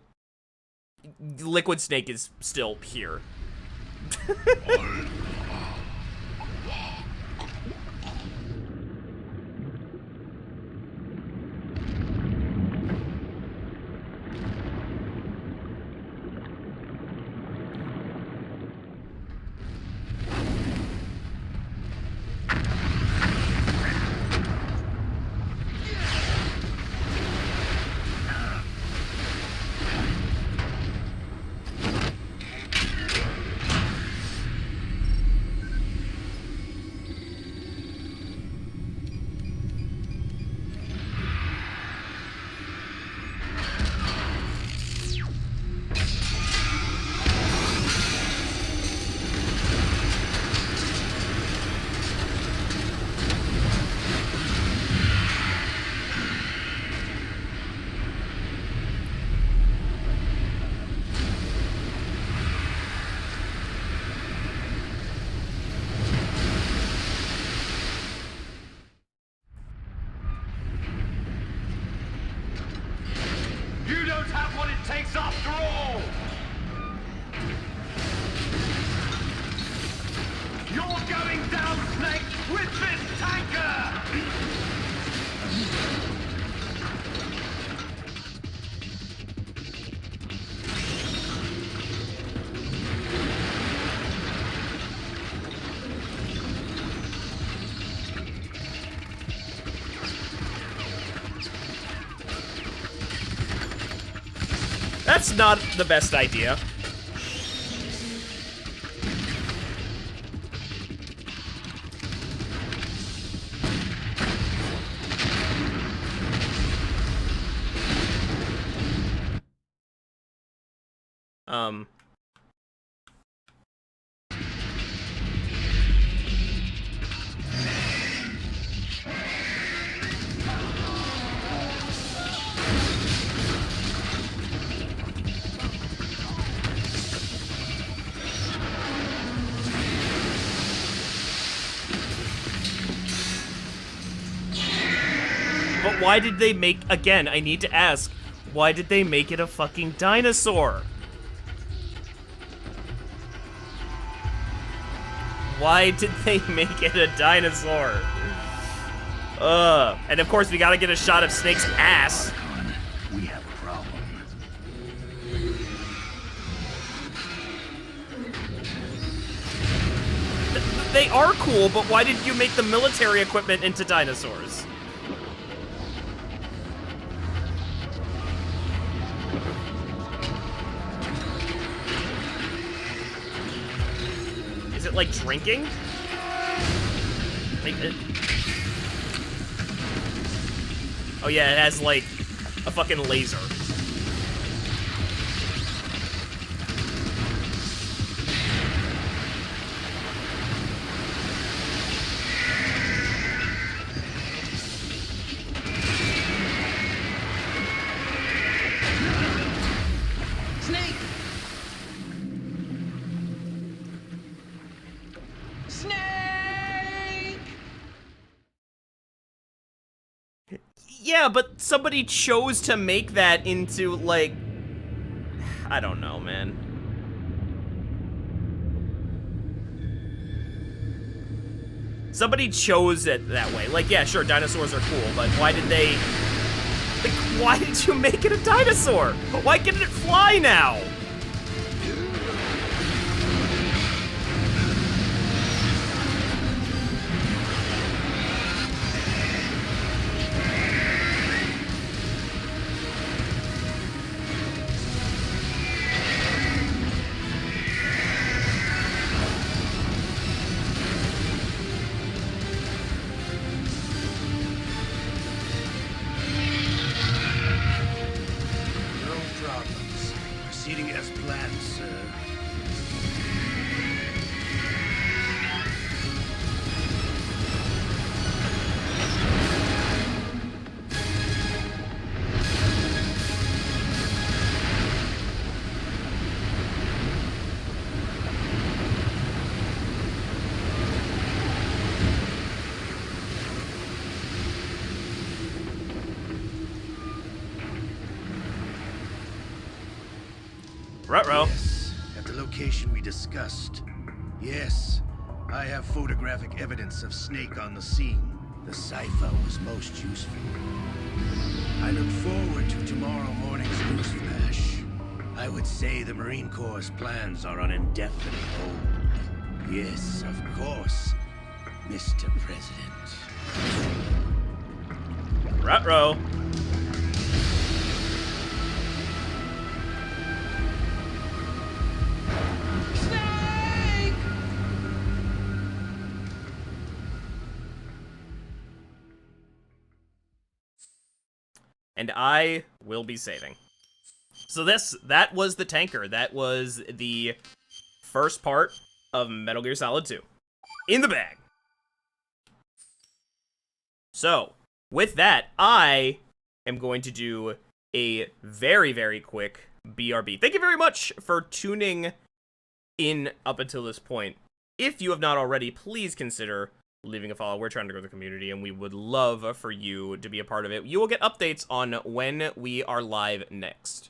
Liquid Snake is still here. You don't have what it takes after all! You're going down, Snake, with this tanker! That's not the best idea. But why did they make, again, I need to ask, why did they make it a fucking dinosaur? Why did they make it a dinosaur? And of course we gotta get a shot of Snake's ass. We have a problem. They are cool, but why did you make the military equipment into dinosaurs? Is it like drinking? Like, oh yeah, it has like a fucking laser. Snake! Snake! Yeah, but somebody chose to make that into, like... I don't know, man. Somebody chose it that way. Like, yeah, sure, dinosaurs are cool, but why did they... Like, why did you make it a dinosaur? Why can't it fly now? problems. Proceeding as planned, sir. Ruh-roh. Yes, at the location we discussed. Yes, I have photographic evidence of Snake on the scene. The cipher was most useful. I look forward to tomorrow morning's newsflash. I would say the Marine Corps' plans are on indefinite hold. Yes, of course, Mr. President. Ruh-roh. And I will be saving. So that was the tanker. That was the first part of Metal Gear Solid 2. In the bag. So, with that, I am going to do a very, very quick BRB. Thank you very much for tuning in up until this point. If you have not already, please consider leaving a follow. We're trying to grow the community, and we would love for you to be a part of it. You will get updates on when we are live next.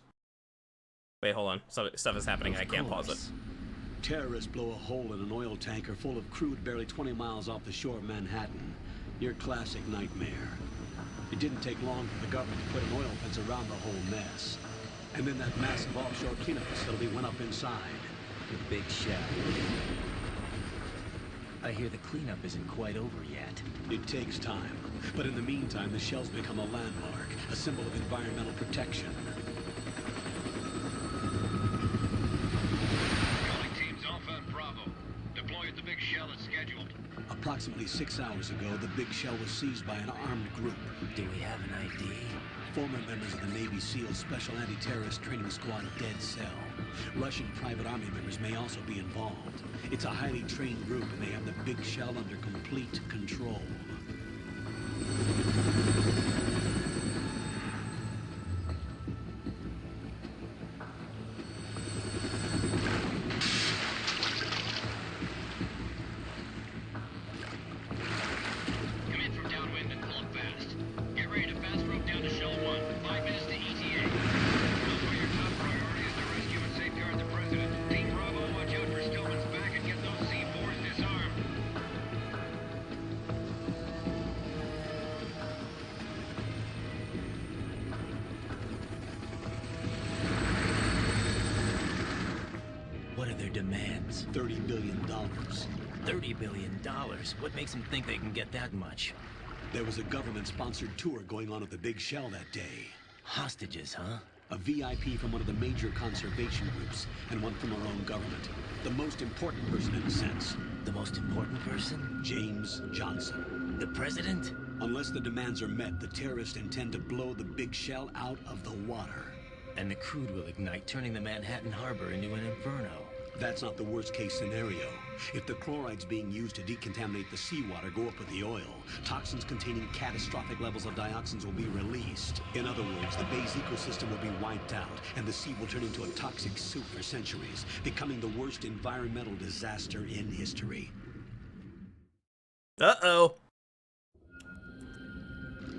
Wait, hold on. Stuff is happening. I can't pause it. Terrorists blow a hole in an oil tanker full of crude barely 20 miles off the shore of Manhattan. Your classic nightmare. It didn't take long for the government to put an oil fence around the whole mess. And then that massive offshore cleanup facility went up inside. The big shell. I hear the cleanup isn't quite over yet. It takes time. But in the meantime, the shell's become a landmark, a symbol of environmental protection. Calling teams Alpha and Bravo. Deploy at the big shell as scheduled. Approximately 6 hours ago, the big shell was seized by an armed group. Do we have an ID? Former members of the Navy SEAL Special Anti-Terrorist Training Squad Dead Cell. Russian private army members may also be involved. It's a highly trained group, and they have the big shell under complete control. Come in from downwind and pull up fast. Get ready to fast rope down to Shell 1. 5 minutes to ETA. Also, your top priority is to rescue and safeguard the president. Team Bravo, watch out for Stillman's back and get those C4s disarmed. What are their demands? $30 billion. $30 billion? What makes them think they can get that much? There was a government-sponsored tour going on at the big shell that day. Hostages, huh? A VIP from one of the major conservation groups, and one from our own government. The most important person in a sense. The most important person? James Johnson. The president? Unless the demands are met, the terrorists intend to blow the big shell out of the water. And the crude will ignite, turning the Manhattan Harbor into an inferno. That's not the worst-case scenario. If the chlorides being used to decontaminate the seawater go up with the oil, toxins containing catastrophic levels of dioxins will be released. In other words, the bay's ecosystem will be wiped out, and the sea will turn into a toxic soup for centuries, becoming the worst environmental disaster in history. Uh-oh.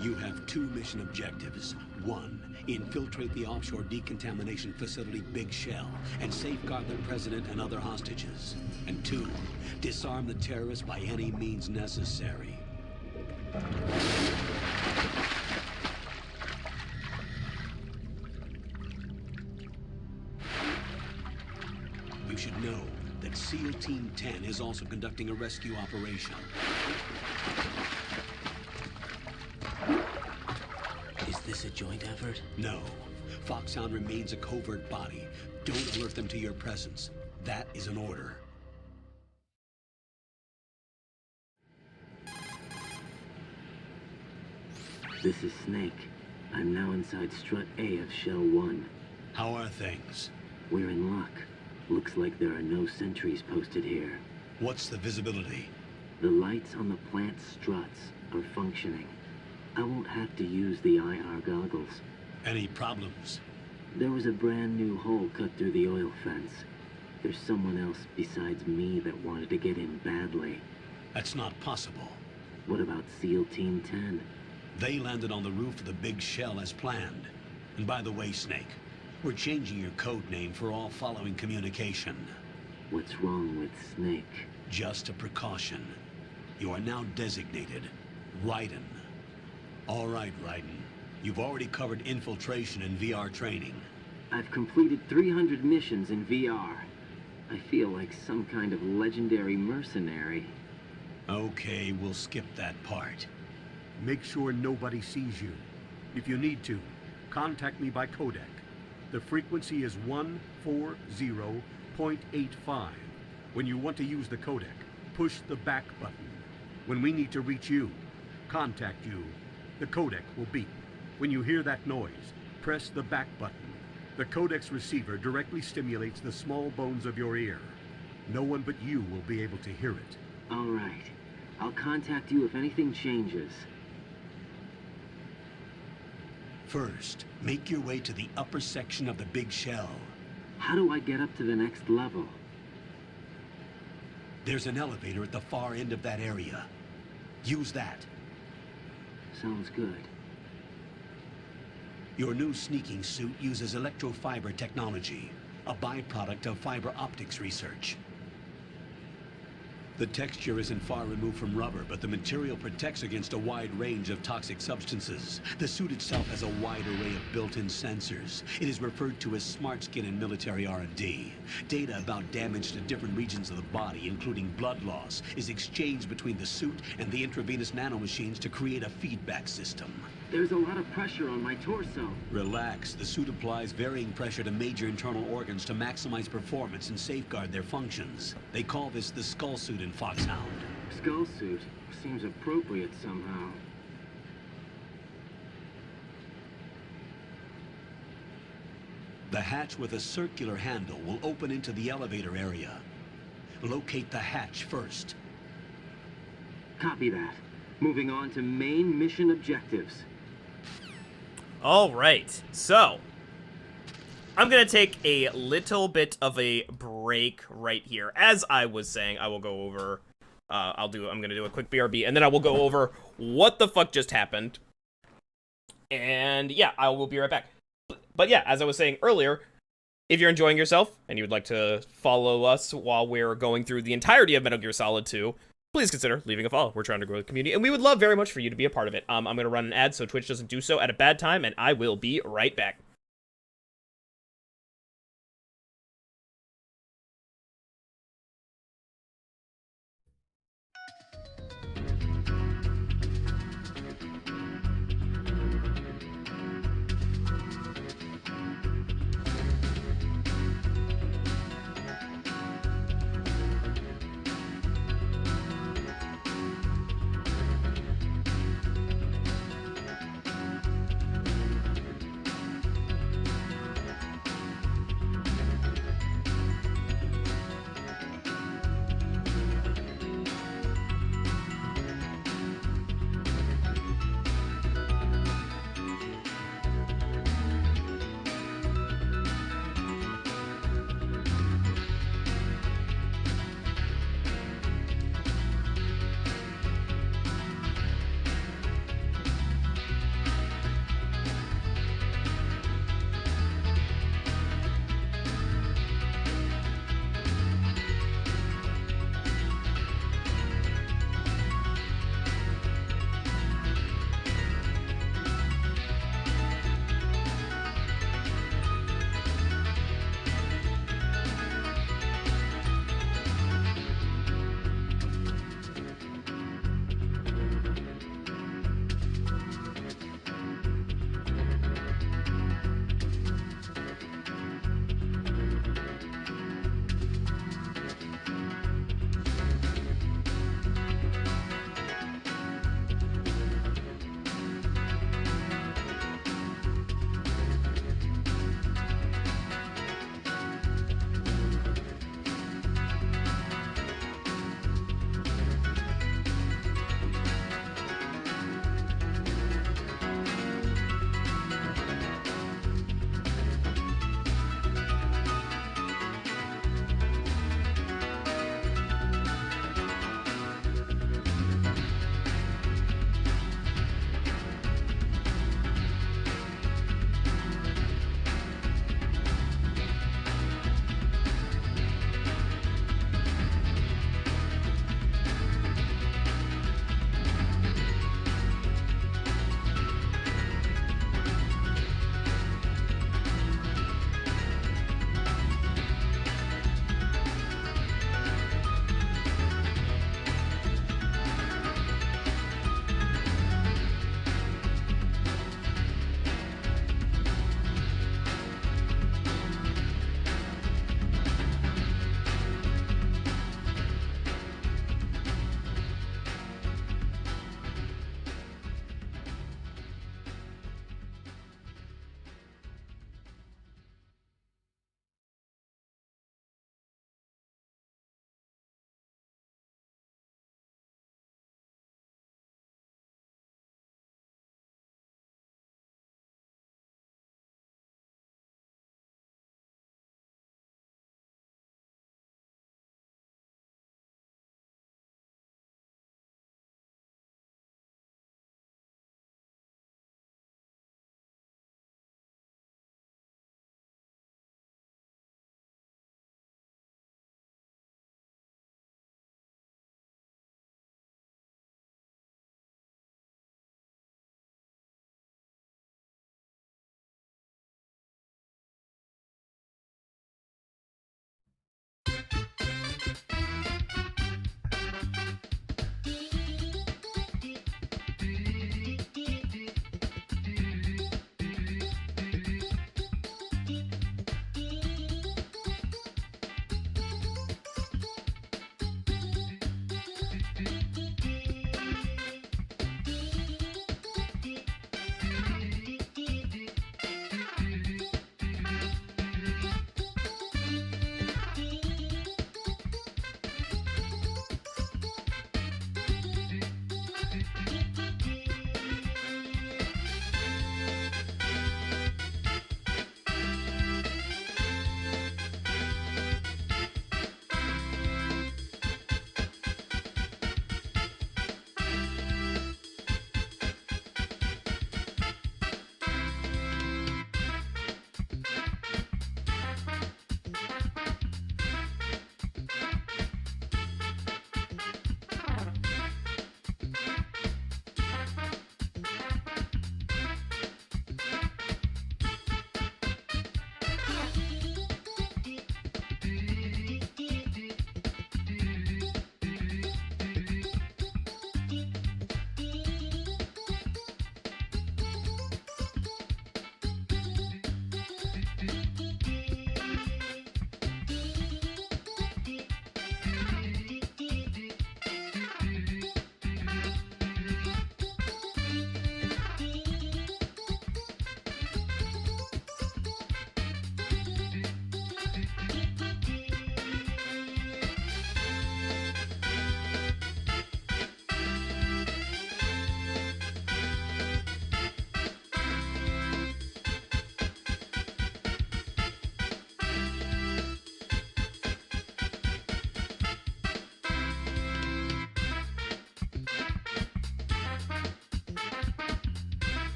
You have 2 mission objectives. 1, infiltrate the offshore decontamination facility Big Shell and safeguard the president and other hostages. And 2, disarm the terrorists by any means necessary. You should know that SEAL Team 10 is also conducting a rescue operation. Is this a joint effort? No. Foxhound remains a covert body. Don't alert them to your presence. That is an order. This is Snake. I'm now inside Strut A of Shell 1. How things. We're in luck. Looks like there are no sentries posted here. What's the visibility? The lights on the plant struts are functioning. I won't have to use the IR goggles. Any problems? There was a brand new hole cut through the oil fence. There's someone else besides me that wanted to get in badly. That's not possible. What about SEAL Team 10? They landed on the roof of the big shell as planned. And by the way, Snake, we're changing your code name for all following communication. What's wrong with Snake? Just a precaution. You are now designated Raiden. All right, Raiden. You've already covered infiltration and VR training. I've completed 300 missions in VR. I feel like some kind of legendary mercenary. Okay, we'll skip that part. Make sure nobody sees you. If you need to, contact me by codec. The frequency is 140.85. When you want to use the codec, push the back button. When we need to reach you, contact you, the codec will beep. When you hear that noise, press the back button. The codec's receiver directly stimulates the small bones of your ear. No one but you will be able to hear it. All right. I'll contact you if anything changes. First, make your way to the upper section of the big shell. How do I get up to the next level? There's an elevator at the far end of that area. Use that. Sounds good. Your new sneaking suit uses electrofiber technology, a byproduct of fiber optics research. The texture isn't far removed from rubber, but the material protects against a wide range of toxic substances. The suit itself has a wide array of built-in sensors. It is referred to as smart skin in military R&D. Data about damage to different regions of the body, including blood loss, is exchanged between the suit and the intravenous nanomachines to create a feedback system. There's a lot of pressure on my torso. Relax. The suit applies varying pressure to major internal organs to maximize performance and safeguard their functions. They call this the skull suit in Foxhound. Skull suit seems appropriate somehow. The hatch with a circular handle will open into the elevator area. Locate the hatch first. Copy that. Moving on to main mission objectives. All right, so I'm gonna take a little bit of a break right here. As I was saying, I will go over. I'm gonna do a quick BRB, and then I will go over what the fuck just happened. And yeah, I will be right back. But yeah, as I was saying earlier, if you're enjoying yourself and you would like to follow us while we're going through the entirety of Metal Gear Solid 2, please consider leaving a follow. We're trying to grow the community, and we would love very much for you to be a part of it. I'm going to run an ad so Twitch doesn't do so at a bad time, and I will be right back.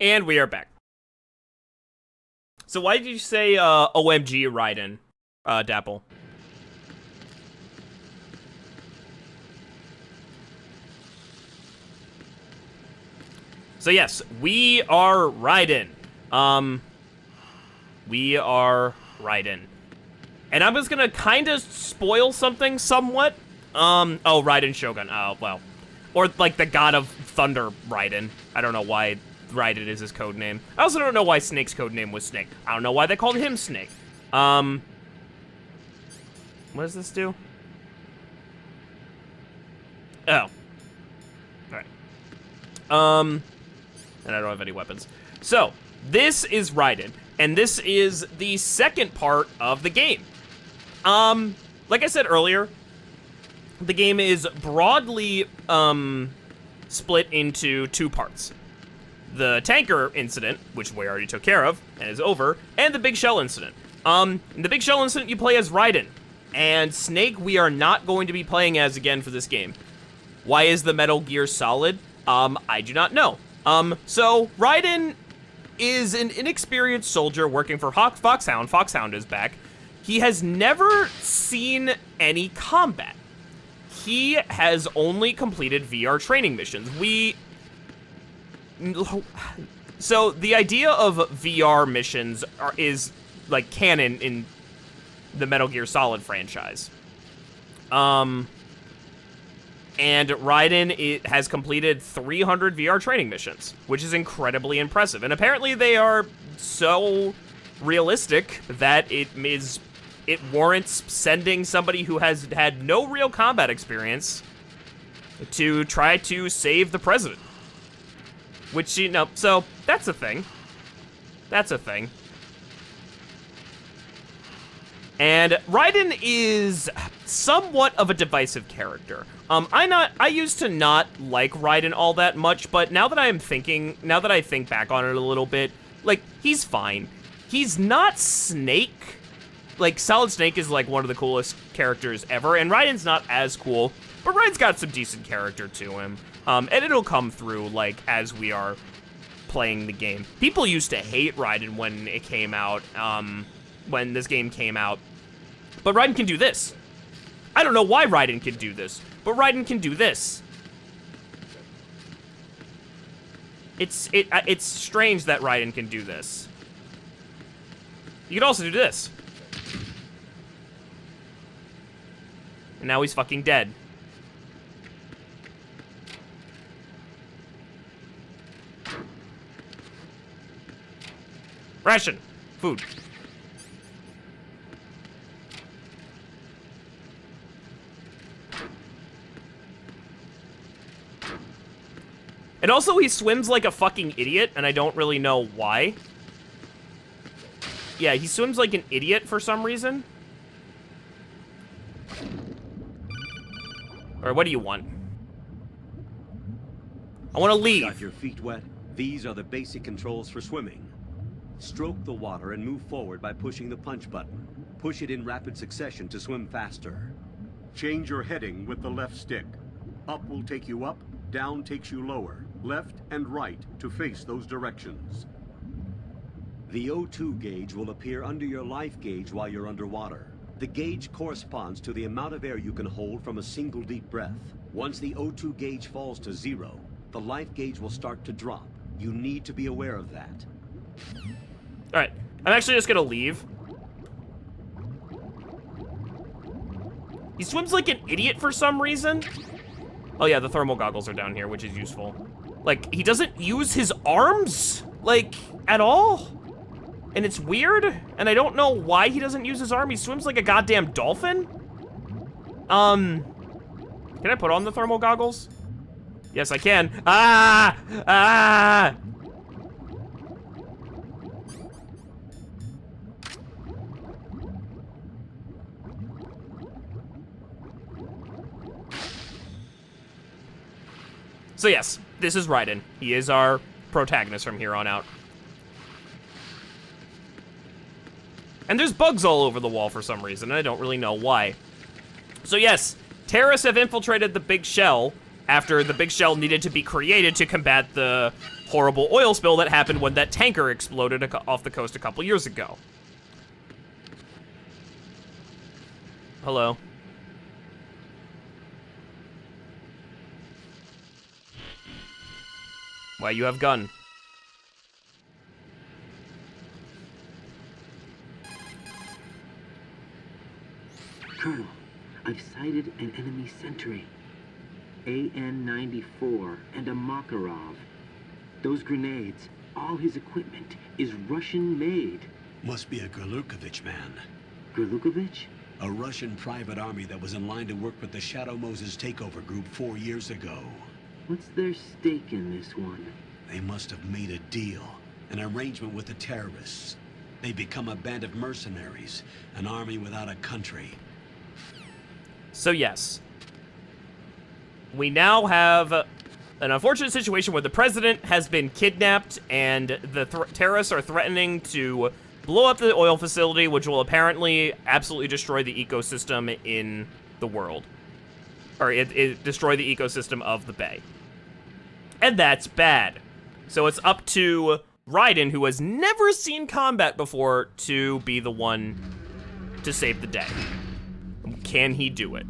And we are back. So why did you say OMG Raiden, Dapple? So yes, we are Raiden. We are Raiden. And I'm just gonna kind of spoil something somewhat. Oh, Raiden Shogun. Oh, well. Or like the God of Thunder Raiden. I don't know why Raiden is his code name. I also don't know why Snake's code name was Snake. I don't know why they called him Snake. What does this do? Oh. Alright. And I don't have any weapons. So, this is Raiden, and this is the second part of the game. Like I said earlier, the game is broadly, split into two parts. The tanker incident, which we already took care of, and is over, and the big shell incident. In the big shell incident, you play as Raiden, and Snake we are not going to be playing as again for this game. Why is the Metal Gear Solid? I do not know. So, Raiden is an inexperienced soldier working for Foxhound. Foxhound is back. He has never seen any combat. He has only completed VR training missions. So, the idea of VR missions is, like, canon in the Metal Gear Solid franchise. And Raiden has completed 300 VR training missions, which is incredibly impressive. And apparently they are so realistic that it warrants sending somebody who has had no real combat experience to try to save the president. Which, you know, so that's a thing. That's a thing. And Raiden is somewhat of a divisive character. I used to not like Raiden all that much, but now that I think back on it a little bit, like, he's fine. He's not Snake. Like, Solid Snake is, like, one of the coolest characters ever, and Raiden's not as cool, but Raiden's got some decent character to him. And it'll come through, like, as we are playing the game. People used to hate Raiden when it came out, when this game came out. But Raiden can do this. I don't know why Raiden can do this, but Raiden can do this. It's strange that Raiden can do this. You can also do this. And now he's fucking dead. Ration. Food. And also, he swims like a fucking idiot, and I don't really know why. Yeah, he swims like an idiot for some reason. Or what do you want? I want to leave. Got your feet wet? These are the basic controls for swimming. Stroke the water and move forward by pushing the punch button. Push it in rapid succession to swim faster. Change your heading with the left stick. Up will take you up, down takes you lower. Left and right to face those directions. The O2 gauge will appear under your life gauge while you're underwater. The gauge corresponds to the amount of air you can hold from a single deep breath. Once the O2 gauge falls to 0, the life gauge will start to drop. You need to be aware of that. Alright, I'm actually just gonna leave. He swims like an idiot for some reason. Oh yeah, the thermal goggles are down here, which is useful. Like, he doesn't use his arms, like, at all. And it's weird, and I don't know why he doesn't use his arm. He swims like a goddamn dolphin. Can I put on the thermal goggles? Yes, I can. Ah! Ah! So yes, this is Raiden. He is our protagonist from here on out. And there's bugs all over the wall for some reason, and I don't really know why. So yes, terrorists have infiltrated the Big Shell after the Big Shell needed to be created to combat the horrible oil spill that happened when that tanker exploded off the coast a couple years ago. Hello. Why you have gun? Colonel, I've sighted an enemy sentry. AN-94 and a Makarov. Those grenades, all his equipment, is Russian-made. Must be a Gurlukovich man. Gurlukovich? A Russian private army that was in line to work with the Shadow Moses takeover group 4 years ago. What's their stake in this one? They must have made a deal, an arrangement with the terrorists. They become a band of mercenaries, an army without a country. So yes, we now have an unfortunate situation where the president has been kidnapped and the terrorists are threatening to blow up the oil facility, which will apparently absolutely destroy the ecosystem in the world. Or it destroy the ecosystem of the bay. And that's bad. So it's up to Raiden, who has never seen combat before, to be the one to save the day. Can he do it?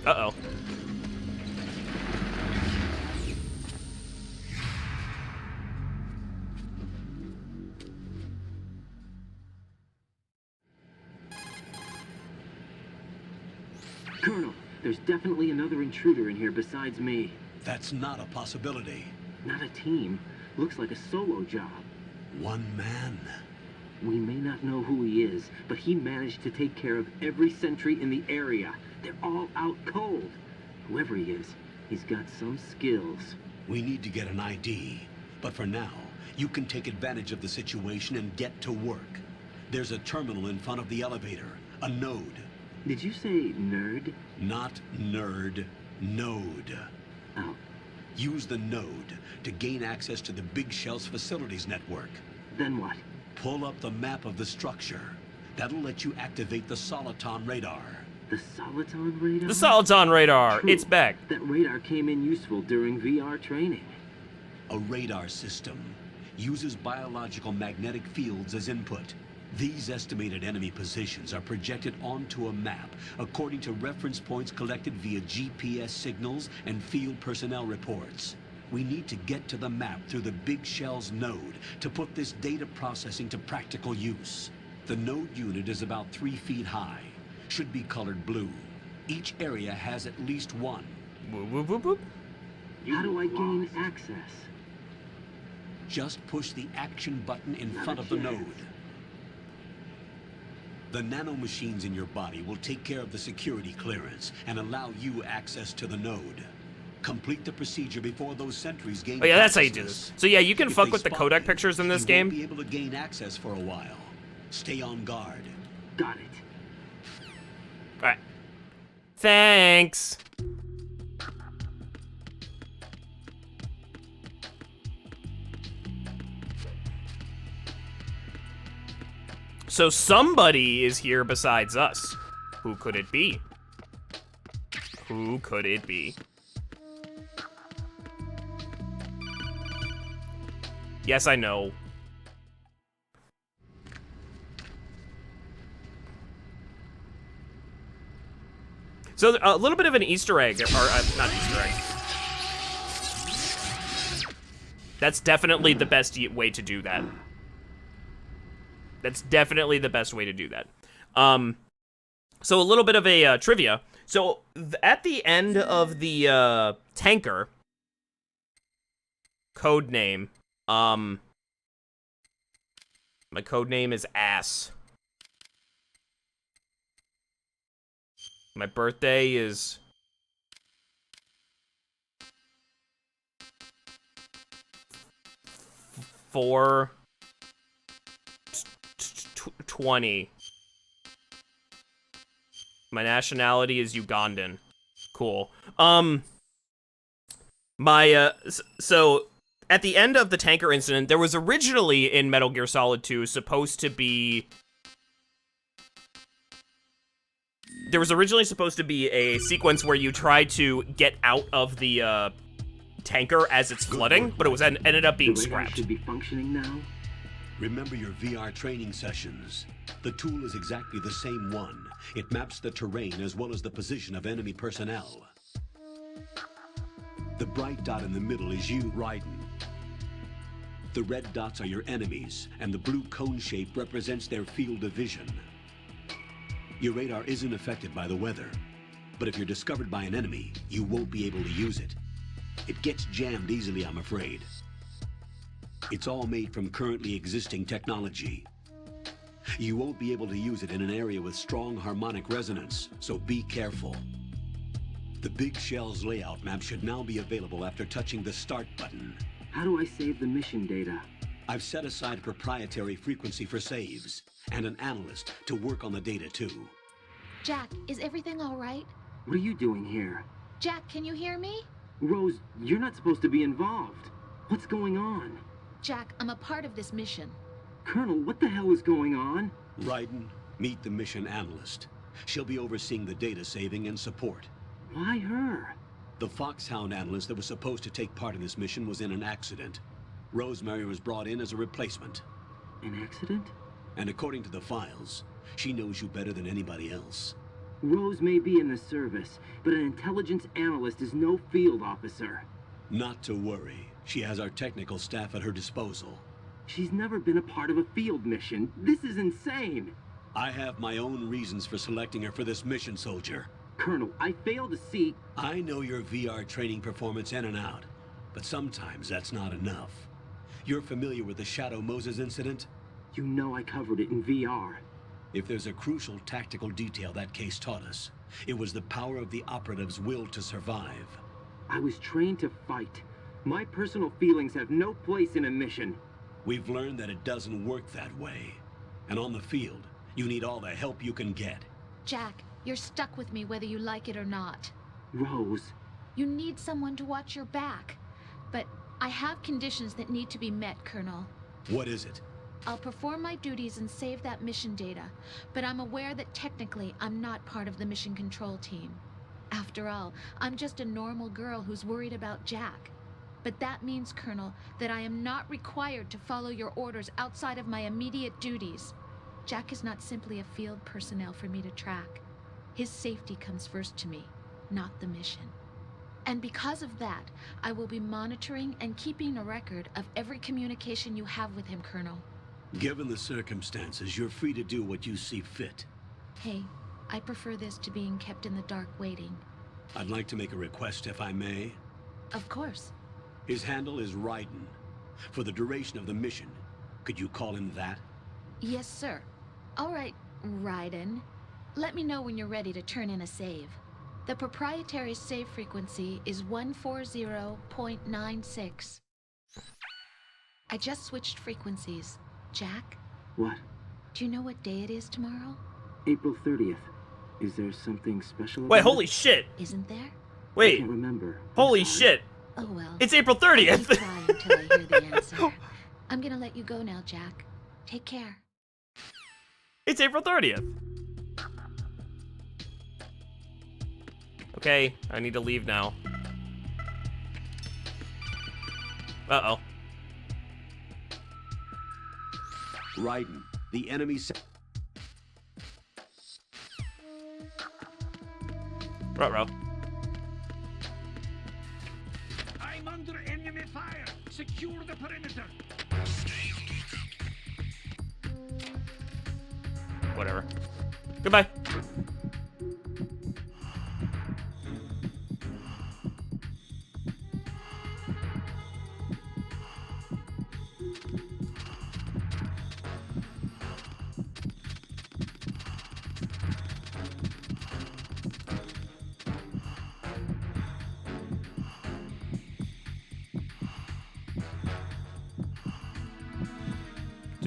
Uh-oh. Colonel, there's definitely another intruder in here besides me. That's not a possibility. Not a team. Looks like a solo job. One man. We may not know who he is, but he managed to take care of every sentry in the area. They're all out cold. Whoever he is, he's got some skills. We need to get an ID. But for now, you can take advantage of the situation and get to work. There's a terminal in front of the elevator. A node. Did you say nerd? Not nerd. Node. Oh. Use the node to gain access to the Big Shell's facilities network. Then what? Pull up the map of the structure. That'll let you activate the Soliton radar. The Soliton radar? The Soliton radar! True. It's back. That radar came in useful during VR training. A radar system uses biological magnetic fields as input. These estimated enemy positions are projected onto a map according to reference points collected via GPS signals and field personnel reports. We need to get to the map through the Big Shell's node to put this data processing to practical use. The node unit is about 3 feet high. Should be colored blue. Each area has at least one. Whoop, whoop, whoop, whoop. How do I gain access? Just push the action button in front of the node. The nanomachines in your body will take care of the security clearance and allow you access to the node. Complete the procedure before those sentries gain. Oh yeah, that's how you do this. So yeah, you can fuck with the codec pictures in this game. You won't be able to gain access for a while. Stay on guard. Got it. All right. Thanks. So somebody is here besides us. Who could it be? Who could it be? Yes, I know. So a little bit of an Easter egg, or not Easter egg. That's definitely the best way to do that. That's definitely the best way to do that. So a little bit of a trivia. So at the end of the tanker code name, my code name is Ass. My birthday is 4/20. My nationality is Ugandan. Cool. So at the end of the tanker incident, there was originally in Metal Gear Solid 2 supposed to be there was originally supposed to be a sequence where you try to get out of the tanker as it's flooding, but it was ended up being The radar scrapped. should be functioning now. Remember your VR training sessions. The tool is exactly the same one. It maps the terrain as well as the position of enemy personnel. The bright dot in the middle is you, Raiden. The red dots are your enemies, and the blue cone shape represents their field of vision. Your radar isn't affected by the weather, but if you're discovered by an enemy, you won't be able to use it. It gets jammed easily, I'm afraid. It's all made from currently existing technology. You won't be able to use it in an area with strong harmonic resonance, so be careful. The Big Shell's layout map should now be available after touching the Start button. How do I save the mission data? I've set aside a proprietary frequency for saves, and an analyst to work on the data too. Jack, is everything all right? What are you doing here? Jack, can you hear me? Rose, you're not supposed to be involved. What's going on? Jack, I'm a part of this mission. Colonel, what the hell is going on? Raiden, meet the mission analyst. She'll be overseeing the data saving and support. Why her? The Foxhound analyst that was supposed to take part in this mission was in an accident. Rosemary was brought in as a replacement. An accident? And according to the files, she knows you better than anybody else. Rose may be in the service, but an intelligence analyst is no field officer. Not to worry. She has our technical staff at her disposal. She's never been a part of a field mission. This is insane. I have my own reasons for selecting her for this mission, soldier. Colonel, I fail to see... I know your VR training performance in and out, but sometimes that's not enough. You're familiar with the Shadow Moses incident? You know I covered it in VR. If there's a crucial tactical detail that case taught us, it was the power of the operative's will to survive. I was trained to fight. My personal feelings have no place in a mission. We've learned that it doesn't work that way. And on the field, you need all the help you can get. Jack, you're stuck with me whether you like it or not. Rose. You need someone to watch your back. But I have conditions that need to be met, Colonel. What is it? I'll perform my duties and save that mission data, but I'm aware that technically I'm not part of the mission control team. After all, I'm just a normal girl who's worried about Jack. But that means, Colonel, that I am not required to follow your orders outside of my immediate duties. Jack is not simply a field personnel for me to track. His safety comes first to me, not the mission. And because of that, I will be monitoring and keeping a record of every communication you have with him, Colonel. Given the circumstances, you're free to do what you see fit. Hey, I prefer this to being kept in the dark waiting. I'd like to make a request, if I may. Of course. His handle is Raiden. For the duration of the mission, could you call him that? Yes, sir. All right, Raiden. Let me know when you're ready to turn in a save. The proprietary save frequency is 140.96. I just switched frequencies. Jack? What? Do you know what day it is tomorrow? April 30th. Is there something special about Wait, holy it? shit! Isn't there? Wait. I can't remember. Holy shit! Oh well. It's April 30th! I'll keep trying until I hear the answer. I'm gonna let you go now, Jack. Take care. It's April 30th. Okay, I need to leave now. Uh-oh. Raiden, the enemy... Ruh-roh. I'm under enemy fire. Secure the perimeter. Whatever. Goodbye.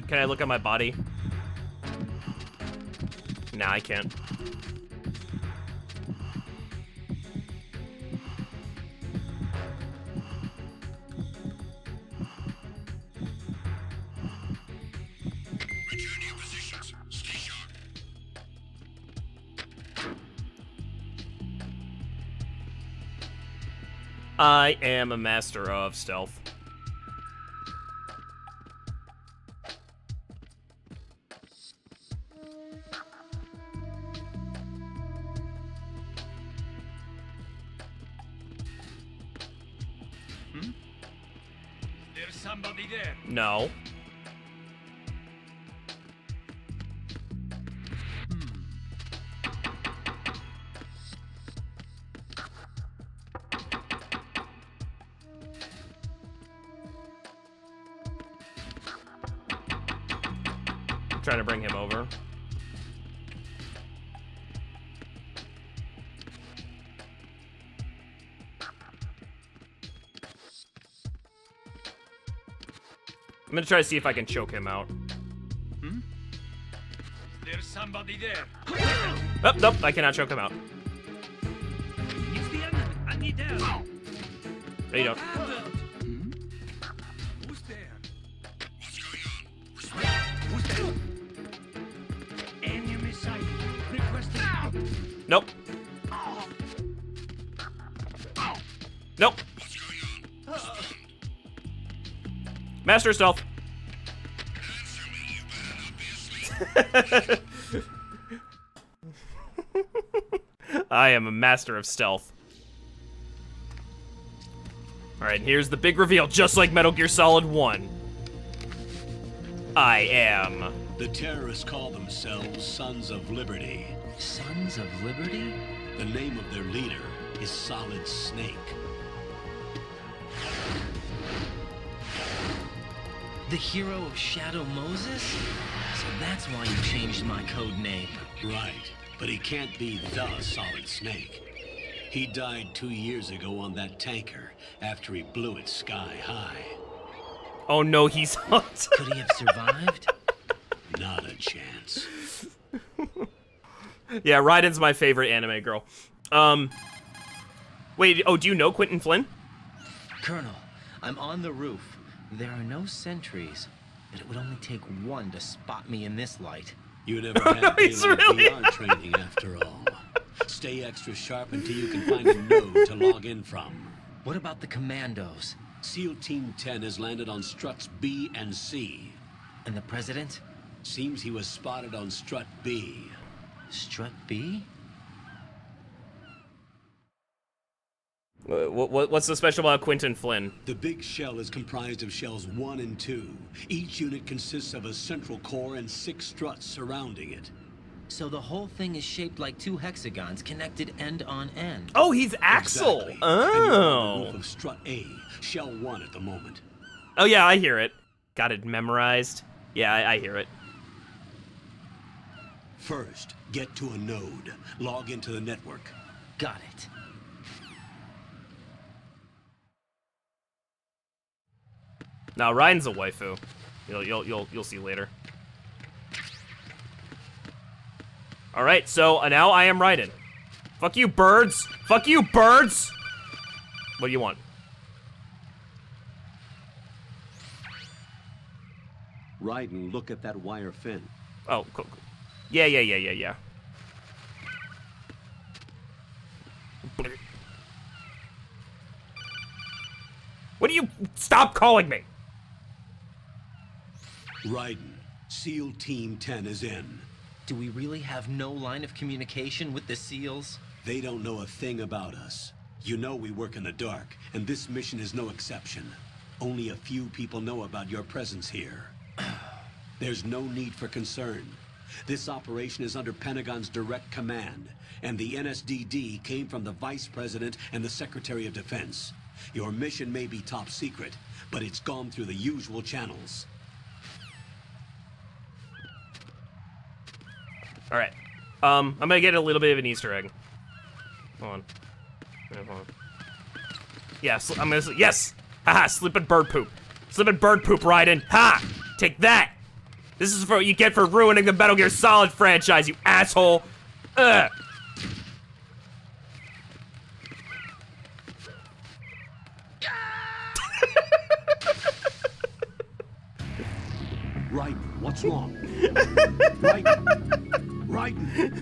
Can I look at my body? Nah, I can't. Return to your positions. Stay sharp. I am a master of stealth. There's somebody there. No. Trying to bring him over. I'm gonna try to see if I can choke him out. There's somebody there. Oh, nope, I cannot choke him out. It's the enemy. I need help. There you go. Who's there? Who's there? Enemy sight. Requesting. Nope. Nope. Master stealth. I am a master of stealth. Alright, here's the big reveal, just like Metal Gear Solid 1. I am. The terrorists call themselves Sons of Liberty. Sons of Liberty? The name of their leader is Solid Snake. The hero of Shadow Moses? So that's why you changed my code name. Right, but he can't be the Solid Snake. He died 2 years ago on that tanker after he blew it sky high. Oh no, he's hot. Could he have survived? Not a chance. Yeah, Raiden's my favorite anime girl. Wait, oh, do you know Quentin Flynn? Colonel, I'm on the roof. There are no sentries, but it would only take one to spot me in this light. You never had He's daylight really- VR training after all. Stay extra sharp until you can find a node to log in from. What about the commandos? SEAL Team 10 has landed on struts B and C. And the president? Seems he was spotted on strut B. Strut B? What's so special about Quentin Flynn? The big shell is comprised of shells 1 and 2. Each unit consists of a central core and 6 struts surrounding it. So the whole thing is shaped like 2 hexagons connected end on end. Oh, he's Axel. Exactly. And you're on the Oh. roof of strut A, shell 1 at the moment. Oh yeah, I hear it. Got it memorized. Yeah, I hear it. First, get to a node. Log into the network. Got it. Now Ryan's a waifu. You'll see later. All right, so now I am Raiden. Fuck you, birds. Fuck you, birds. What do you want? Raiden, look at that wire fin. Oh, cool. Yeah. What do you... Stop calling me! Raiden, SEAL Team 10 is in. Do we really have no line of communication with the SEALs? They don't know a thing about us. You know we work in the dark, and this mission is no exception. Only a few people know about your presence here. There's no need for concern. This operation is under Pentagon's direct command, and the NSDD came from the Vice President and the Secretary of Defense. Your mission may be top secret, but it's gone through the usual channels. All right. I'm gonna get a little bit of an Easter egg. Hold on. Hold on. Yes, I'm gonna. Yes. Haha. Slippin' bird poop. Slippin' bird poop, Raiden. Ha! Take that. This is what you get for ruining the Metal Gear Solid franchise, you asshole. Ugh. Raiden, what's wrong? Raiden! Raiden!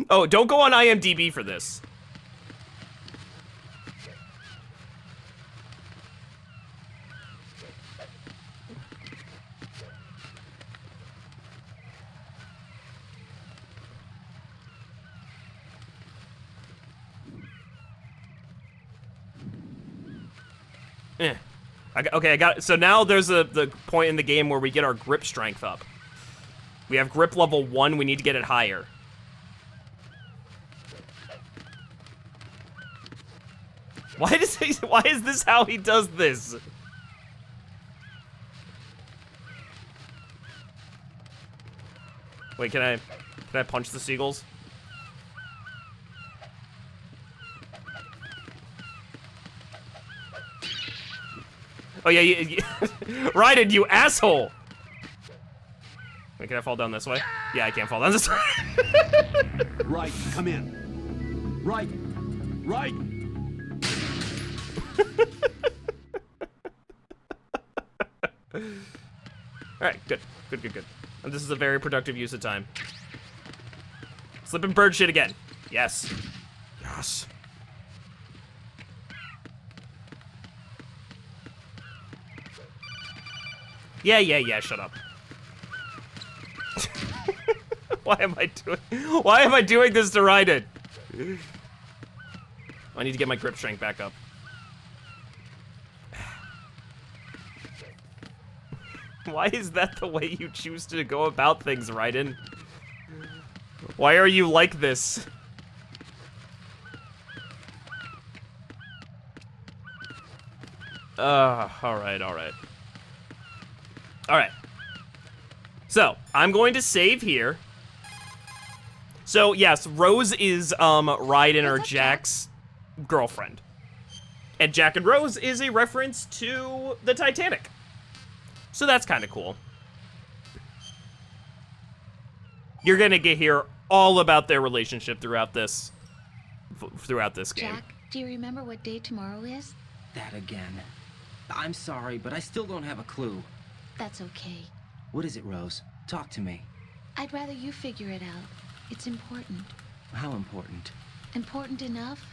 Oh, don't go on IMDb for this. Okay, I got it. So now there's the point in the game where we get our grip strength up. We have grip level 1, we need to get it higher. Why is this how he does this? Wait, can I punch the seagulls? Oh yeah, Raiden, you asshole! Wait, can I fall down this way? Yeah, I can't fall down this way. Right, come in. Right. Alright, good. And this is a very productive use of time. Slipping bird shit again. Yes. Yes. Yeah, shut up. Why am I doing this to Raiden? I need to get my grip strength back up. Why is that the way you choose to go about things, Raiden? Why are you like this? Alright. Alright. So, I'm going to save here. So, yes, Rose is, Raiden or Jack's girlfriend. And Jack and Rose is a reference to the Titanic. So that's kind of cool. You're gonna hear all about their relationship throughout this game. Jack, do you remember what day tomorrow is? That again. I'm sorry, but I still don't have a clue. That's okay. What is it, Rose? Talk to me. I'd rather you figure it out. It's important. How important? Important enough?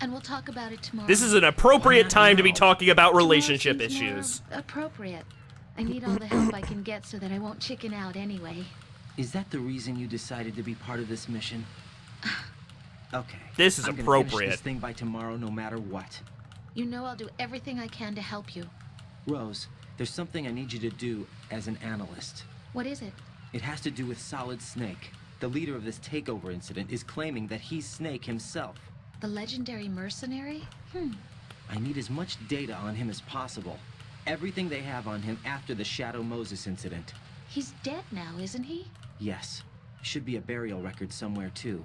And we'll talk about it tomorrow. This is an appropriate time to be talking about relationship issues. Appropriate. I need all the help I can get so that I won't chicken out anyway. Is that the reason you decided to be part of this mission? Okay. This is I'm gonna appropriate. finish this thing by tomorrow, no matter what. You know I'll do everything I can to help you. Rose, there's something I need you to do as an analyst. What is it? It has to do with Solid Snake. The leader of this takeover incident is claiming that he's Snake himself. The legendary mercenary? I need as much data on him as possible. Everything they have on him after the Shadow Moses incident. He's dead now, isn't he? Yes. Should be a burial record somewhere, too.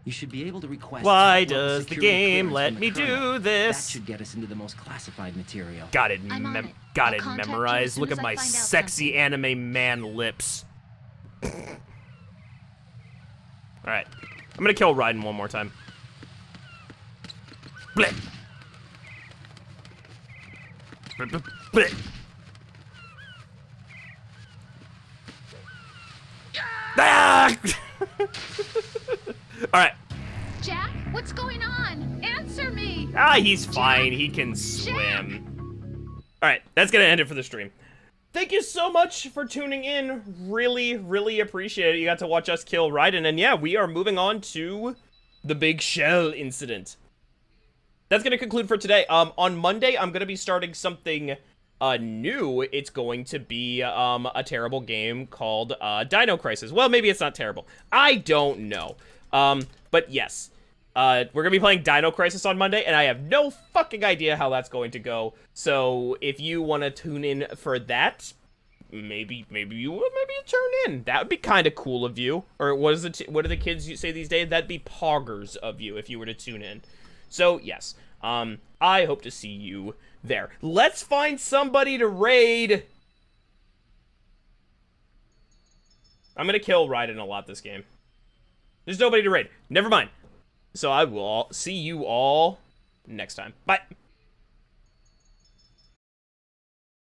You should be able to request... Why top-level does the security game clearance let from me the Colonel. do this? That should get us into the most classified material. Got it, I'm on it. got I'll it contact you as memorized. soon Look as at I my find out sexy something. anime man lips. Alright. I'm gonna kill Raiden one more time. Blip. Blip, blip, blip. Ah! Alright. Jack, what's going on? Answer me! Ah, he's fine. He can swim. Alright, that's gonna end it for the stream. Thank you so much for tuning in. Really, really appreciate it. You got to watch us kill Raiden. And yeah, we are moving on to the big shell incident. That's gonna conclude for today. On Monday, I'm gonna be starting something new. It's going to be a terrible game called Dino Crisis. Well, maybe it's not terrible. I don't know. But yes. We're gonna be playing Dino Crisis on Monday, and I have no fucking idea how that's going to go. So if you want to tune in for that, maybe you turn in. That would be kind of cool of you. Or what do the kids say these days? That'd be poggers of you if you were to tune in. So yes, I hope to see you there. Let's find somebody to raid. I'm gonna kill Raiden a lot this game. There's nobody to raid. Never mind. So I will see you all next time. Bye.